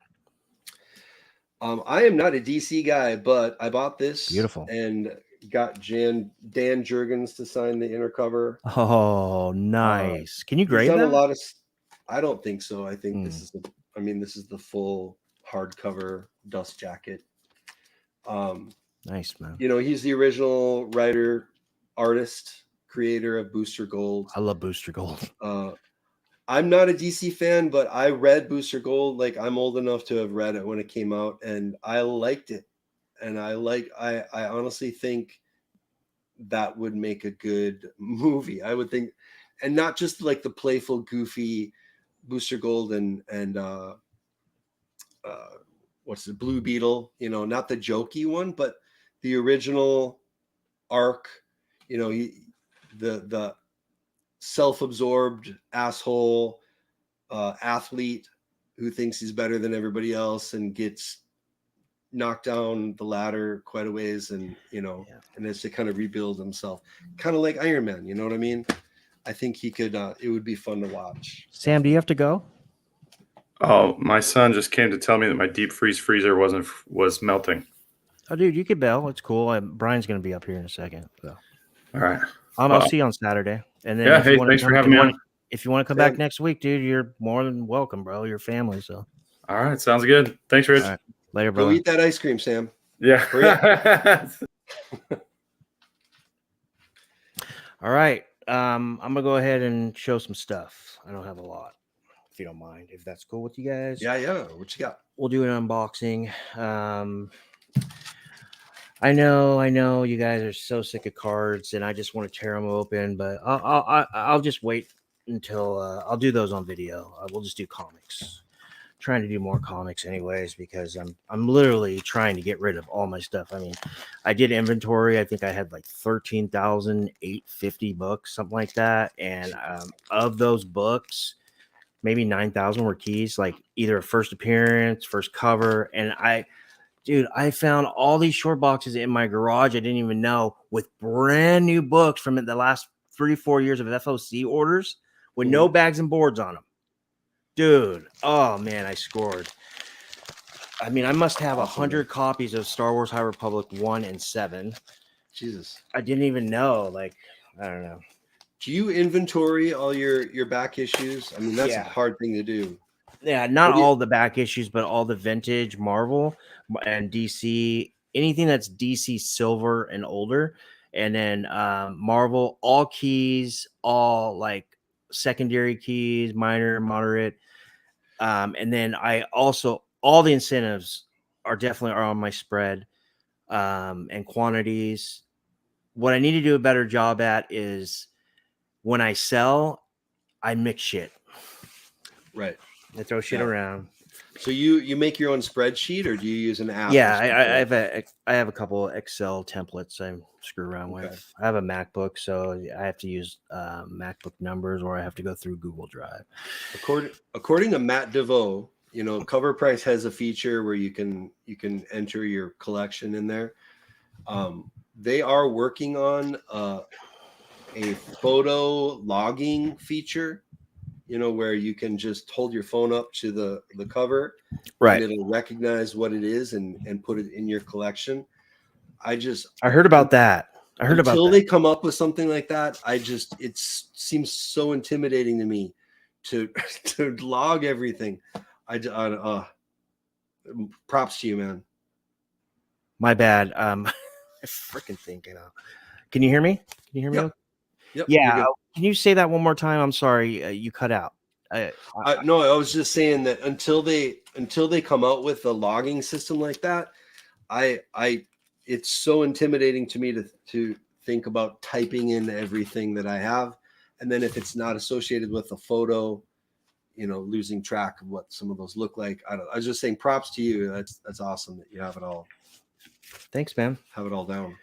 I am not a DC guy, but I bought this. Beautiful. And got Dan Jurgens to sign the inner cover. Oh, nice. Can you grade done that? A lot of. I don't think so. I think this is the full hardcover dust jacket. Nice, man. You know, he's the original writer, artist, creator of Booster Gold. I love Booster Gold. I'm not a DC fan, but I read Booster Gold. Like, I'm old enough to have read it when it came out, and I liked it. And I honestly think that would make a good movie. I would think, and not just like the playful, goofy Booster Gold and what's the Blue Beetle, you know, not the jokey one, but the original arc, you know, the self-absorbed asshole athlete who thinks he's better than everybody else and gets knocked down the ladder quite a ways, and you know, and has to kind of rebuild himself, kind of like Iron Man. You know what I mean? I think he could. It would be fun to watch. Sam, do you have to go? Oh, my son just came to tell me that my deep freezer was melting. Oh, dude, you could bail. It's cool. Brian's going to be up here in a second. So. All right. I'll see you on Saturday. And then yeah, hey, thanks for having me on. If you want to come back next week, dude, you're more than welcome, bro. Your family. So. All right, sounds good. Thanks, Rich. All right. Later, bro. Go eat that ice cream, Sam. Yeah. All right. I'm gonna go ahead and show some stuff. I don't have a lot, if you don't mind, if that's cool with you guys. Yeah. What you got? We'll do an unboxing. I know you guys are so sick of cards, and I just want to tear them open, but I'll just wait until I'll do those on video. We'll just do comics. Trying to do more comics anyways, because I'm literally trying to get rid of all my stuff. I mean, I did inventory. I think I had like 13,850 books, something like that. And of those books, maybe 9,000 were keys, like either a first appearance, first cover. And I found all these short boxes in my garage. I didn't even know, with brand new books from the last 3-4 years of FOC orders with no bags and boards on them. Dude, oh man, I scored. I mean, I must have 100 copies of Star Wars High Republic 1 and 7. Jesus. I didn't even know. Like, I don't know. Do you inventory all your back issues? I mean, that's a hard thing to do. Yeah, not all the back issues, but all the vintage Marvel and DC, anything that's DC Silver and older. And then Marvel, all keys, all like secondary keys, minor, moderate. And then I also, all the incentives are definitely on my spread and quantities. What I need to do a better job at is when I sell, I mix shit. Right. I throw shit around. So you make your own spreadsheet, or do you use an app? Yeah, I have a couple of Excel templates I screw around with. I have a MacBook, so I have to use MacBook numbers, or I have to go through Google Drive. According to Matt DeVoe, You know, Cover Price has a feature where you can enter your collection in there. They are working on a photo logging feature, you know, where you can just hold your phone up to the cover, Right. and it'll recognize what it is and put it in your collection. I heard about that. Until they come up with something like that, it seems so intimidating to me to log everything. Props to you, man. My bad. I freaking think. Can you hear me? Can you hear me? Yep. Okay? Yep, Yeah. Can you say that one more time? I'm sorry, you cut out. No, I was just saying that until they come out with a logging system like that, it's so intimidating to me to think about typing in everything that I have, and then if it's not associated with a photo, you know, losing track of what some of those look like. I was just saying, props to you. That's awesome that you have it all. Thanks, man. Have it all down,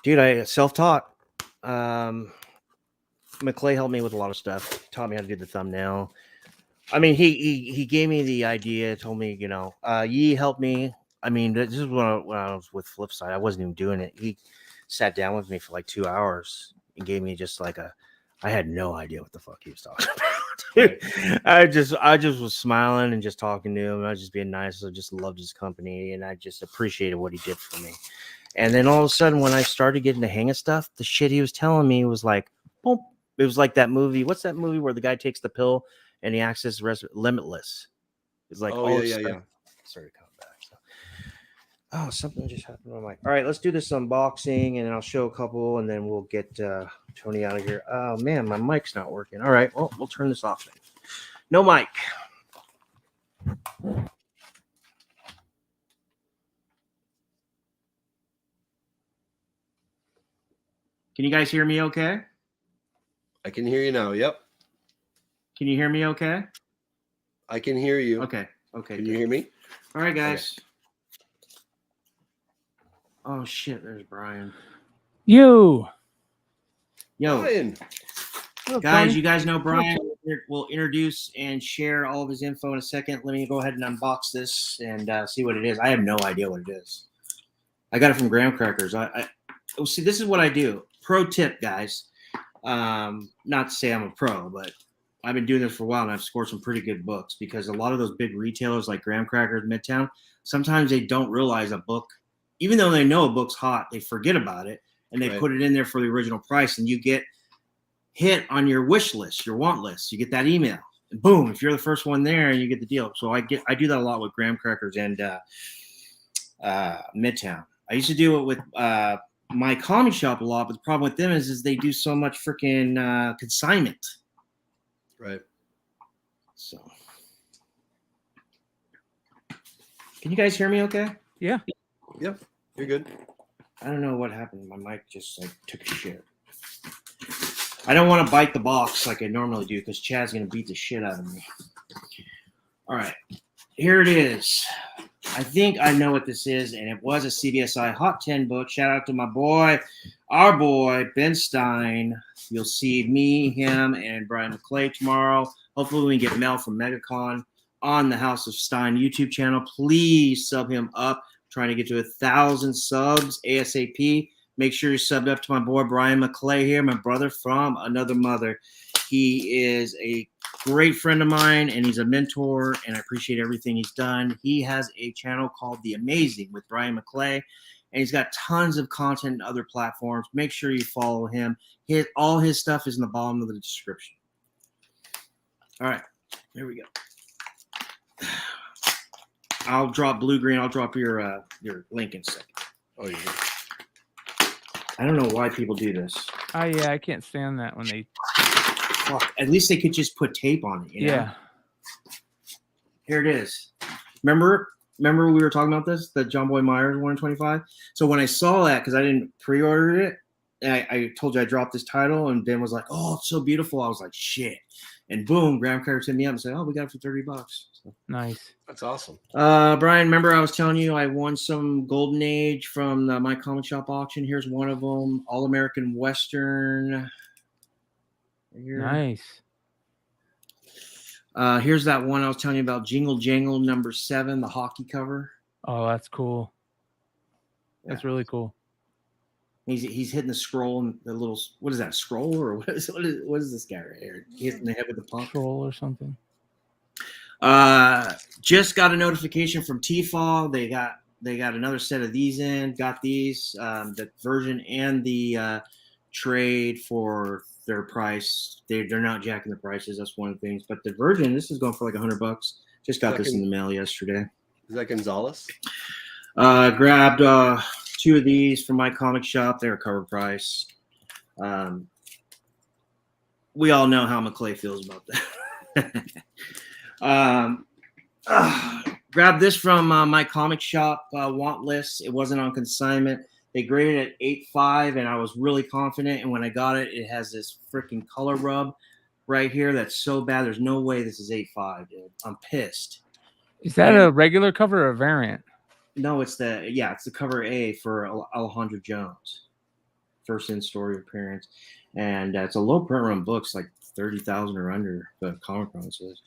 dude. I self-taught. McClay helped me with a lot of stuff. He taught me how to do the thumbnail. I mean, he gave me the idea. Told me, you know, Yi helped me. I mean, this is when I was with Flipside. I wasn't even doing it. He sat down with me for like 2 hours and gave me just like I had no idea what the fuck he was talking about. Dude. I just was smiling and just talking to him. I was just being nice. I just loved his company and I just appreciated what he did for me. And then all of a sudden, when I started getting the hang of stuff, the shit he was telling me was like, boom. It was like that movie. What's that movie where the guy takes the pill and he accesses Limitless? It's like, yeah. Sorry to come back. So. Oh, something just happened on my mic. All right, let's do this unboxing, and I'll show a couple, and then we'll get Tony out of here. Oh man, my mic's not working. All right, well, we'll turn this off then. No mic. Can you guys hear me okay? I can hear you now. Yep. Can you hear me okay? I can hear you. Okay. Can you hear me? All right, guys. Okay. Oh, shit. There's Brian. Yo. Brian. Guys, you guys know Brian. We'll introduce and share all of his info in a second. Let me go ahead and unbox this and see what it is. I have no idea what it is. I got it from Graham Crackers. See, this is what I do. Pro tip, guys. Not to say I'm a pro, but I've been doing this for a while and I've scored some pretty good books because a lot of those big retailers like Graham Crackers, Midtown, sometimes they don't realize a book, even though they know a book's hot, they forget about it and they put it in there for the original price and you get hit on your wish list, your want list. You get that email and boom, if you're the first one there, you get the deal. So I do that a lot with Graham Crackers and Midtown. I used to do it with my comic shop a lot, but the problem with them is they do so much freaking consignment. Right. So, can you guys hear me okay? Yeah. Yep. You're good. I don't know what happened. My mic just like took a shit. I don't want to bite the box like I normally do because Chad's going to beat the shit out of me. All right. Here it is. I think I know what this is, and it was a CBSI Hot 10 book. Shout out to my boy, our boy, Ben Stein. You'll see me, him, and Bryan McClay tomorrow. Hopefully we can get Mel from MegaCon on the House of Stein YouTube channel. Please sub him up. I'm trying to get to 1,000 subs ASAP. Make sure you're subbed up to my boy, Bryan McClay here, my brother from another mother. He is a great friend of mine, and he's a mentor, and I appreciate everything he's done. He has a channel called The Amazing with Bryan McClay, and he's got tons of content on other platforms. Make sure you follow him. All his stuff is in the bottom of the description. All right, here we go. I'll drop blue-green. I'll drop your link in a second. Oh, yeah. I don't know why people do this. Oh, yeah, I can't stand that when they... Fuck, at least they could just put tape on it. You know? Yeah. Here it is. Remember we were talking about this, the John Boy Myers 125? So when I saw that, because I didn't pre-order it, I told you I dropped this title, and Ben was like, oh, it's so beautiful. I was like, shit. And boom, Graham Crackers hit me up and said, oh, we got it for $30. So. Nice. That's awesome. Brian, remember I was telling you I won some Golden Age from the My Comic Shop auction. Here's one of them, All-American Western. Here. Nice. Here's that one I was telling you about, Jingle Jangle #7, the hockey cover. Oh, that's cool. That's really cool. He's hitting the scroll and the little, what is that, scroll, or what is this guy right here? Hitting the head with the pump. Troll or something. Just got a notification from Tfal. They got another set of these in. Got these, the version and the trade for their price. They're not jacking the prices. That's one of the things. But the version, this is going for like $100. Just got this in the mail yesterday. Is that Gonzalez? Grabbed 2 of these from my comic shop. They're cover price. We all know how McClay feels about that. Grabbed this from my comic shop want list. It wasn't on consignment. They graded it 8.5, and I was really confident. And when I got it, it has this freaking color rub right here that's so bad. There's no way this is 8.5, dude. I'm pissed. Is that a regular cover or a variant? No, it's the cover A for Alejandro Jones, first in-story appearance, and it's a low print run books, like 30,000 or under. The comic run says.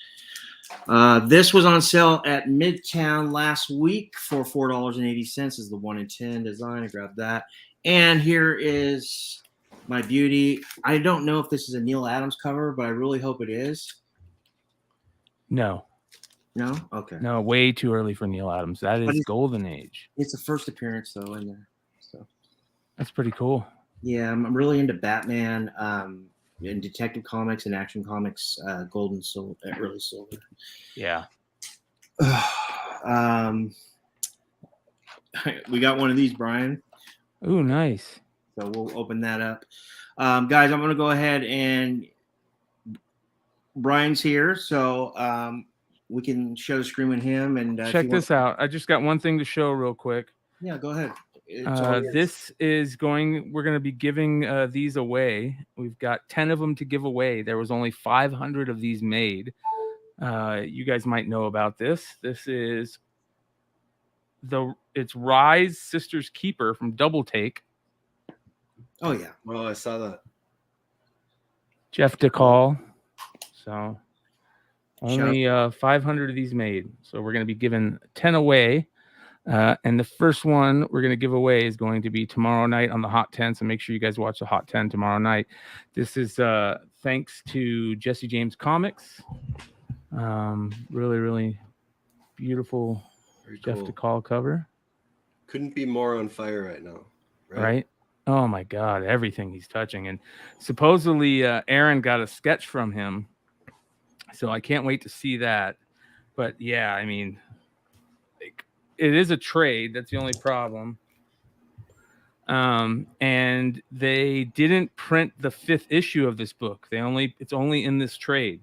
This was on sale at Midtown last week for $4.80. Is the 1 in 10 design. I grabbed that, and here is my beauty. I don't know if this is a Neil Adams cover, but I really hope it is. No. No? Okay. No, way too early for Neil Adams. That is golden age. It's the first appearance, though, in there. So that's pretty cool. Yeah, I'm really into Batman, and Detective Comics and Action Comics, gold and silver, early silver. Yeah. We got one of these, Brian. Ooh, nice. So we'll open that up. Guys, I'm going to go ahead and Brian's here, so we can share the screen with him. And check this out. I just got one thing to show real quick. Yeah, go ahead. This is we're going to be giving these away. We've got 10 of them to give away. There was only 500 of these made. You guys might know about this. This is it's Rise Sisters Keeper from Double Take. Oh yeah. Oh, I saw that. Jeff DeCall. So only 500 of these made. So we're going to be giving 10 away. And the first one we're going to give away is going to be tomorrow night on the Hot 10. So make sure you guys watch the Hot 10 tomorrow night. This is thanks to Jesse James Comics. Really, really beautiful Jeff DeCall cover. Couldn't be more on fire right now. Right? Oh my God, everything he's touching. And supposedly Aaron got a sketch from him. So I can't wait to see that. But yeah, I mean, it is a trade. That's the only problem. And they didn't print the 5th issue of this book. It's only in this trade.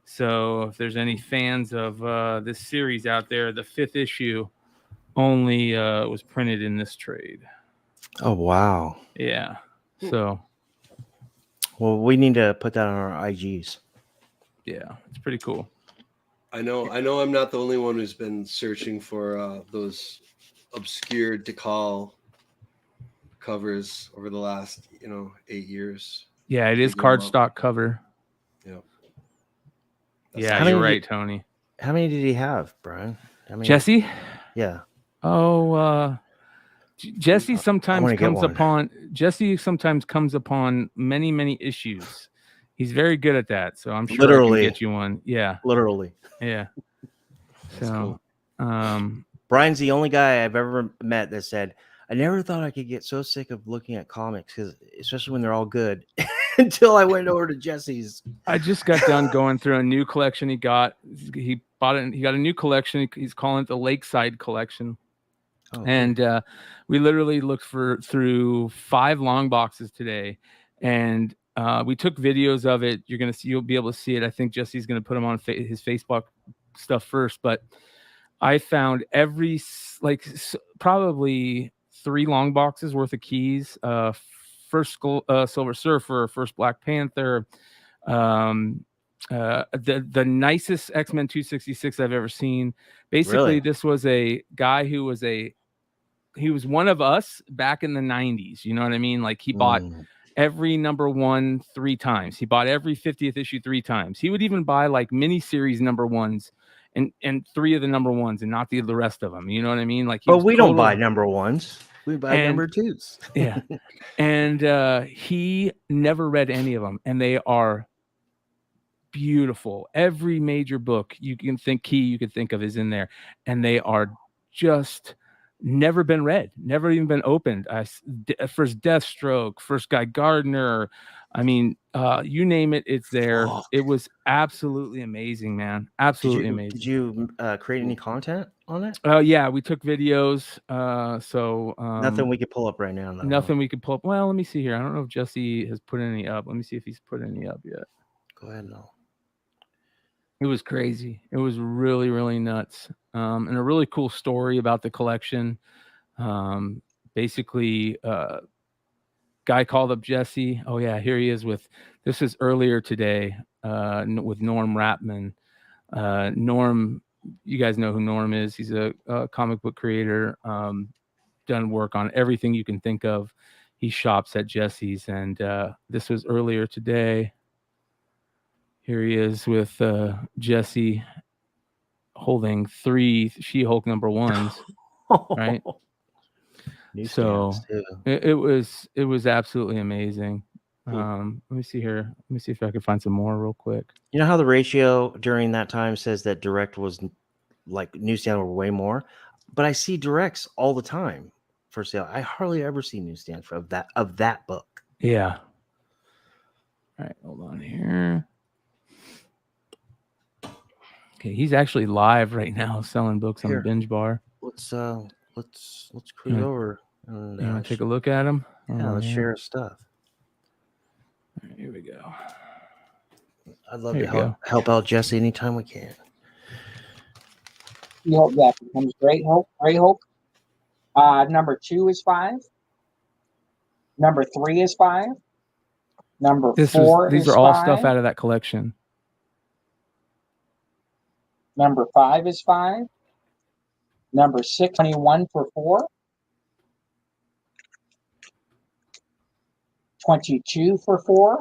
So if there's any fans of this series out there, the 5th issue only was printed in this trade. Oh wow. Yeah. So well, we need to put that on our IGs. Yeah, it's pretty cool. I know I'm not the only one who's been searching for those obscure DeCall covers over the last 8 years. Yeah, it is cardstock cover. Yeah. Yeah, you're right, Tony. How many did he have, Brian? Jesse? Yeah. Oh, Jesse sometimes comes upon many, many issues. He's very good at that, so I'm sure I can get you one. Yeah, literally. Yeah. So, cool. Brian's the only guy I've ever met that said, "I never thought I could get so sick of looking at comics, because especially when they're all good." Until I went over to Jesse's. I just got done going through a new collection he got. He bought it. He got a new collection. He's calling it the Lakeside Collection. Oh, and we literally looked through 5 long boxes today, and we took videos of it. You'll be able to see it. I think Jesse's going to put them on his Facebook stuff first, but I found probably 3 long boxes worth of keys. First Silver Surfer, first Black Panther, the nicest X-Men 266 I've ever seen. Basically, really? This was a guy who was one of us back in the 90s. You know what I mean? Like he bought every number 1 3 times. He bought every 50th issue 3 times. He would even buy like miniseries number 1s and 3 of the number 1s and not the rest of them. You know what I mean? Like, But we don't buy number 1s. We buy number 2s. Yeah. And he never read any of them, and they are beautiful. Every major book you can think of is in there, and they are just never been read, never even been opened. First Deathstroke, first Guy Gardner. I mean, you name it, it's there. Oh. It was absolutely amazing, man. Absolutely amazing. Did you create any content on it? Oh yeah, we took videos. Nothing we could pull up right now. Nothing we could pull up. Well, let me see here. I don't know if Jesse has put any up. Let me see if he's put any up yet. Go ahead, no. It was crazy. It was really, really nuts. And a really cool story about the collection. Basically, guy called up Jesse. Oh yeah, here he is this is earlier today with Norm Rapman. Norm, you guys know who Norm is. He's a comic book creator, done work on everything you can think of. He shops at Jesse's, and this was earlier today. Here he is with Jesse holding 3 She-Hulk number 1s, right? So it was absolutely amazing. Let me see here. Let me see if I can find some more real quick. You know how the ratio during that time says that direct was like newsstand were way more, but I see directs all the time for sale. I hardly ever see newsstand of that book. Yeah. All right, hold on here. Okay, he's actually live right now selling books on the Binge Bar. Let's cruise over. And, you want to take a look at him? Yeah, let's share his stuff. All right, here we go. I'd love to help out Jesse anytime we can. She-Hulk that becomes Great Hulk. Number 2 is 5. Number 3 is 5. Number 4 these are all stuff out of that collection. Number 5 is 5. Number 6, 21 for 4. 22 for 4.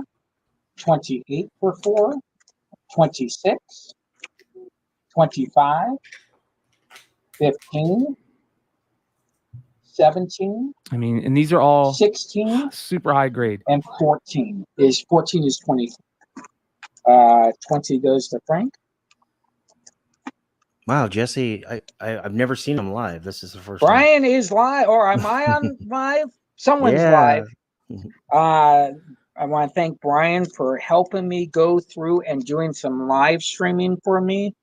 28 for 4. 26. 25. 15. 17. I mean, and these are all 16. Super high grade. And 14 is 20. 20 goes to Frank. Wow, Jesse, I've never seen him live. This is the first Bryan time. is live, or am I on live? Someone's live. I want to thank Bryan for helping me go through and doing some live streaming for me,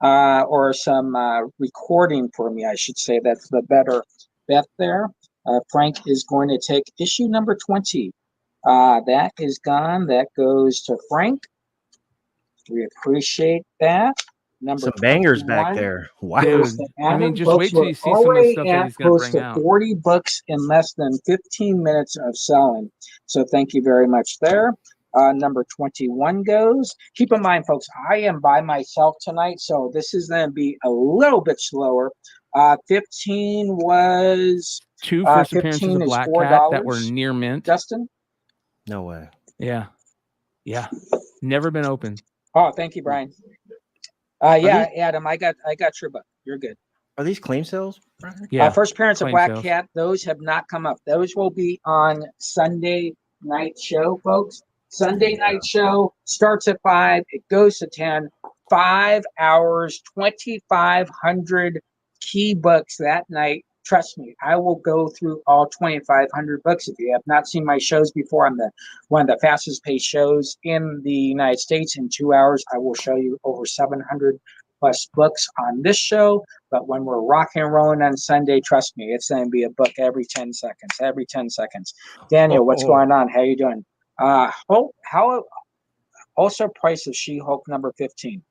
or some recording for me, I should say. That's the better bet there. Frank is going to take issue number 20. That is gone. That goes to Frank. We appreciate that. Some bangers back there. Wow. I mean, just wait till you see some of the stuff that he's going to bring out. 40 books in less than 15 minutes of selling. So thank you very much there. Number 21 goes. Keep in mind, folks, I am by myself tonight, so this is going to be a little bit slower. 15 was 2 first appearances of Black Cat that were near mint. Justin? No way. Yeah. Never been opened. Oh, thank you, Bryan. Adam, I got your book. You're good. Are these claim sales? Yeah. First appearance of Black Cat, those have not come up. Those will be on Sunday night show, folks. Sunday night show starts at 5. It goes to 10. 5 hours, 2,500 key books that night. Trust me, I will go through all 2,500 books. If you have not seen my shows before, I'm one of the fastest paced shows in the United States. In 2 hours, I will show you over 700 plus books on this show. But when we're rocking and rolling on Sunday, trust me, it's going to be a book every 10 seconds. Every 10 seconds. Daniel, what's going on? How you doing? Also, price of She-Hulk number 15.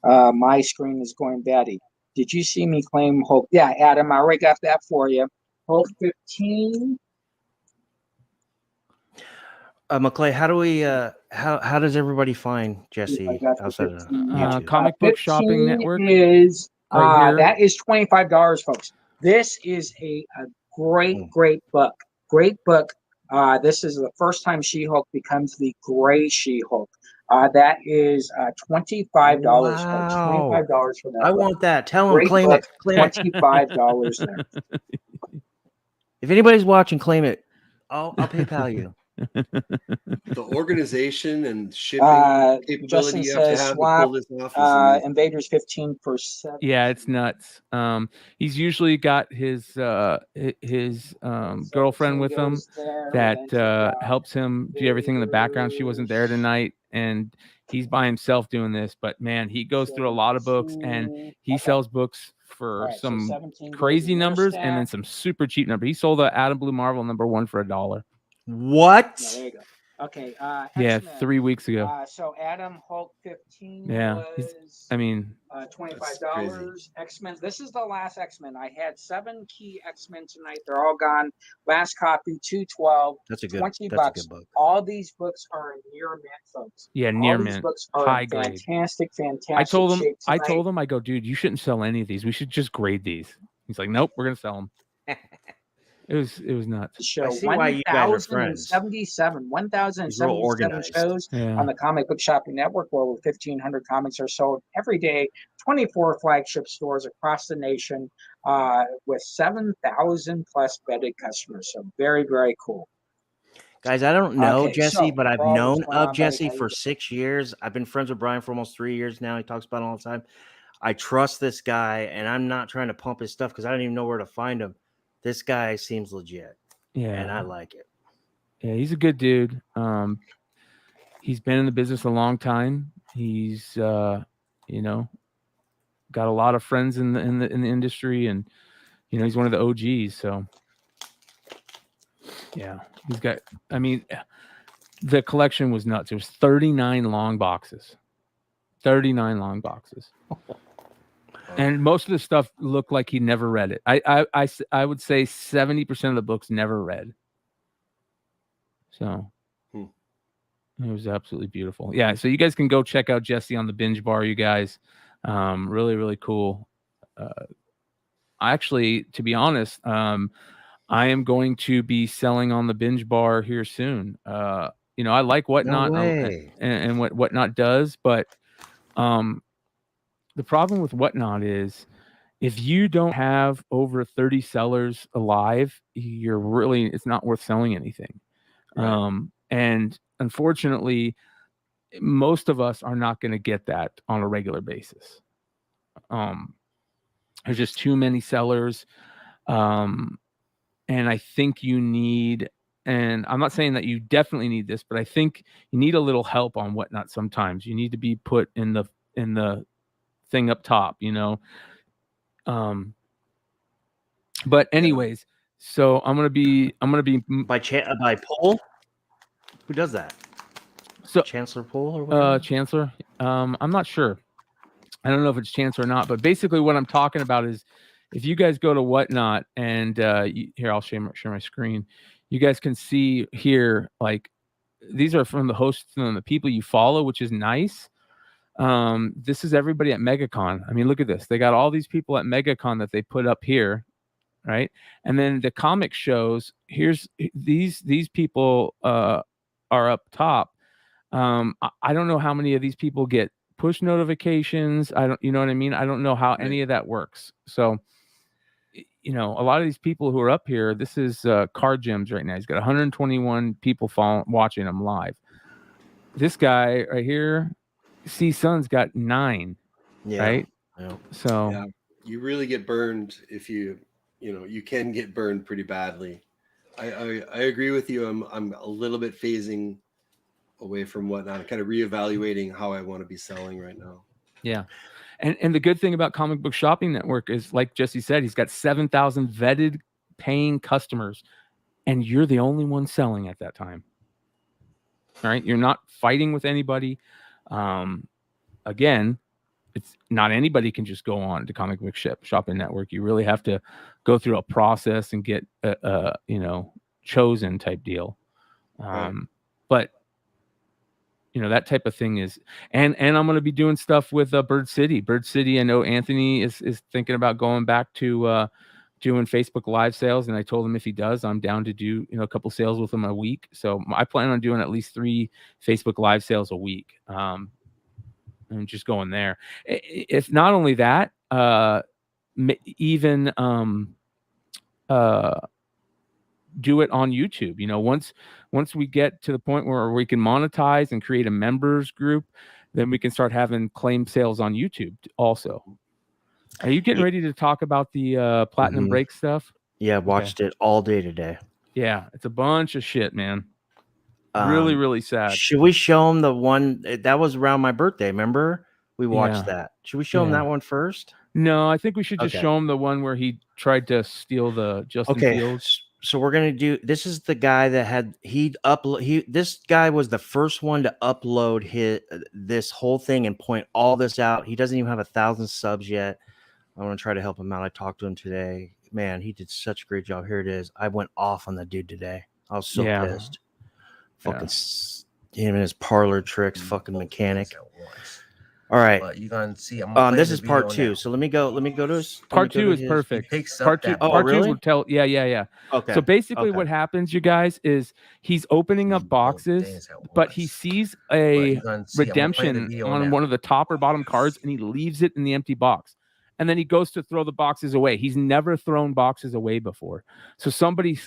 My screen is going batty. Did you see me claim Hulk? Yeah, Adam, I already got that for you. Hulk 15. McClay, how do we? How does everybody find Jesse outside of YouTube? Comic Book Shopping Network is that is $25, folks. This is a great book. Great book. This is the first time She-Hulk becomes the gray She-Hulk. That is $25, folks. Wow. $25 for that. I book. want that. Tell them, Great claim book, it. Claim it. $25 there. If anybody's watching, claim it. I'll PayPal you. The organization and shipping capability Justin you have to says have to swap pull this off is amazing. Invaders 15 for 7. Yeah, it's nuts. He's usually got his girlfriend with him that helps him do everything in the background. She wasn't there tonight, and he's by himself doing this. But man, he goes through a lot of books, and he sells books for some crazy numbers and then some super cheap numbers. He sold the Adam Blue Marvel #1 for $1. What? Yeah, there you go. Okay. Yeah, X-Men. 3 weeks ago. So Adam Hulk 15 Yeah, was I mean, $25. X-Men. This is the last X-Men. I had 7 key X-Men tonight. They're all gone. Last copy, 212. That's a good. $20. That's a good book. All these books are near mint, folks. yeah, near All these mint, books are high in grade. fantastic I told him, shape tonight. I go, dude, you shouldn't sell any of these. We should just grade these. He's like, nope, we're gonna sell them. It was nuts. Show I see why you guys are friends. 1,077 organized. shows Yeah. on the Comic Book Shopping Network, where over 1,500 comics are sold every day. 24 flagship stores across the nation, with 7,000 plus vetted customers. So very, very cool. Guys, I don't know Okay, Jesse, so but I've Paul, what's known going of on, Jesse buddy? How for you 6 years. I've been friends with Bryan for almost 3 years now. He talks about it all the time. I trust this guy, and I'm not trying to pump his stuff because I don't even know where to find him. This guy seems legit, and I Yeah, like it. yeah, he's a good dude. He's been in the business a long time. He's got a lot of friends in the industry, and he's one of the OGs. So yeah, he's got. I mean, the collection was nuts. It was 39 long boxes. 39 long boxes. And most of the stuff looked like he never read it. I would say 70% of the books never read. So it was absolutely beautiful. Yeah. So you guys can go check out Jesse on the Binge Bar, you guys. Really, really cool. Actually, to be honest, I am going to be selling on the Binge Bar here soon. I like Whatnot and what Whatnot does, but the problem with Whatnot is if you don't have over 30 sellers alive, it's not worth selling anything. Right. And unfortunately, most of us are not going to get that on a regular basis. There's just too many sellers. And I think you need, and I'm not saying that you definitely need this, but I think you need a little help on Whatnot sometimes. You need to be put in the thing up top, but anyways, so I'm gonna be by poll. Who does that? So Chancellor Poll or whatever? Chancellor. I'm not sure. I don't know if it's Chancellor or not, but basically what I'm talking about is if you guys go to Whatnot and here, I'll share my screen. You guys can see here, like these are from the hosts and the people you follow, which is nice. This is everybody at MegaCon. I mean, look at this. They got all these people at MegaCon that they put up here, right? And then the comic shows. Here's these people are up top. I don't know how many of these people get push notifications. You know what I mean? I don't know how any of that works. So, a lot of these people who are up here, this is Card Gems right now. He's got 121 people watching him live. This guy right here, C-Sun's got 9, right? Yeah. So yeah, you really get burned if you can get burned pretty badly. I agree with you. I'm a little bit phasing away from Whatnot, kind of reevaluating how I want to be selling right now. Yeah. And the good thing about Comic Book Shopping Network is, like Jesse said, he's got 7,000 vetted paying customers, and you're the only one selling at that time. All right. You're not fighting with anybody. Again, it's not anybody can just go on to Comic Book Shopping Network. You really have to go through a process and get chosen type deal. Right. But that type of thing is, and I'm going to be doing stuff with Bird City. Bird City. I know Anthony is thinking about going back to doing Facebook Live sales, and I told him if he does, I'm down to do a couple sales with him a week. So I plan on doing at least 3 Facebook Live sales a week, and just going there. If not only that, even do it on YouTube. Once we get to the point where we can monetize and create a members group, then we can start having claim sales on YouTube also. Are you getting ready to talk about the Platinum Break stuff? Yeah, watched it all day today. Yeah, it's a bunch of shit, man. Really, really sad. Should we show him the one that was around my birthday? Remember? We watched that. Should we show him that one first? No, I think we should just show him the one where he tried to steal the Justin Fields. So we're gonna do. This is the guy that this guy was the first one to upload this whole thing and point all this out. He doesn't even have 1,000 subs yet. I want to try to help him out. I talked to him today. Man, he did such a great job. Here it is. I went off on the dude today. I was so pissed. Fucking him and his parlor tricks. Fucking mechanic. All right. But you're gonna see. This is part 2. So let me go to his. Part 2 is perfect. Part 2. Part 2 will tell. Yeah. Okay. So basically, what happens, you guys, is he's opening up boxes, but he sees a redemption on one of the top or bottom cards, and he leaves it in the empty box. And then he goes to throw the boxes away. He's never thrown boxes away before. So somebody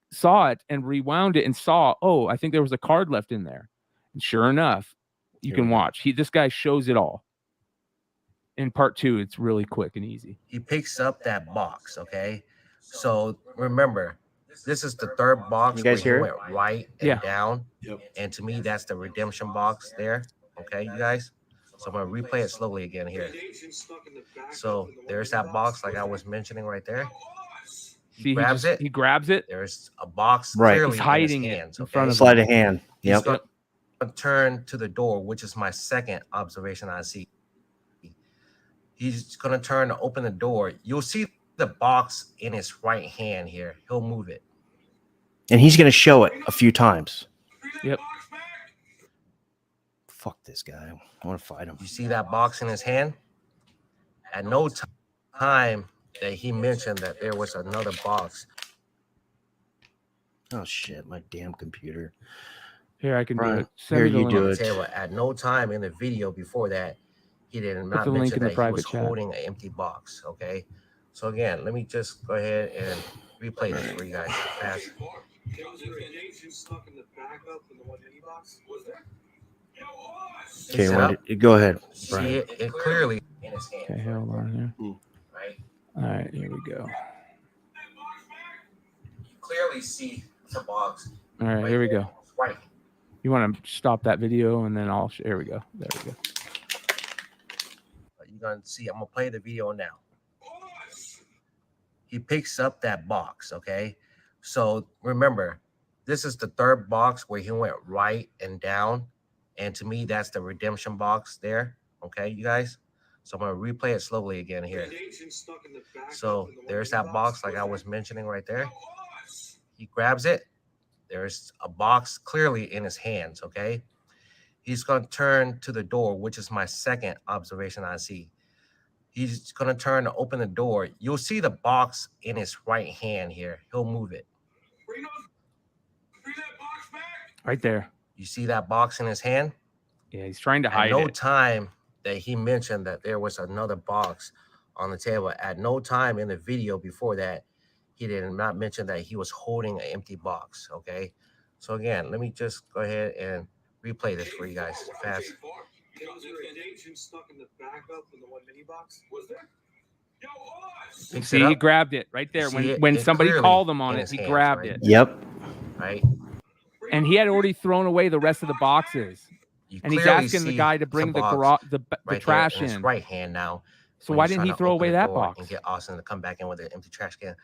saw it and rewound it and saw, oh, I think there was a card left in there. And sure enough, you can watch. This guy shows it all. In part 2, it's really quick and easy. He picks up that box, okay? So remember, this is the 3rd box. You guys hear went right and down. Yep. And to me, that's the redemption box there. Okay, you guys? So I'm going to replay it slowly again here. So there's that box like I was mentioning right there. He grabs it. He grabs it. There's a box clearly He's hiding in his it hands, in front of Sleight him. of hand. He's going to turn to the door, which is my second observation I see. He's going to turn to open the door. You'll see the box in his right hand here. He'll move it. And he's going to show it a few times. Yep. Fuck this guy. I want to fight him. You see that box in his hand? At no time that he mentioned that there was another box. Oh, shit. My damn computer. Here, I can do it. Here, you do it. At no time in the video before that, he did not mention that he was holding an empty box, okay? So again, let me just go ahead and replay this for you guys fast. Okay, go ahead, Brian. See it clearly in his hand. Okay, hold on here. Right? All right, here we go. You clearly see the box. All right, here we go. Right. You want to stop that video, and then I'll. Here we go. There we go. You're going to see. I'm going to play the video now. He picks up that box, okay? So remember, this is the 3rd box where he went right and down. And to me, that's the redemption box there. Okay, you guys? So I'm going to replay it slowly again here. So there's that box like I was mentioning right there. He grabs it. There's a box clearly in his hands, okay? He's going to turn to the door, which is my second observation I see. He's going to turn to open the door. You'll see the box in his right hand here. He'll move it. Right there. You see that box in his hand? Yeah, he's trying to hide it. At no it. time that he mentioned that there was another box on the table. At no time in the video before that, he did not mention that he was holding an empty box, okay? So again, let me just go ahead and replay this for you guys fast. See, he grabbed it right there. When somebody called him on it, he grabbed it. Yep. Right. And he had already thrown away the rest of the boxes. And he's asking the guy to bring the trash in. His right hand now. So why didn't he throw away that box? And get Austin to come back in with an empty trash can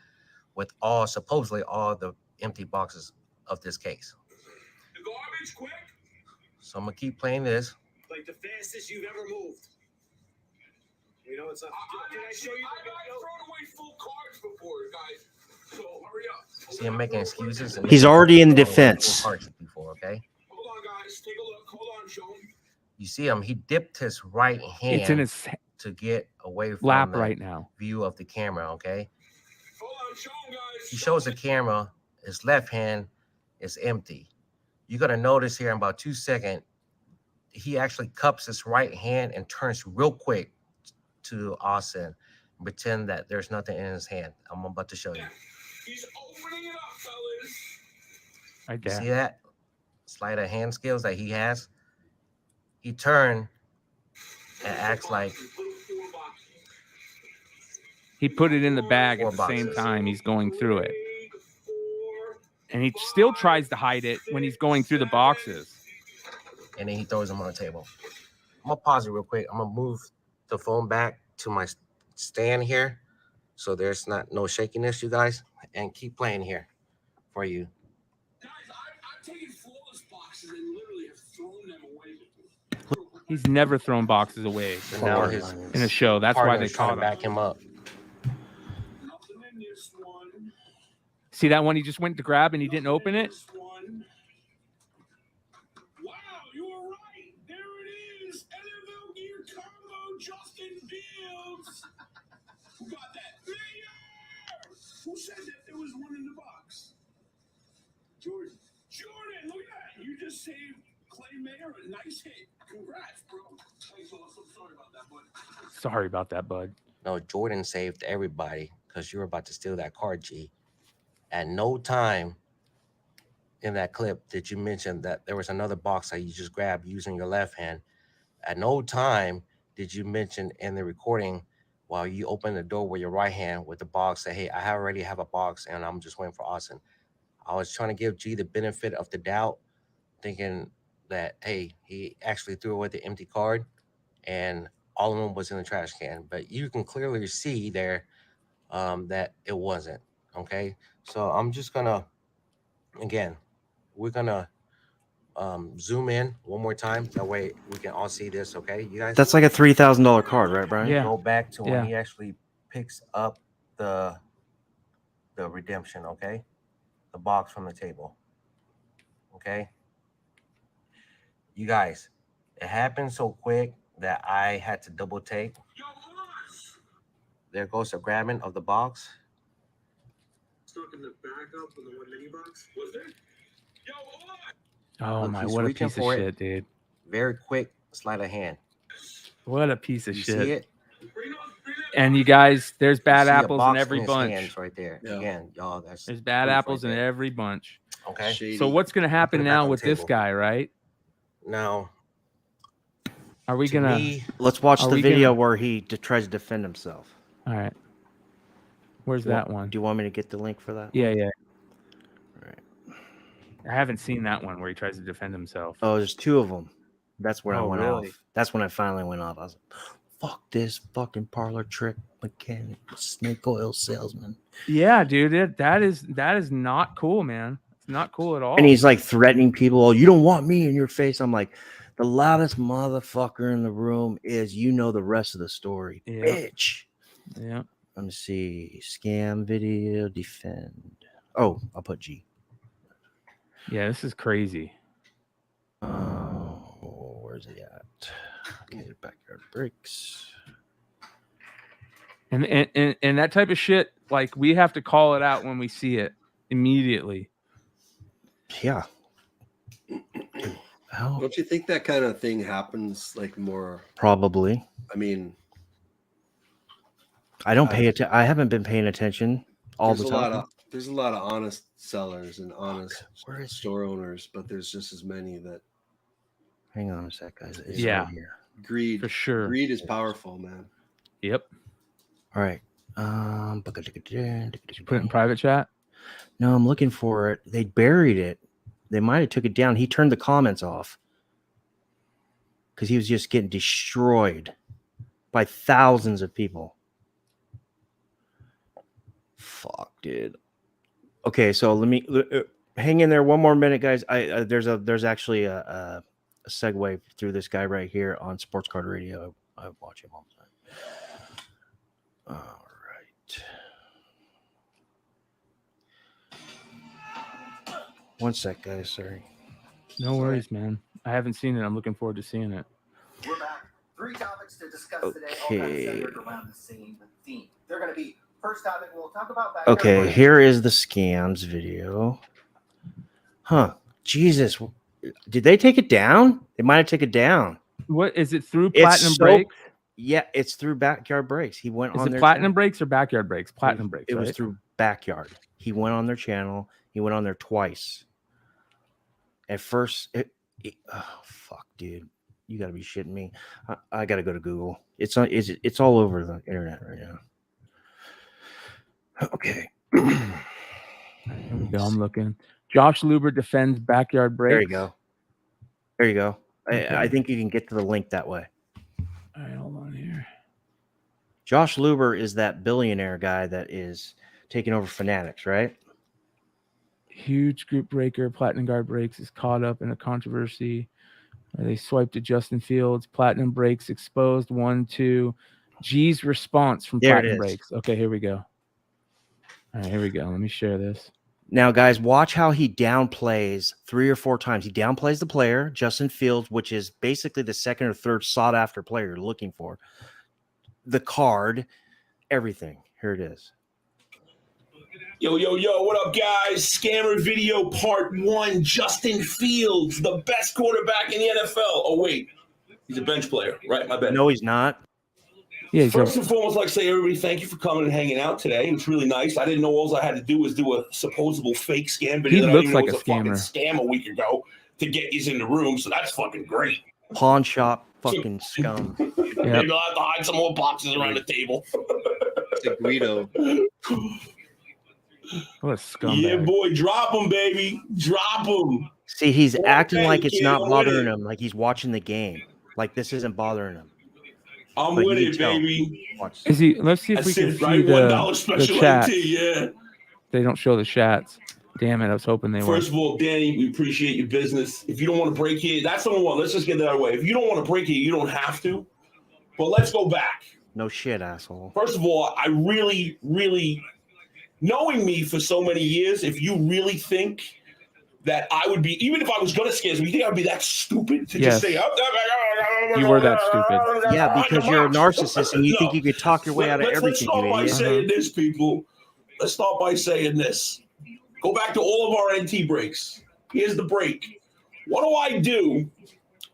with supposedly all the empty boxes of this case. The garbage quick. So I'm gonna keep playing this. Like the fastest you've ever moved. You know, it's not. Can I show you? I've thrown away full cards before, guys. So hurry up. See him making excuses. And he's already in defense. Before, okay. Hold on, guys. Take a look. Hold on, show him. You see him. He dipped his right hand. It's in his to get away from lap the right now. View of the camera. Okay. Hold on, he shows the camera, his left hand is empty. You're gonna notice here in about 2 seconds, he actually cups his right hand and turns real quick to Austin, and pretend that there's nothing in his hand. I'm about to show you. He's opening it up, fellas. Right You there. see that? Sleight of hand skills that he has. He turned and acts like He put it in the bag at 4 the same boxes. time he's going through it. And he still tries to hide it when he's going through the boxes. And then he throws them on the table. I'm gonna pause it real quick. I'm gonna move the phone back to my stand here, so there's no shakiness, you guys, and keep playing here for you. Guys, I've taken flawless boxes and literally have thrown them away before. He's never thrown boxes away So now his in a show. That's why they partner's trying caught to him. back him up. Nothing in this one. See that one he just went to grab and he didn't open it? This one. Wow, you were right. There it is. NFL gear combo, Justin Fields. Who got that? Mayor! Who said that there was one in the box? Jordan. Jordan, look at that. You just saved Clay Mayer. A nice hit. Congrats, bro. Thanks, awesome. Sorry about that, bud. Sorry about that, bud. No, Jordan saved everybody because you were about to steal that card, G. At no time in that clip did you mention that there was another box that you just grabbed using your left hand. At no time did you mention in the recording while you opened the door with your right hand with the box that, hey, I already have a box and I'm just waiting for Austin. I was trying to give G the benefit of the doubt, thinking that, hey, he actually threw away the empty card and all of them was in the trash can. But you can clearly see there that it wasn't. Okay, so I'm just gonna, again, we're gonna zoom in one more time. That way we can all see this. Okay, you guys. That's like a $3,000 card, right, Brian? Yeah. Go back to when Yeah. he actually picks up the redemption. Okay, the box from the table. Okay, you guys, it happened so quick that I had to double take. Yo, Oz. There goes the grabbing of the box. Stuck in the backup in the one mini box. Was there? Yo, Oz. Oh Look, my, he's what a reaching piece of for it. shit, dude. Very quick sleight of hand. What a piece of You shit. see it? And you guys, there's You bad see a apples in box every his bunch. hands right there. Yeah. Again, y'all, that's There's bad proof apples right in there. every bunch. Okay. Shady. So what's going to Put happen it back now on with the this table. guy, right? Now, Are we to going to... me, Let's watch Are the we video gonna- where he tries to defend himself. All right. Where's that one? Do you want me to get the link for that? Yeah, yeah. Right. I haven't seen that one where he tries to defend himself. Oh, there's 2 of them. That's where I Oh, went really? off. That's when I finally went off. I was like, fuck this fucking parlor trick mechanic, snake oil salesman. Yeah, dude, that is not cool, man. It's not cool at all. And he's like threatening people. Oh, you don't want me in your face. I'm like, the loudest motherfucker in the room is, you know, the rest of the story, Yeah. bitch. Yeah. Let me see. Scam video, defend. Oh, I'll put G. Yeah, this is crazy. Where's he at? Okay, backyard breaks. And that type of shit, like, we have to call it out when we see it immediately. Yeah. How? Don't you think that kind of thing happens like more? Probably. I mean, I don't pay attention. I haven't been paying attention all the time. There's a lot of honest sellers and honest Where is he? store owners, but there's just as many that Hang on a sec, guys. It's Yeah. right here. greed. For sure. Greed is powerful, man. Yep. All right. Put it in private chat. No, I'm looking for it. They buried it. They might have took it down. He turned the comments off because he was just getting destroyed by thousands of people. Fuck, dude. Okay, so let me hang in there one more minute, guys. There's actually a segue through this guy right here on Sports Card Radio. I watch him all the time. All right. One sec, guys. Sorry. No worries, man. I haven't seen it. I'm looking forward to seeing it. We're back. 3 topics to discuss today, all kind of centered around the same theme. They're going to be First topic, we'll talk about that. Okay, here is the scams video. Huh. Jesus. Did they take it down? They might have taken it down. What is it through It's Platinum so- Breaks? Yeah, it's through Backyard Breaks. He went Is on it their Platinum channel. Breaks or Backyard Breaks? Platinum Breaks. It was right? through Backyard. He went on their channel. He went on there twice. At first, oh fuck, dude, you got to be shitting me. I got to go to Google. It's all over the internet right now. Okay. Here we go. I'm looking. Josh Luber defends Backyard Breaks. There you go. There you go. Okay. I think you can get to the link that way. All right, hold on here. Josh Luber is that billionaire guy that is taking over Fanatics, right? Huge group breaker. Platinum Guard Breaks is caught up in a controversy. They swiped at Justin Fields. Platinum Breaks exposed. 1, 2. G's response from There it Platinum is. Breaks. Okay, here we go. All right, here we go. Let me share this. Now, guys, watch how he downplays 3 or 4 times. He downplays the player, Justin Fields, which is basically the second or third sought-after player you're looking for. The card, everything. Here it is. Yo, what up, guys? Scammer video part 1. Justin Fields, the best quarterback in the NFL. Oh, wait. He's a bench player, right? My bad. No, he's not. Yeah, First and foremost, I'd like to say, everybody, thank you for coming and hanging out today. It's really nice. I didn't know all I had to do was do a supposable fake scam video. He that I looks didn't know like was a scammer. fucking scam a week ago to get you in the room, so that's fucking great. Pawn shop fucking scum. Maybe I'll have to hide some more boxes around the table. It's a Guido. What a scumbag. Yeah, boy, drop him, baby. Drop him. See, he's acting Okay, like it's kid, not I'm bothering with it. him, like he's watching the game. Like this isn't bothering him. I'm But with you it, can tell. baby. Watch. Is he? Let's see if we That's can it, see right? the $1 special chats. NT, yeah. They don't show the chats. Damn it! I was hoping they were. First of all, Danny, we appreciate your business. If you don't want to break here, that's number one. Let's just get that out of the way. If you don't want to break here, you don't have to. But let's go back. No shit, asshole. First of all, I really, knowing me for so many years, if you really think that I would be, even if I was going to scare you think I'd be that stupid to Yes. just say, You were that stupid. Yeah, because you're a narcissist and you think you could talk your way out of Let's everything, start you by idiot. saying this, people. Let's start by saying this. Go back to all of our NT breaks. Here's the break. What do I do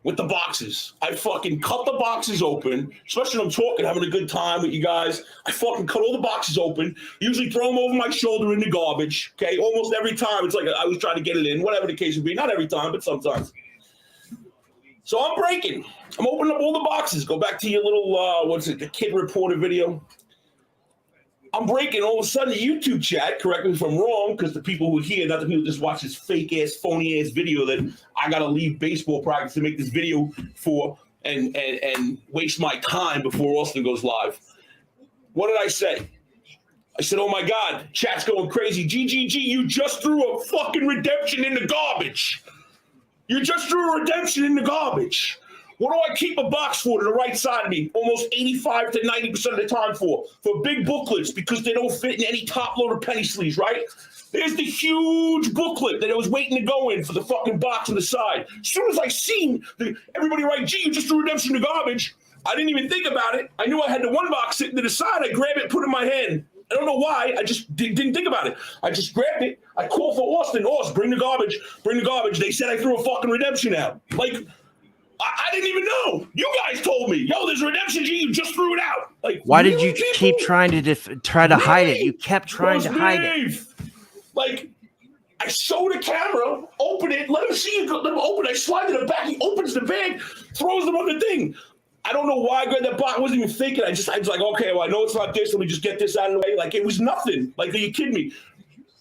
with the boxes? I fucking cut the boxes open, especially when I'm talking, having a good time with you guys. I fucking cut all the boxes open, usually throw them over my shoulder in the garbage, okay? Almost every time, it's like I was trying to get it in, whatever the case would be. Not every time, but sometimes. So I'm breaking. I'm opening up all the boxes. Go back to your little, the kid reporter video. I'm breaking. All of a sudden, the YouTube chat, correct me if I'm wrong, because the people who are here, not the people who just watch this fake-ass, phony-ass video that I got to leave baseball practice to make this video for and waste my time before Austin goes live. What did I say? I said, oh, my God, chat's going crazy. GGG, you just threw a fucking redemption in the garbage. You just threw a redemption in the garbage. What do I keep a box for to the right side of me? Almost 85 to 90% of the time for big booklets because they don't fit in any top loader penny sleeves, right? There's the huge booklet that I was waiting to go in for the fucking box on the side. As soon as I seen everybody write, gee, you just threw redemption in the garbage, I didn't even think about it. I knew I had the one box sitting to the side. I grabbed it, put it in my hand. I don't know why. I just didn't think about it. I just grabbed it. I called for Austin. Austin, bring the garbage. Bring the garbage. They said I threw a fucking redemption out. Like, I didn't even know. You guys told me, yo, there's a redemption. Gee, you just threw it out. Like, Why did really, you people? keep trying to try to hide it? You kept trying to hide it. Like, I show the camera, open it, let him see it, let him open it. I slide to the back. He opens the bag, throws them on the thing. I don't know why I grabbed that box. I wasn't even thinking. I was like, okay, well, I know it's not this. Let me just get this out of the way. Like, it was nothing. Like, are you kidding me?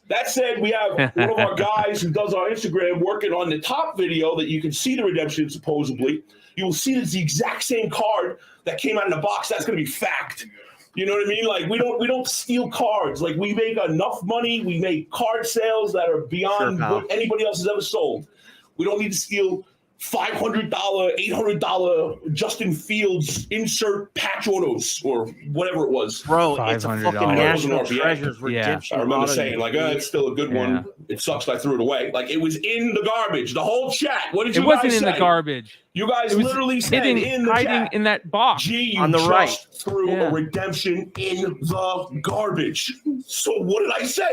That said, we have one of our guys who does our Instagram working on the top video that you can see the redemption, supposedly. You will see it's the exact same card that came out in the box. That's going to be fact. You know what I mean? Like, we don't steal cards. Like, we make enough money. We make card sales that are beyond what anybody else has ever sold. We don't need to steal $500, $800 Justin Fields insert patch autos or whatever it was. Bro, it's a fucking $500. National RPA. Treasures I redemption. remember auto, saying, you like, idiot. it's still a good one. It sucks that I threw it away. Like, it was in the garbage. The whole chat. What did you It guys wasn't in say? the garbage. You guys It was literally said hiding, in the hiding chat. in that box Gee, you on the just right. threw a redemption in the garbage. So what did I say?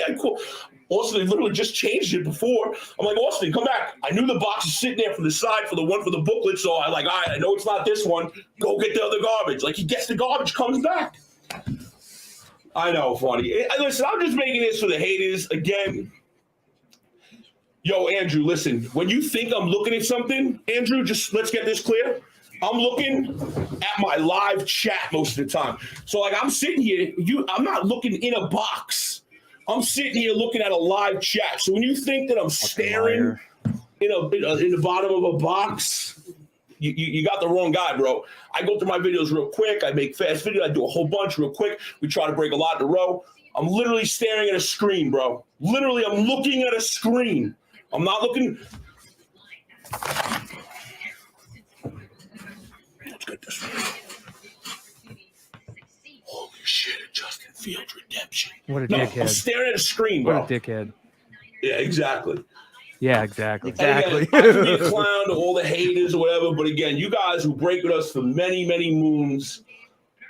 Austin literally just changed it before. I'm like, Austin, come back. I knew the box is sitting there from the side for the one for the booklet. So I like, all right, I know it's not this one. Go get the other garbage. Like, he gets the garbage, comes back. I know, funny. Listen, I'm just making this for the haters. Again, yo, Andrew, listen, when you think I'm looking at something, Andrew, just let's get this clear. I'm looking at my live chat most of the time. So, like, I'm sitting here. I'm not looking in a box. I'm sitting here looking at a live chat. So when you think that I'm staring in the bottom of a box, you got the wrong guy, bro. I go through my videos real quick. I make fast videos. I do a whole bunch real quick. We try to break a lot in a row. I'm literally staring at a screen, bro. Literally, I'm looking at a screen. I'm not looking. Let's get this one. Holy shit, Justin Fields redemption. What a No, dickhead. I'm staring at a screen, bro. What a dickhead. Yeah, exactly. Yeah, exactly. Exactly. Again, I could be a clown to all the haters or whatever, but again, you guys who break with us for many, many moons,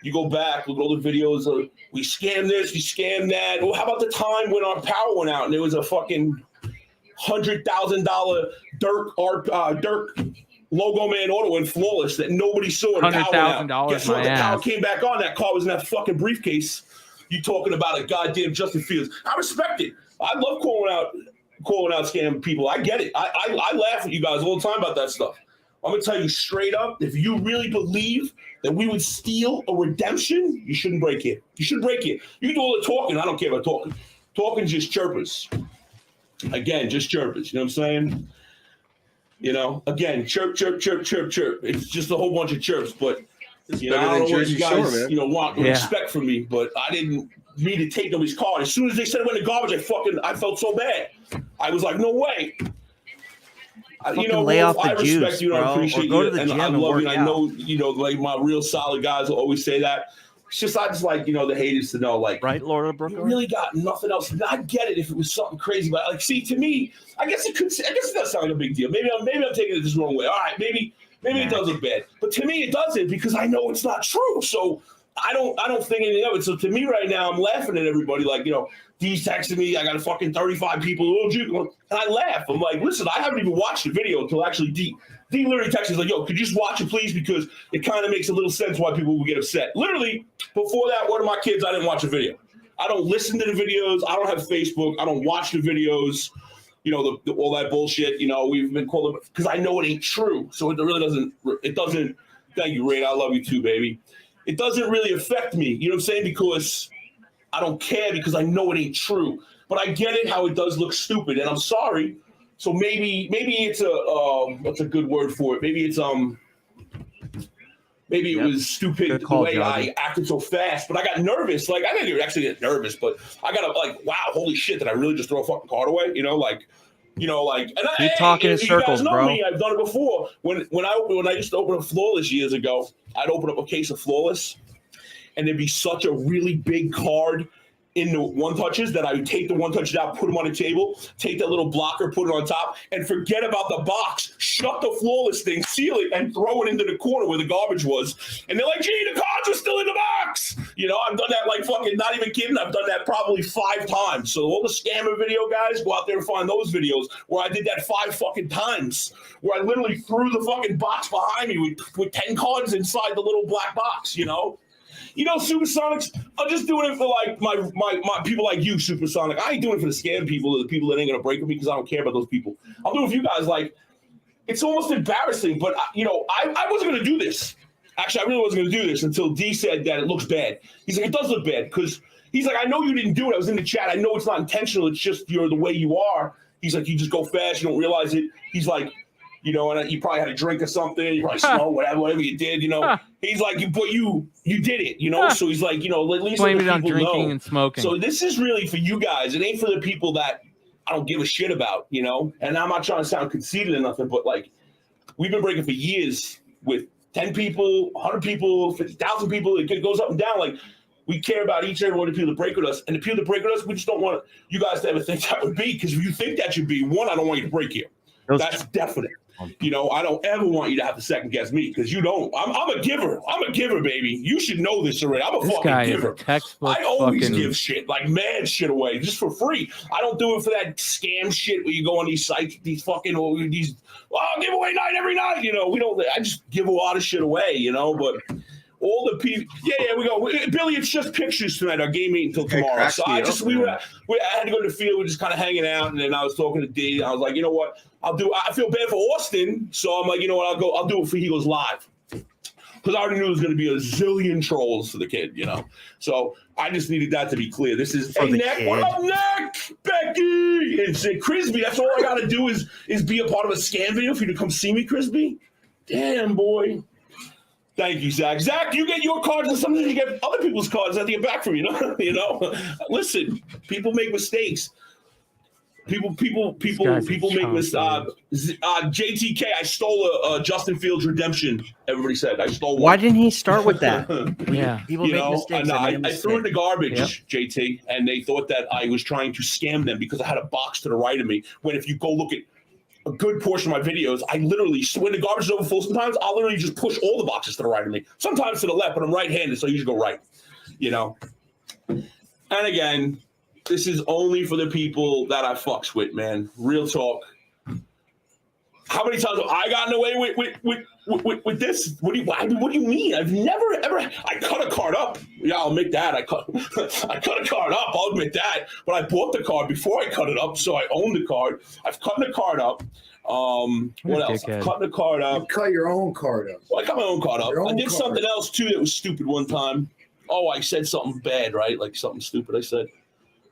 you go back, look at all the videos of we scam this, we scam that. Well, how about the time when our power went out and there was a fucking $100,000 Dirk Logo Man auto in Flawless that nobody saw. $100,000. Guess what? The power came back on. That car was in that fucking briefcase. You talking about a goddamn Justin Fields? I respect it. I love calling out scam people. I get it. I laugh at you guys all the time about that stuff. I'm gonna tell you straight up. If you really believe that we would steal a redemption, you shouldn't break it. You shouldn't break it. You can do all the talking. I don't care about talking. Talking's just chirpers. Again, just chirpers. You know what I'm saying? You know, again, chirp, chirp, chirp, chirp, chirp. It's just a whole bunch of chirps, but you know, I don't know what you guys, want respect from me, but I didn't mean to take nobody's card. As soon as they said it went in garbage, I felt so bad. I was like, no way. You know, lay off the I respect juice, you and bro, I appreciate or go you, to the and gym I and love work you. I know, you know, like my real solid guys will always say that. It's just I just like, you know, the haters to know, like, right, Laura you Brooklyn? really got nothing else. I get it if it was something crazy, but like, see, to me, I guess it does sound like a big deal. Maybe I'm taking it this wrong way. All right, maybe it does look bad, but to me, it doesn't because I know it's not true. So I don't think anything of it. So to me, right now, I'm laughing at everybody. Like, you know, D's texting me. I got a fucking 35 people. And I laugh. I'm like, listen, I haven't even watched the video until actually D literally texts me like, yo, could you just watch it, please? Because it kind of makes a little sense why people will get upset. Literally, before that, one of my kids, I didn't watch the video. I don't listen to the videos. I don't have Facebook. I don't watch the videos. You know, all that bullshit. You know, we've been called because I know it ain't true. So it really doesn't. It doesn't. Thank you, Ray. I love you too, baby. It doesn't really affect me. You know what I'm saying? Because I don't care because I know it ain't true. But I get it how it does look stupid, and I'm sorry. So maybe it's what's a good word for it? Maybe it's maybe it was stupid the way I acted so fast, but I got nervous. Like I didn't actually get nervous, but I got like, wow, holy shit, did I really just throw a fucking card away? You know, like. You know, like, and keep talking in circles, you guys know bro. me. I've done it before. When I used to open up Flawless years ago, I'd open up a case of Flawless, and there'd be such a really big card in the one touches that I would take the one touches out, put them on the table, take that little blocker, put it on top, and forget about the box, shut the Flawless thing, seal it, and throw it into the corner where the garbage was. And they're like, gee, the cards are still in the box. You know, I've done that like fucking, not even kidding, I've done that probably 5 times. So all the scammer video guys, go out there and find those videos where I did that 5 fucking times, where I literally threw the fucking box behind me with 10 cards inside the little black box, you know? You know, Supersonics, I'm just doing it for like my people like you, Supersonic. I ain't doing it for the scam people or the people that ain't gonna break with me because I don't care about those people. I'm doing it for you guys. Like, it's almost embarrassing, but you know, I wasn't gonna do this. Actually, I really wasn't gonna do this until D said that it looks bad. He's like, it does look bad because he's like, I know you didn't do it. I was in the chat. I know it's not intentional. It's just you're the way you are. He's like, you just go fast. You don't realize it. He's like, you know, and you probably had a drink or something. You probably smoked, whatever you did, you know. He's like, but you did it, you know. So he's like, you know, at least blame the it on people drinking know. and smoking. So this is really for you guys. It ain't for the people that I don't give a shit about, you know. And I'm not trying to sound conceited or nothing, but like, we've been breaking for years with 10 people, 100 people, 50,000 people. It goes up and down. Like, we care about each and every one of the people that break with us. And the people that break with us, we just don't want you guys to ever think that would be, because if you think that should be, one, I don't want you to break here. That's definite. You know, I don't ever want you to have to second guess me, because you don't. I'm a giver. I'm a giver, baby. You should know this already. I'm a fucking giver. I always give shit, like mad shit away, just for free. I don't do it for that scam shit where you go on these sites, these fucking giveaway night every night. You know, we don't. I just give a lot of shit away. You know, but all the people. Yeah, we go. Billy, it's just pictures tonight. Our game ain't until tomorrow. So I had to go to the field. We're just kind of hanging out, and then I was talking to D. I was like, you know what? I feel bad for Austin, so I'm like, you know what? I'll do it for He Goes Live, because I already knew there was going to be a zillion trolls for the kid, you know. So I just needed that to be clear. This is hey Nick, what up, Nick? Becky, and say Crisby. That's all I got to do is be a part of a scam video for you to come see me, Crisby. Damn, boy. Thank you, Zach. Zach, you get your cards, and sometimes you get other people's cards that they get back from you. You know. Listen, people make mistakes. People make mistakes. JTK, I stole a Justin Fields redemption. Everybody said I stole one. Why didn't he start with that? Yeah, people make mistakes. I threw it in the garbage, JT, and they thought that I was trying to scam them because I had a box to the right of me. When if you go look at a good portion of my videos, I literally, when the garbage is overfull, sometimes I'll literally just push all the boxes to the right of me. Sometimes to the left, but I'm right-handed, so I usually go right. You know. And again, this is only for the people that I fucks with, man. Real talk. How many times have I gotten away with this? What do you mean? I've never ever. I cut a card up. Yeah, I'll admit that. I cut a card up. I'll admit that. But I bought the card before I cut it up, so I own the card. I've cut the card up. What else? I've cut the card up. You cut your own card up. Well, I cut my own card up. I did something else too that was stupid one time. Oh, I said something bad, right? Like something stupid I said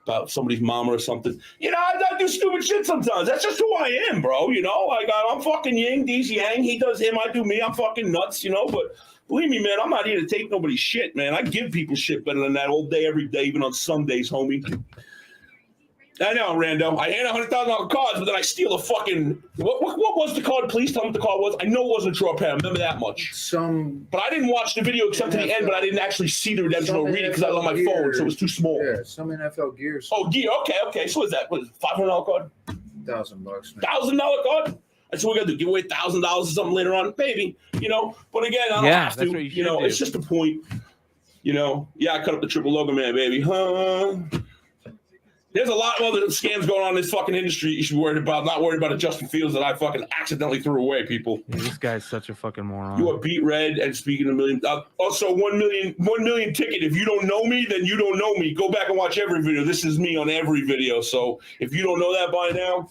about somebody's mama or something. You know, I do stupid shit sometimes. That's just who I am, bro. You know, like I'm fucking yin, D's yang. He does him, I do me. I'm fucking nuts, you know. But believe me, man, I'm not here to take nobody's shit, man. I give people shit better than that all day, every day, even on Sundays, homie. I know, Rando. I hand $100,000 cards, but then I steal a fucking. What was the card? Please tell me what the card was. I know it wasn't a draw pair. I remember that much. But I didn't watch the video except to the end. But I didn't actually see the redemption or read it because I was on my phone, so it was too small. Yeah, some NFL gears. Oh, gear. Okay. So what is that? What is it? $500 card? $1,000. $1,000 card. That's what we got to do. Give away $1,000 or something later on, maybe. You know. But again, I don't have to. You know, it's just a point. You know. Yeah, I cut up the triple logo man, baby. Huh. There's a lot of other scams going on in this fucking industry you should be worried about. Not worried about a Justin Fields that I fucking accidentally threw away, people. Yeah, this guy's such a fucking moron. You are beat red and speaking a million. Also, 1 million ticket. If you don't know me, then you don't know me. Go back and watch every video. This is me on every video. So if you don't know that by now,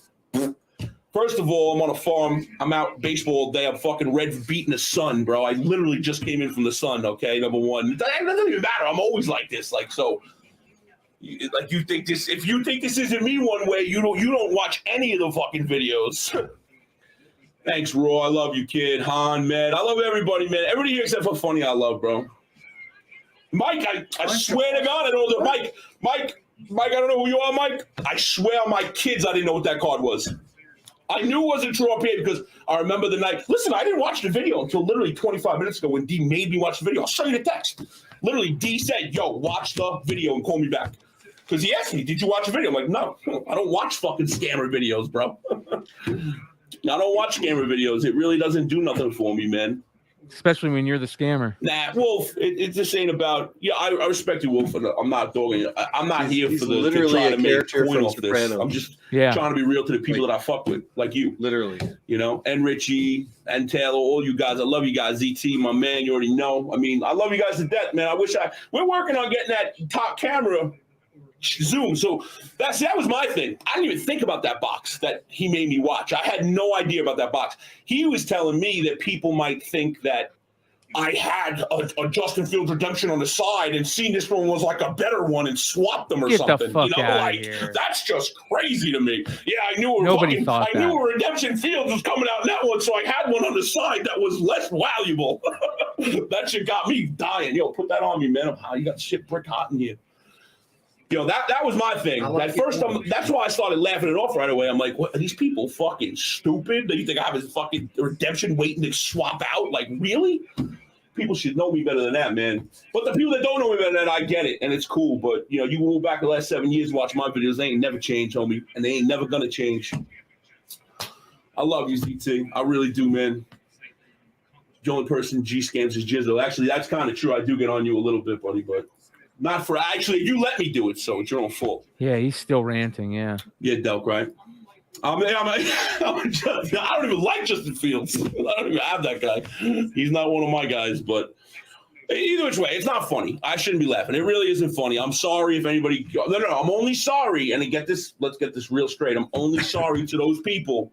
first of all, I'm on a farm. I'm out baseball all day. I'm fucking red beating the sun, bro. I literally just came in from the sun, okay? Number one. It doesn't even matter. I'm always like this. Like, so... Like you think this? If you think this isn't me one way, you don't watch any of the fucking videos. Thanks, Raw. I love you, kid. Han, man. I love everybody, man. Everybody here except for Funny, I love, bro. Mike, I swear to God, I don't know. Mike, I don't know who you are, Mike. I swear on my kids, I didn't know what that card was. I knew it wasn't true up here because I remember the night. Listen, I didn't watch the video until literally 25 minutes ago when D made me watch the video. I'll show you the text. Literally, D said, yo, watch the video and call me back. Because he asked me, did you watch the video? I'm like, no, I don't watch fucking scammer videos, bro. I don't watch scammer videos. It really doesn't do nothing for me, man. Especially when you're the scammer. Nah, Wolf, it just ain't about. Yeah, I respect you, Wolf. I'm not dogging you. I'm not here for the to try to make a point off this. I'm just trying to be real to the people that I fuck with, like you. Literally. You know, and Richie and Taylor, all you guys. I love you guys. ZT, my man, you already know. I mean, I love you guys to death, man. We're working on getting that top camera Zoom. So that was my thing. I didn't even think about that box that he made me watch. I had no idea about that box. He was telling me that people might think that I had a Justin Fields redemption on the side and seen this one was like a better one and swapped them or something. The fuck you know, like here. That's just crazy to me. Yeah, I knew I knew a redemption Fields was coming out in that one, so I had one on the side that was less valuable. That shit got me dying. Yo, put that on me, man. You got shit brick hot in here. You know, that was my thing. At first, that's why I started laughing it off right away. I'm like, what, are these people fucking stupid? Do you think I have a fucking redemption waiting to swap out? Like, really? People should know me better than that, man. But the people that don't know me better than that, I get it, and it's cool. But, you know, you move back the last 7 years and watch my videos, they ain't never changed, homie, and they ain't never gonna change. I love you, ZT. I really do, man. The only person G scams is Jizzle. Actually, that's kind of true. I do get on you a little bit, buddy, but not for actually. You let me do it, so it's your own fault. Yeah, he's still ranting. Yeah. Yeah, Delk, right? I don't even like Justin Fields. I don't even have that guy. He's not one of my guys, but either which way, it's not funny. I shouldn't be laughing. It really isn't funny. I'm sorry if anybody. No. I'm only sorry, and let's get this real straight. I'm only sorry to those people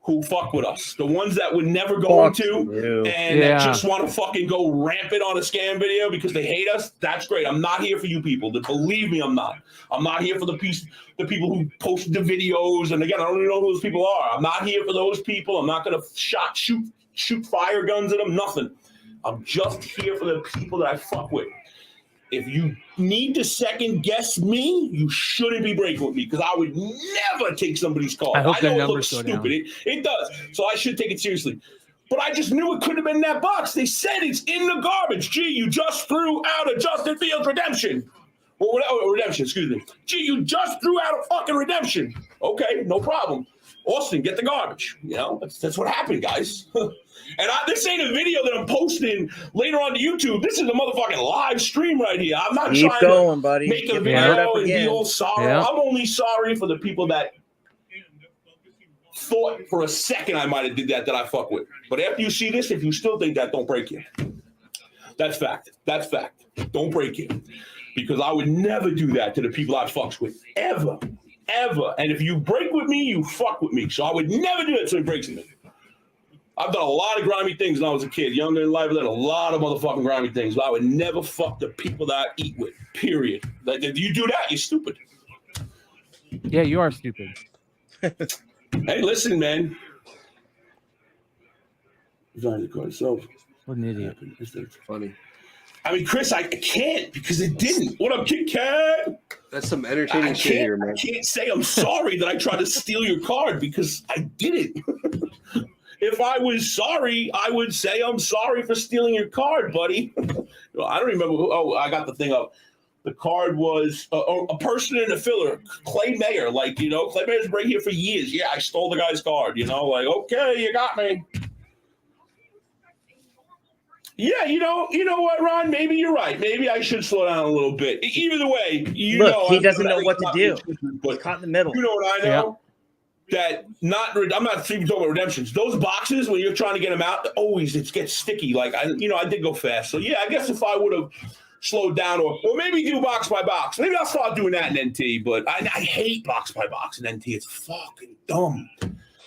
who fuck with us, the ones that would never go into and that just want to fucking go rampant on a scam video because they hate us. That's great. I'm not here for you people. Believe me, I'm not. I'm not here for the people who posted the videos. And again, I don't even know who those people are. I'm not here for those people. I'm not gonna shoot fire guns at them. Nothing. I'm just here for the people that I fuck with. If you need to second guess me, you shouldn't be breaking with me because I would never take somebody's call. I hope know the it looks numbers go stupid. It does. So I should take it seriously. But I just knew it couldn't have been in that box. They said it's in the garbage. Gee, you just threw out a Justin Fields redemption. Or redemption, excuse me. Gee, you just threw out a fucking redemption. Okay, no problem. Austin, get the garbage. You know, that's what happened, guys. And this ain't a video that I'm posting later on to YouTube. This is a motherfucking live stream right here. I'm not trying to make a video and be all sorry. Yeah. I'm only sorry for the people that thought for a second I might have did that I fuck with. But after you see this, if you still think that, don't break it. That's fact. That's fact. Don't break it. Because I would never do that to the people I fucks with. Ever. Ever. And if you break with me, you fuck with me. So I would never do that to somebody breaks with me. I've done a lot of grimy things when I was a kid. Younger in life, I've done a lot of motherfucking grimy things. But I would never fuck the people that I eat with, period. Like, if you do that, you're stupid. Yeah, you are stupid. Hey, listen, man. What an idiot. It's funny. I mean, Chris, I can't because it didn't. What up, Kit Kat? That's some entertaining shit here, man. I can't say I'm sorry that I tried to steal your card because I didn't. If I was sorry, I would say I'm sorry for stealing your card, buddy. I don't remember who. Oh, I got the thing up. The card was a person in the filler, Clay Mayer. Like, you know, Clay Mayer's been right here for years. Yeah, I stole the guy's card. You know, like, okay, you got me. Yeah, you know what, Ron? Maybe you're right. Maybe I should slow down a little bit. Either way, he doesn't know what to do. He's caught in the middle. You know what I know? Yeah. I'm not even talking about redemptions. Those boxes, when you're trying to get them out, always it gets sticky. Like I did go fast. So yeah, I guess if I would have slowed down or maybe do box by box, maybe I'll start doing that in NT. But I hate box by box in NT. It's fucking dumb.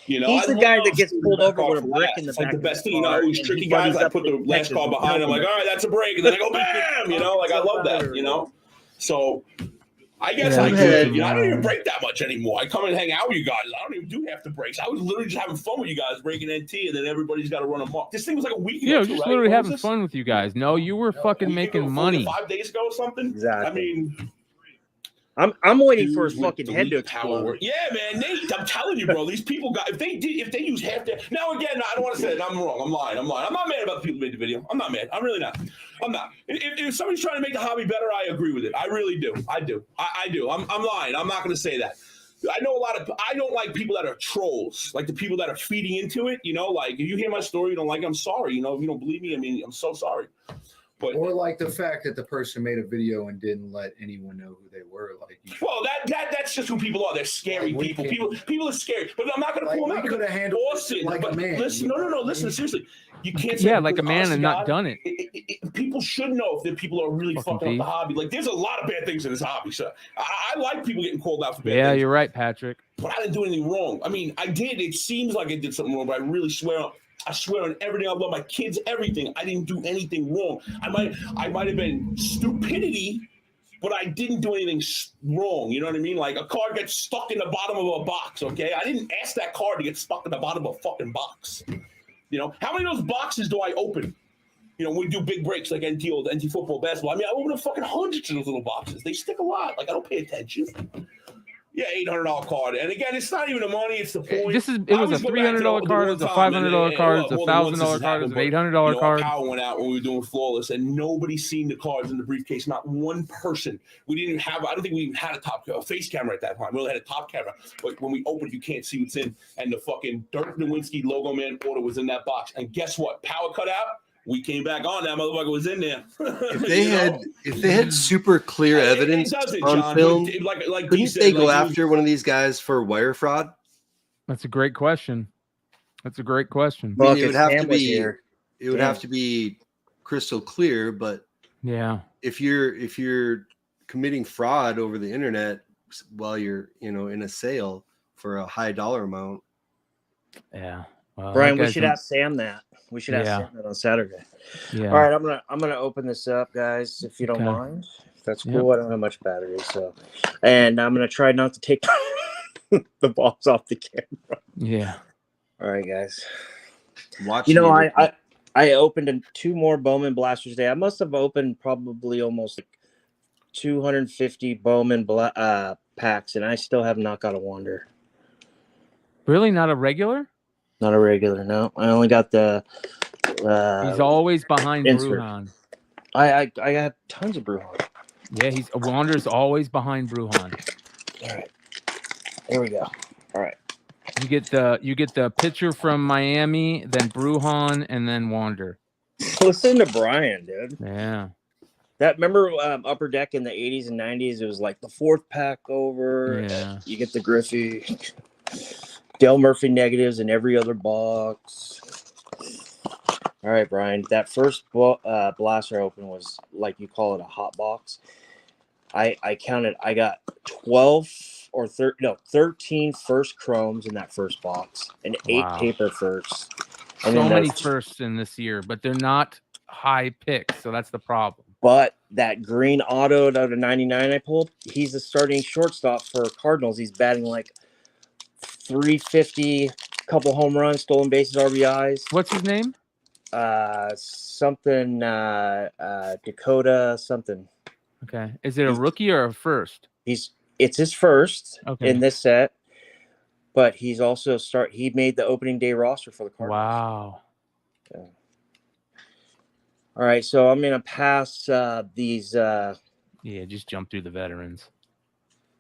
You know, he's the guy that gets pulled over with a brick in the back. Like the best thing, you know, I always tricky guys. I put the last car behind. I'm like, all right, that's a break, and then I go bam. You know, like I love that. You know, so I guess I could. You know, I don't even break that much anymore. I come and hang out with you guys. I don't even do half the breaks. I was literally just having fun with you guys breaking NT, and then everybody's got to run amok. This thing was like a week ago. Yeah, just literally having fun with you guys. No, you were fucking making money 5 days ago or something. Exactly. I mean. I'm waiting for his fucking head to explode. Yeah, man, Nate, I'm telling you, bro. These people got if they use half their now again. I don't want to say it. I'm wrong. I'm lying. I'm not mad about the people who made the video. I'm not mad. I'm really not. I'm not. If somebody's trying to make the hobby better, I agree with it. I really do. I do. I do. I'm lying. I'm not going to say that. I know I don't like people that are trolls, like the people that are feeding into it. You know, like if you hear my story, you don't like it, I'm sorry. You know, if you don't believe me, I mean, I'm so sorry. But, or like the fact that the person made a video and didn't let anyone know who they were. Like, well, that's just who people are. They're scary people. People are scary. But I'm not going to pull them out. Could have handled Austin, like a man. Listen, no. Listen, seriously. You can't say like a man and not done it. People should know if the people are really fucking up the hobby. Like, there's a lot of bad things in this hobby. So I like people getting called out for bad things. Yeah, you're right, Patrick. But I didn't do anything wrong. I mean, I did. It seems like I did something wrong, but I really swear on everything I love, my kids, everything. I didn't do anything wrong. I might have been stupidity, but I didn't do anything wrong. You know what I mean? Like a card gets stuck in the bottom of a box, okay? I didn't ask that card to get stuck in the bottom of a fucking box. You know, how many of those boxes do I open? You know, when we do big breaks like NT football, basketball. I mean, I open up fucking hundreds of those little boxes. They stick a lot. Like I don't pay attention. Yeah, $800 card, and again, it's not even the money; it's the point. It was a $300 card, it was a $500 card, it was a $1,000 card, it was an $800 card. Power went out when we were doing Flawless, and nobody seen the cards in the briefcase. Not one person. We didn't even have. I don't think we even had a face camera at that time. We only had a top camera. But when we opened, you can't see what's in. And the fucking Dirk Nowitzki logo man order was in that box. And guess what? Power cut out. We came back on. That motherfucker was in there. If they had super clear evidence on film, couldn't they go after one of these guys for wire fraud? That's a great question. That's a great question. I mean, it would have to be crystal clear, but yeah, if you're committing fraud over the internet while you're in a sale for a high dollar amount, yeah. Well, Brian, we should ask Sam that. We should ask Sam that on Saturday. Yeah. All right, I'm gonna open this up, guys, if you don't mind. If that's cool. I don't have much battery, so, and I'm gonna try not to take the balls off the camera. Yeah. All right, guys. I opened 2 more Bowman blasters today. I must have opened probably almost 250 Bowman packs, and I still have not got a Wonder. Really, not a regular? Not a regular, no. I only got the. He's always behind Bruhan. I got tons of Bruhan. Yeah, Wander's always behind Bruhan. All right, here we go. All right, you get the pitcher from Miami, then Bruhan, and then Wander. Listen to Bryan, dude. Yeah. Remember Upper Deck in the 80s and 90s? It was like the 4th pack over. Yeah. You get the Griffey. Dale Murphy negatives in every other box. All right, Brian. That first blaster open was like you call it a hot box. I counted. I got 13 first chromes in that first box and 8 paper firsts. And so many firsts in this year, but they're not high picks, so that's the problem. But that green auto out of 99 I pulled, he's the starting shortstop for Cardinals. He's batting like 350, couple home runs, stolen bases, RBIs. What's his name? Something Dakota something. Okay. Is it a rookie or a first? It's his first in this set, but he's also he made the opening day roster for the Cardinals. Wow. Okay. All right, so I'm gonna pass these. Yeah, just jump through the veterans.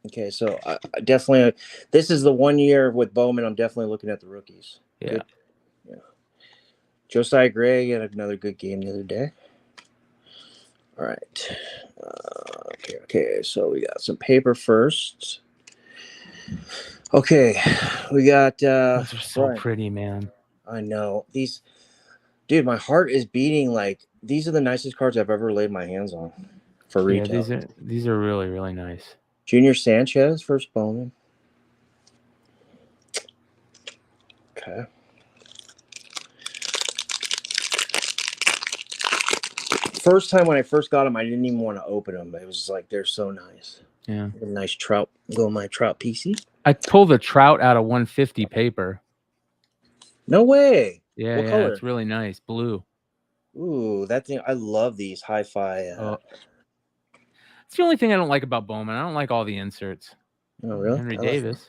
Okay, so I definitely, this is the 1 year with Bowman. I'm definitely looking at the rookies. Yeah. Good. Yeah. Josiah Gray had another good game the other day. All right. Okay. So we got some paper first. Okay, we got. Those are so pretty, man. I know these. Dude, my heart is beating like these are the nicest cards I've ever laid my hands on for retail. Yeah, these are really, really nice. Junior Sanchez, first Bowman. Okay. First time when I first got them, I didn't even want to open them. It was like they're so nice. Yeah. A nice Trout. Go on my Trout PC. I pulled a Trout out of 150 paper. No way. Yeah, what color? It's really nice. Blue. Ooh, that thing. I love these hi-fi. It's the only thing I don't like about Bowman. I don't like all the inserts. Oh, really? Henry Davis.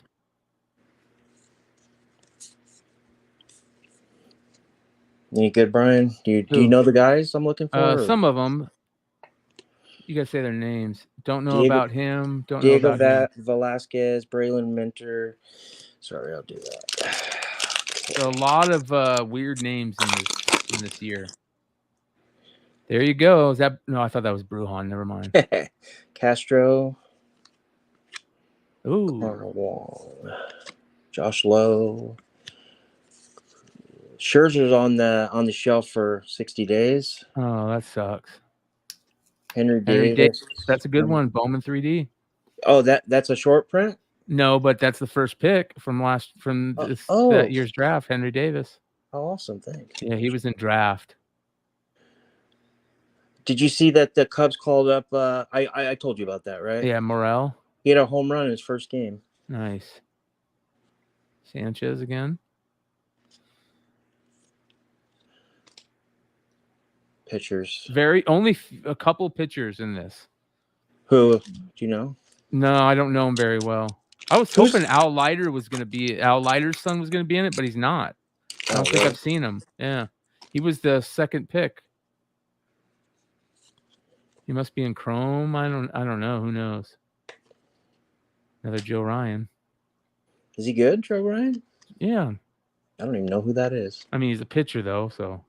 Any good, Brian? Do you know the guys I'm looking for? Some of them. You gotta say their names. Don't know about him. Don't Diego know about him. Velasquez, Braylon Minter. Sorry, I'll do that. So a lot of weird names in this year. There you go. Is that no? I thought that was Bruhan. Never mind. Castro. Ooh. Carl Wong. Josh Lowe. Scherzer's on the shelf for 60 days. Oh, that sucks. Henry Davis. That's a good one. Bowman 3D. Oh, that's a short print? No, but that's the first pick from that year's draft. Henry Davis. Oh, awesome. Thanks. Yeah, he was in draft. Did you see that the Cubs called up? I told you about that, right? Yeah, Morel. He had a home run in his first game. Nice. Sanchez again. pitchers. Only a couple pitchers in this. Who do you know? No, I don't know him very well. I was hoping Al Leiter's son was going to be in it, but he's not. I don't think I've seen him. Yeah, he was the second pick. He must be in Chrome. I don't know. Who knows? Another Joe Ryan. Is he good, Joe Ryan? Yeah. I don't even know who that is. I mean, he's a pitcher though, so.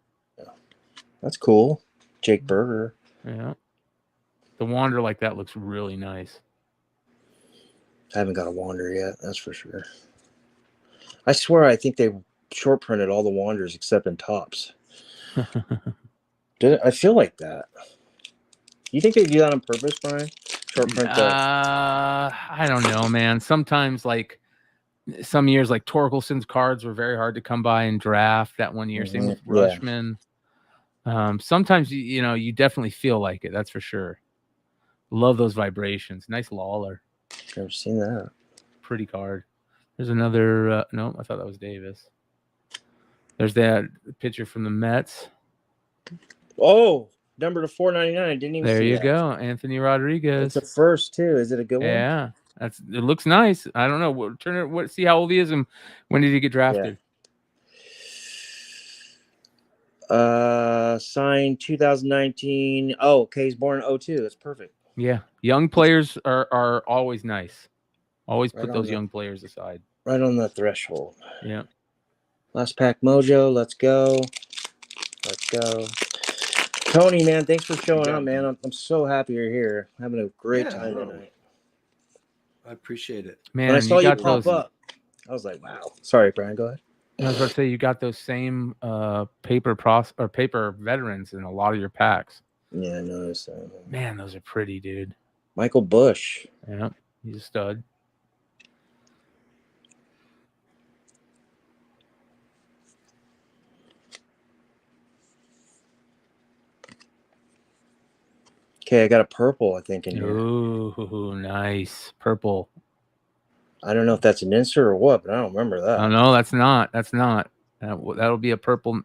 That's cool. Jake Berger. Yeah. The Wander like that looks really nice. I haven't got a Wander yet. That's for sure. I swear, I think they short printed all the Wanders except in tops. I feel like that. You think they do that on purpose, Brian? Short print. I don't know, man. Sometimes, like some years, like Torkelson's cards were very hard to come by in draft. That one year, same with Rushman. Sometimes you definitely feel like it. That's for sure. Love those vibrations. Nice Lawler. Never seen that. Pretty card. There's another. No, I thought that was Davis. There's that pitcher from the Mets. Oh, number to 499. Didn't even. There see you that. go, Anthony Rodriguez. It's a first too. Is it a good one? Yeah, it looks nice. I don't know. See how old he is and when did he get drafted? Signed 2019. Oh, okay. He's born in 02. That's perfect. Yeah, young players are always nice. Always Right put on those the- young players aside. Right on the threshold. Yeah. Last pack mojo. Let's go. Let's go. Tony, man, thanks for showing up, man. I'm so happy you're here. Having a great time tonight. I appreciate it. Man, when I saw you got pop those, up, I was like, wow. Sorry, Brian, go ahead. I was about to say you got those same paper veterans in a lot of your packs. Yeah, I noticed that. Man, those are pretty, dude. Michael Bush. Yeah, he's a stud. Okay, I got a purple, I think, in here. Ooh, nice. Purple. I don't know if that's an insert or what, but I don't remember that. Oh, no, that's not. That's not. That'll be a purple.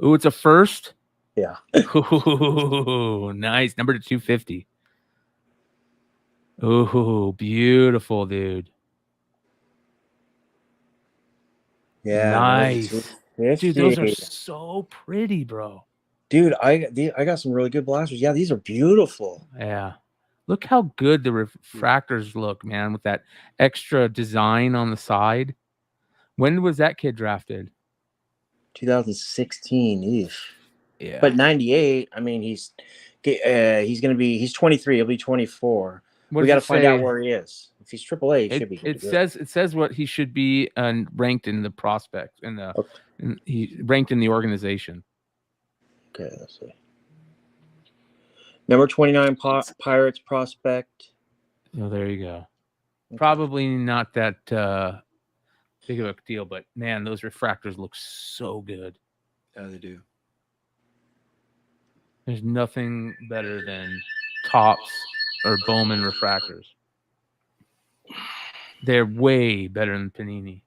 Ooh, it's a first? Yeah. Ooh, nice. Number to 250. Ooh, beautiful, dude. Yeah. Nice. Dude, those are 250. so pretty, bro. Dude, I got some really good blasters. Yeah, these are beautiful. Yeah. Look how good the refractors look, man, with that extra design on the side. When was that kid drafted? 2016. Eesh. Yeah. But 98, I mean, he's 23. He'll be 24. What We does got to it find say? out where he is. If he's AAA, he should be good. It says what he should be ranked in the prospect he ranked in the organization. Okay, let's see. Number 29 Pirates prospect. Oh, there you go. Probably not that big of a deal, but man, those refractors look so good. Yeah, they do. There's nothing better than Topps or Bowman refractors. They're way better than Panini.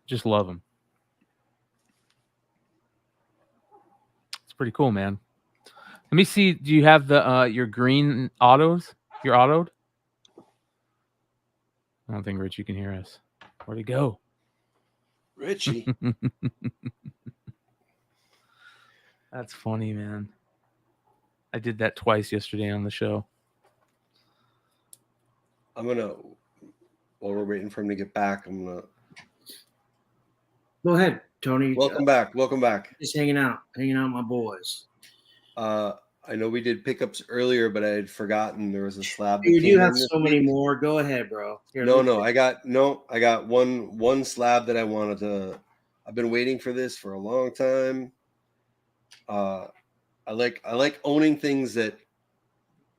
Just love them. It's pretty cool, man. Let me see. Do you have the your green autos? You're autoed? I don't think Richie can hear us. Where'd he go? Richie. That's funny, man. I did that twice yesterday on the show. While we're waiting for him to get back, Go ahead, Tony. Welcome back. Just hanging out with my boys. I know we did pickups earlier, but I had forgotten there was a slab. Dude, you have so many more. Go ahead, bro. Here, I got one slab that I wanted to. I've been waiting for this for a long time. I like owning things that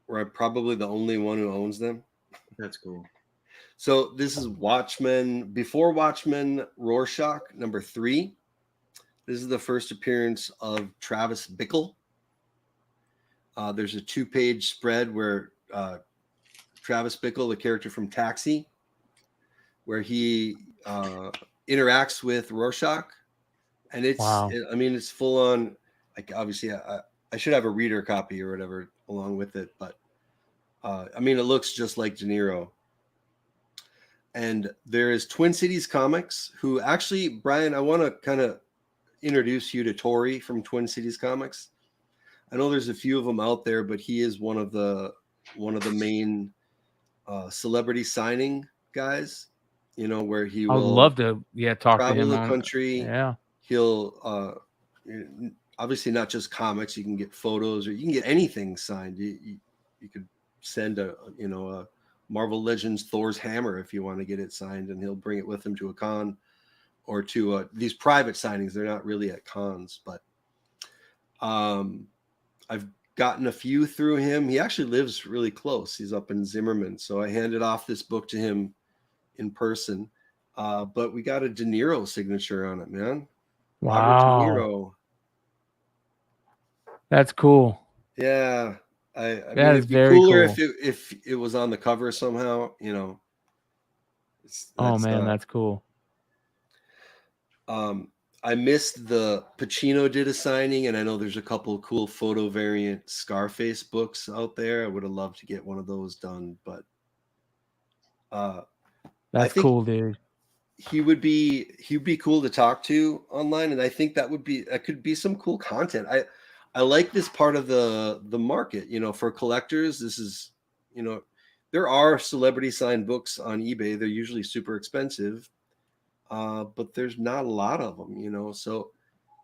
where I'm probably the only one who owns them. That's cool. So this is Watchmen, before Watchmen Rorschach, number 3. This is the first appearance of Travis Bickle. There's a 2-page spread where Travis Bickle, the character from Taxi, where he interacts with Rorschach And it's, Wow. I mean, it's full on. Like obviously, I should have a reader copy or whatever along with it, but I mean, it looks just like De Niro. And there is Twin Cities Comics, who actually, Bryan, I want to kind of introduce you to Tori from Twin Cities Comics. I know there's a few of them out there, but he is one of the main celebrity signing guys. You know, where he I would will love to, talk to travel him the on. country. Yeah. He'll obviously not just comics. You can get photos, or you can get anything signed. You could send a Marvel Legends Thor's hammer if you want to get it signed, and he'll bring it with him to a con or to these private signings. They're not really at cons, but I've gotten a few through him. He actually lives really close. He's up in Zimmerman, so I handed off this book to him in person. But we got a De Niro signature on it, man. Robert De Wow. Niro. That's cool. Yeah. I mean, That is it'd be very cooler cool. if it was on the cover somehow, you know. Oh man, that's cool. I missed the Pacino did a signing, and I know there's a couple of cool photo variant Scarface books out there. I would have loved to get one of those done, but That's cool, dude. he'd be cool to talk to online, and I think that could be some cool content. I like this part of the market, you know, for collectors. This is, you know, there are celebrity signed books on eBay. They're usually super expensive, but there's not a lot of them, you know. So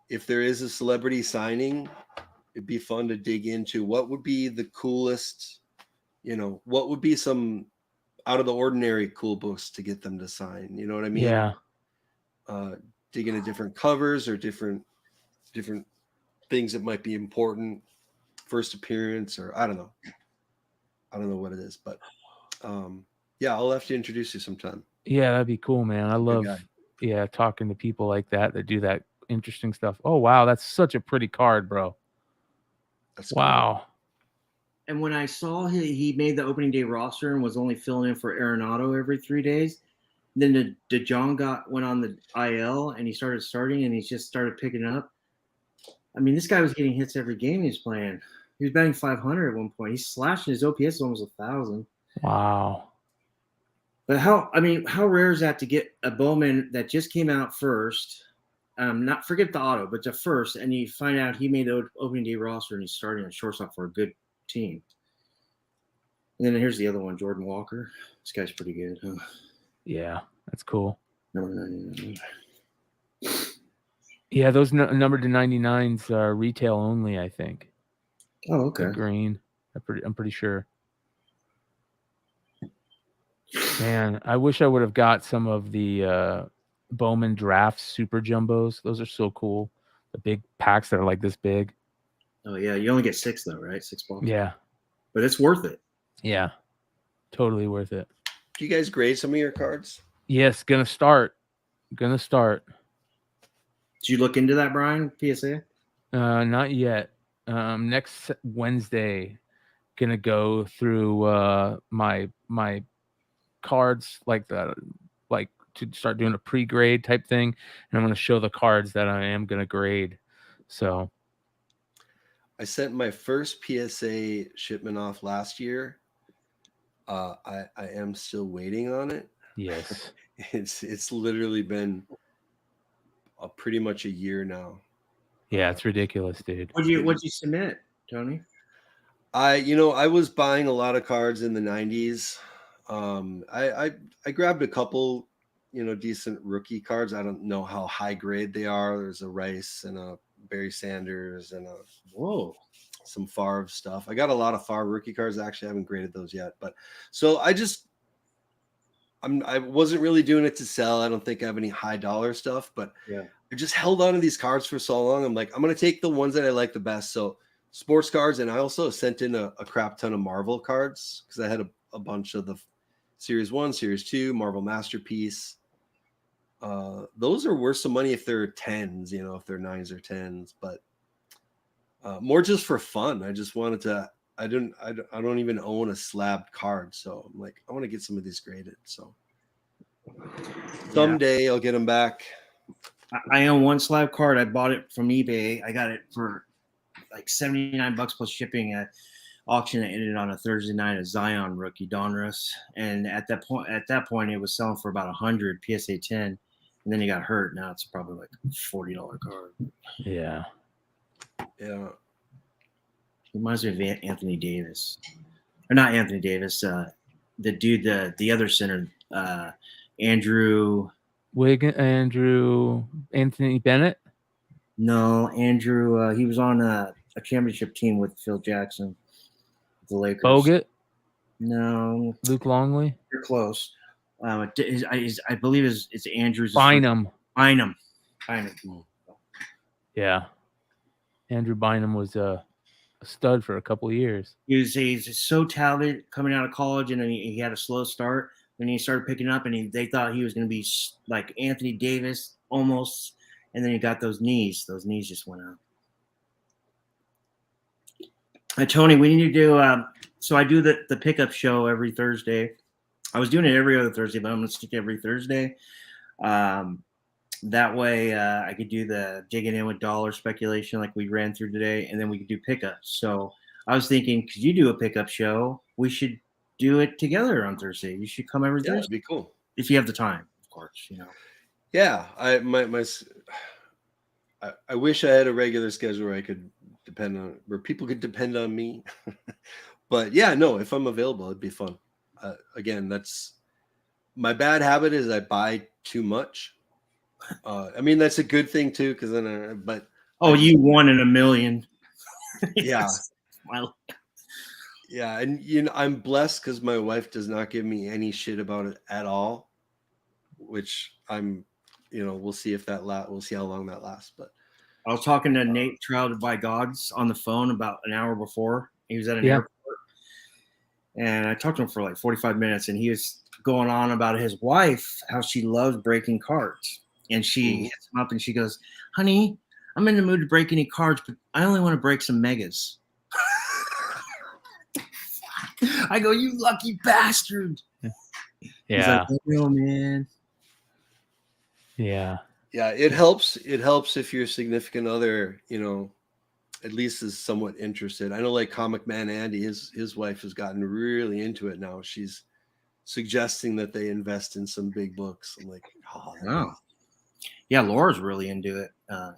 if there is a celebrity signing, it'd be fun to dig into what would be the coolest, you know, what would be some out of the ordinary cool books to get them to sign. You know what I mean? Yeah. Dig into different covers or different things that might be important, first appearance, or I don't know what it is, but yeah, I'll have to introduce you sometime. Yeah, that'd be cool, man. I love talking to people like that do that interesting stuff. Oh wow, that's such a pretty card, bro. That's wow. Cool. And when I saw he made the opening day roster and was only filling in for Arenado every 3 days, then DeJong went on the IL and he starting and he just started picking up. I mean, this guy was getting hits every game he was playing. He was batting 500 at one point. He's slashing his OPS almost 1,000. Wow. But how rare is that to get a Bowman that just came out first? Not forget the auto, but the first, and you find out he made the opening day roster and he's starting on shortstop for a good team. And then here's the other one, Jordan Walker. This guy's pretty good, huh? Yeah, that's cool. Number 99. Yeah, those numbered to 99s are retail only, I think. Oh, okay. The green. I'm pretty sure. Man, I wish I would have got some of the Bowman Draft Super Jumbos. Those are so cool. The big packs that are like this big. Oh, yeah. You only get 6, though, right? 6 balls. Yeah. But it's worth it. Yeah. Totally worth it. Do you guys grade some of your cards? Yes, gonna start. Did you look into that, Bryan, PSA? Not yet. Next Wednesday, gonna go through my cards like to start doing a pre-grade type thing, and I'm gonna show the cards that I am gonna grade. So I sent my first PSA shipment off last year. I am still waiting on it. Yes. It's literally been pretty much a year now. Yeah, it's ridiculous, dude. What'd you submit, Tony? I was buying a lot of cards in the 90s. I grabbed a couple, decent rookie cards. I don't know how high grade they are. There's a Rice and a Barry Sanders and some Favre stuff. I got a lot of Favre rookie cards. Actually, I haven't graded those yet. But so I wasn't really doing it to sell. I don't think I have any high dollar stuff, but yeah, I just held on to these cards for so long. I'm like, I'm going to take the ones that I like the best. So sports cards. And I also sent in a crap ton of Marvel cards because I had a bunch of the Series 1, Series 2, Marvel Masterpiece. Those are worth some money if they're 10s, if they're 9s or 10s, but more just for fun. I just wanted to, I don't even own a slabbed card. So I'm like, I want to get some of these graded. So someday I'll get them back. I own one slab card. I bought it from eBay. I got it for like $79 plus shipping at auction. That ended on a Thursday night. A Zion rookie, Donruss, and at that point, it was selling for about 100 PSA 10, and then he got hurt. Now it's probably like a $40 card. Yeah. Yeah. It reminds me of Anthony Davis, or not Anthony Davis. The dude, the other center, Andrew Anthony Bennett. No, Andrew. He was on a championship team with Phil Jackson, the Lakers. Bogut. No, Luke Longley. You're close. I believe it's Andrew's. Bynum. Bynum. Yeah. Andrew Bynum was a stud for a couple of years. He's so talented coming out of college, and then he had a slow start. Then he started picking up, and they thought he was going to be like Anthony Davis almost. And then he got those knees. Those knees just went out. Tony, we need to do. So I do the pickup show every Thursday. I was doing it every other Thursday, but I'm going to stick every Thursday. That way I could do the digging in with dollar speculation like we ran through today, and then we could do pickups. So I was thinking, could you do a pickup show? We should do it together on Thursday. You should come every Thursday. That'd be cool. If you have the time, of course, Yeah, I wish I had a regular schedule where I could where people could depend on me. But yeah, no, if I'm available, it'd be fun. Again, that's my bad habit is I buy too much. I mean, that's a good thing too, because then you won in a million. Yeah. Yeah, and I'm blessed because my wife does not give me any shit about it at all, which we'll see if we'll see how long that lasts. But I was talking to Nate Shrouded by Gods on the phone about an hour before. He was at an airport, and I talked to him for like 45 minutes, and he was going on about his wife, how she loves breaking cards. And she hits him up and she goes, "Honey, I'm in the mood to break any cards, but I only want to break some megas." I go, "You lucky bastard." Yeah. He's like, "Oh, man." Yeah. Yeah, it helps. It helps if your significant other, at least is somewhat interested. I know, like Comic Man Andy, his wife has gotten really into it now. She's suggesting that they invest in some big books. I'm like, oh. Yeah, Laura's really into it.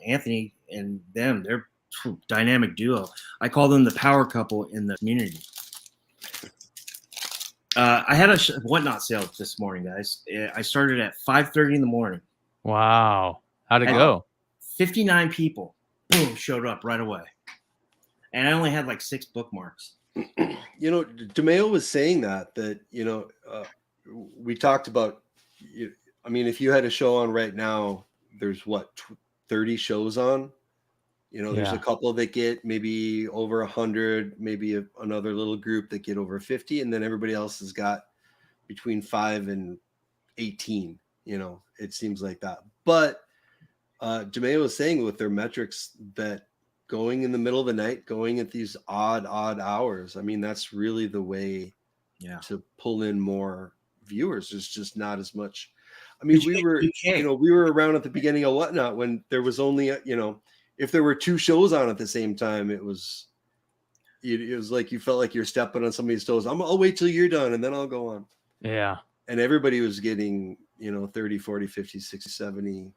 Anthony and them, they're a dynamic duo. I call them the power couple in the community. I had a Whatnot sale this morning, guys. I started at 5:30 in the morning. Wow. How'd it go? 59 people, boom, showed up right away. And I only had like 6 bookmarks. DeMeo was saying that we talked about, I mean, if you had a show on right now, there's 30 shows on, there's a couple that get maybe over 100, maybe another little group that get over 50. And then everybody else has got between 5 and 18, it seems like that. But DeMeo was saying with their metrics that going in the middle of the night, going at these odd hours, I mean, that's really the way to pull in more viewers. There's just not as much. I mean, we were around at the beginning of Whatnot when there was only, if there were 2 shows on at the same time, it was like you felt like you're stepping on somebody's toes. I'll wait till you're done and then I'll go on. Yeah. And everybody was getting, 30, 40, 50, 60, 70.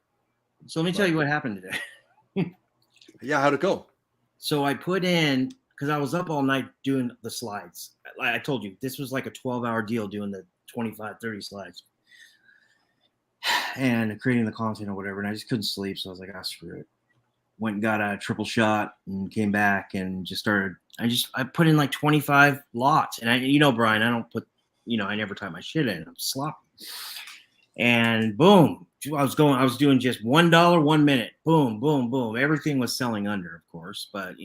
So let me tell you what happened today. Yeah, how'd it go? So I put in, because I was up all night doing the slides. Like I told you, this was like a 12-hour deal doing the 25, 30 slides. And creating the content or whatever. And I just couldn't sleep. So I was like, screw it. Went and got a triple shot and came back and just started. I put in like 25 lots. And Bryan, I don't put, I never type my shit in. I'm sloppy. And boom, I was doing just $1, 1 minute. Boom, boom, boom. Everything was selling under, of course. But,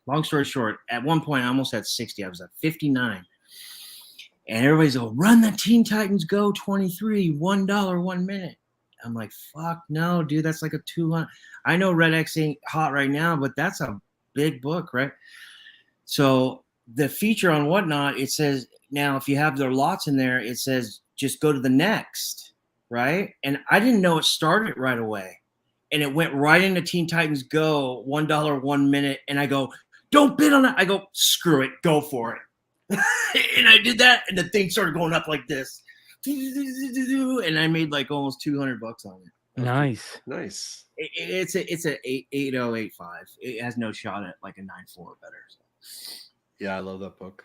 long story short, at one point I almost had 60. I was at 59. And everybody's like, "Run the Teen Titans Go 23, $1, 1 minute." I'm like, fuck no, dude. That's like a 200. I know Red X ain't hot right now, but that's a big book, right? So the feature on Whatnot, it says, now if you have their lots in there, it says just go to the next. right? And I didn't know it started right away. And it went right into Teen Titans Go, $1 1 minute. And I go, don't bid on it. I go, screw it, go for it. And I did that, and the thing started going up like this. And I made like almost $200 on it. Nice. Nice. It's a 8085. It has no shot at like a 9.4 or better. So. Yeah, I love that book.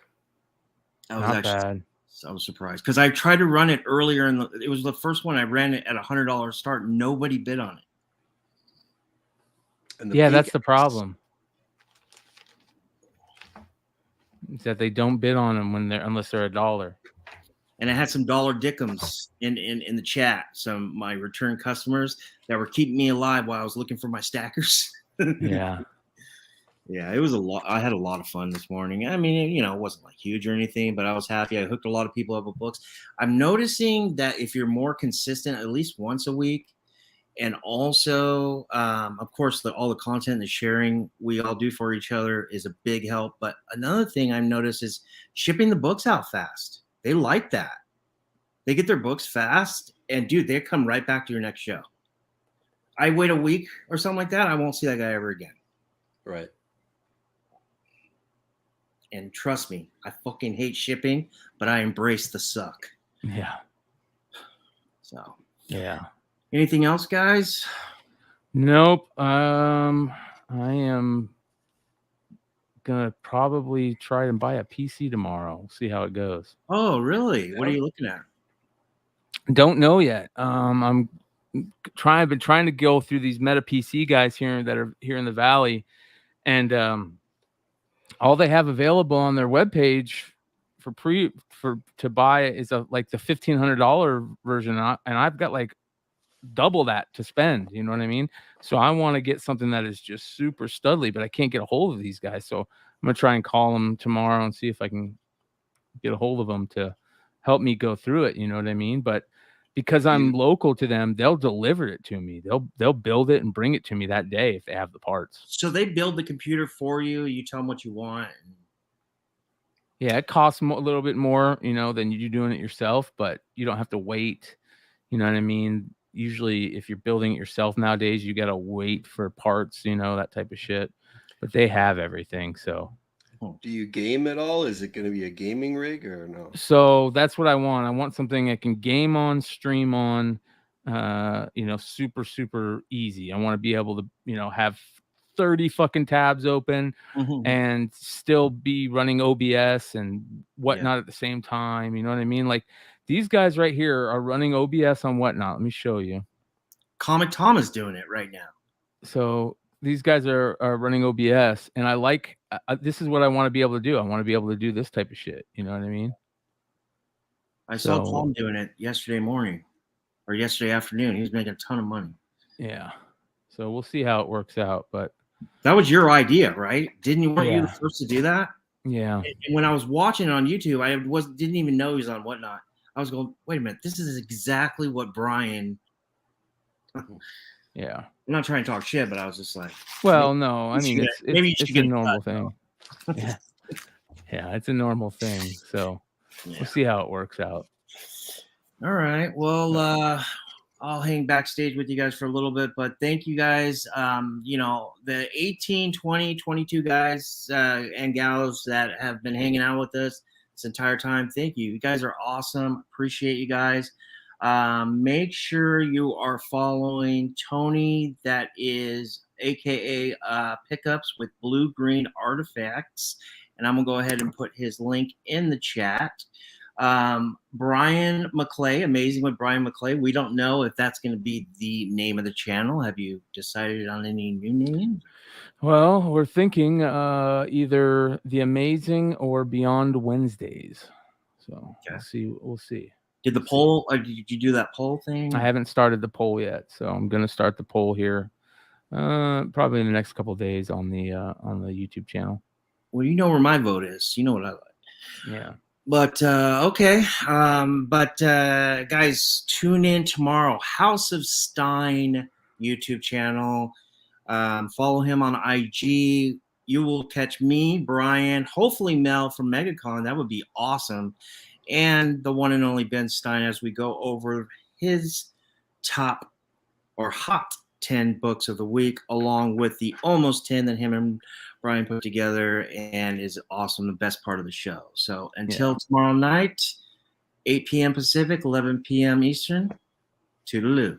I was Not bad. I was surprised because I tried to run it earlier, and it was the first one I ran it at $100 start. Nobody bid on it. And Yeah, that's the problem. Is that they don't bid on them unless they're $1. And I had some dollar dickums in the chat. Some my return customers that were keeping me alive while I was looking for my stackers. Yeah. Yeah, it was a lot. I had a lot of fun this morning. I mean, it wasn't like huge or anything, but I was happy. I hooked a lot of people up with books. I'm noticing that if you're more consistent, at least once a week, and also, of course, all the content, the sharing we all do for each other is a big help. But another thing I've noticed is shipping the books out fast. They like that. They get their books fast, and dude, they come right back to your next show. I wait a week or something like that, I won't see that guy ever again. Right. And trust me, I fucking hate shipping, but I embrace the suck. Yeah. So. Yeah. Anything else, guys? Nope. I am gonna probably try and buy a PC tomorrow. See how it goes. Oh, really? What are you looking at? Don't know yet. I'm been trying to go through these Meta PC guys here that are here in the Valley, and all they have available on their webpage to buy is like the $1,500 version, and I've got like double that to spend. You know what I mean? So I want to get something that is just super studly, but I can't get a hold of these guys. So I'm gonna try and call them tomorrow and see if I can get a hold of them to help me go through it. You know what I mean? But because I'm local to them, they'll deliver it to me. They'll build it and bring it to me that day if they have the parts. So they build the computer for you. You tell them what you want. Yeah, it costs a little bit more, than you doing it yourself, but you don't have to wait. You know what I mean? Usually, if you're building it yourself nowadays, you got to wait for parts, that type of shit. But they have everything, so. Do you game at all? Is it going to be a gaming rig or no? So that's what I want. I want something I can game on, stream on, super, super easy. I want to be able to, have 30 fucking tabs open and still be running OBS and whatnot at the same time. You know what I mean? Like these guys right here are running OBS on whatnot. Let me show you. Comic Tom is doing it right now. So these guys are running OBS, and I like this is what I want to be able to do. I want to be able to do this type of shit. You know what I mean? I saw Tom doing it yesterday morning or yesterday afternoon. He was making a ton of money. Yeah. So we'll see how it works out. But that was your idea, right? Weren't you the first to do that? Yeah. And when I was watching it on YouTube, I didn't even know he was on Whatnot. I was going, wait a minute, this is exactly what Bryan. Yeah. I'm not trying to talk shit, but I was just like, well, no, I mean, it's a normal cut, thing. Yeah. Yeah, it's a normal thing. So we'll see how it works out. All right. Well, I'll hang backstage with you guys for a little bit, but thank you guys. The 18, 20, 22 guys and gals that have been hanging out with us this entire time. Thank you. You guys are awesome. Appreciate you guys. Make sure you are following Tony, that is AKA Pickups with Blue Green Artifacts. And I'm going to go ahead and put his link in the chat. Bryan McClay, Amazing with Bryan McClay. We don't know if that's going to be the name of the channel. Have you decided on any new name? Well, we're thinking either The Amazing or Beyond Wednesdays. So we'll see. Did the poll, or did you do that poll thing? I haven't started the poll yet, so I'm going to start the poll here probably in the next couple of days on the YouTube channel. Well, you know where my vote is. You know what I like. Yeah. But okay. Guys, tune in tomorrow. House of Stein YouTube channel. Follow him on IG. You will catch me, Bryan, hopefully Mel from MegaCon. That would be awesome. And the one and only Ben Stein as we go over his top or hot 10 books of the week, along with the almost 10 that him and Bryan put together, and is awesome, the best part of the show. So until tomorrow night, 8 p.m. Pacific, 11 p.m. Eastern, toodaloo.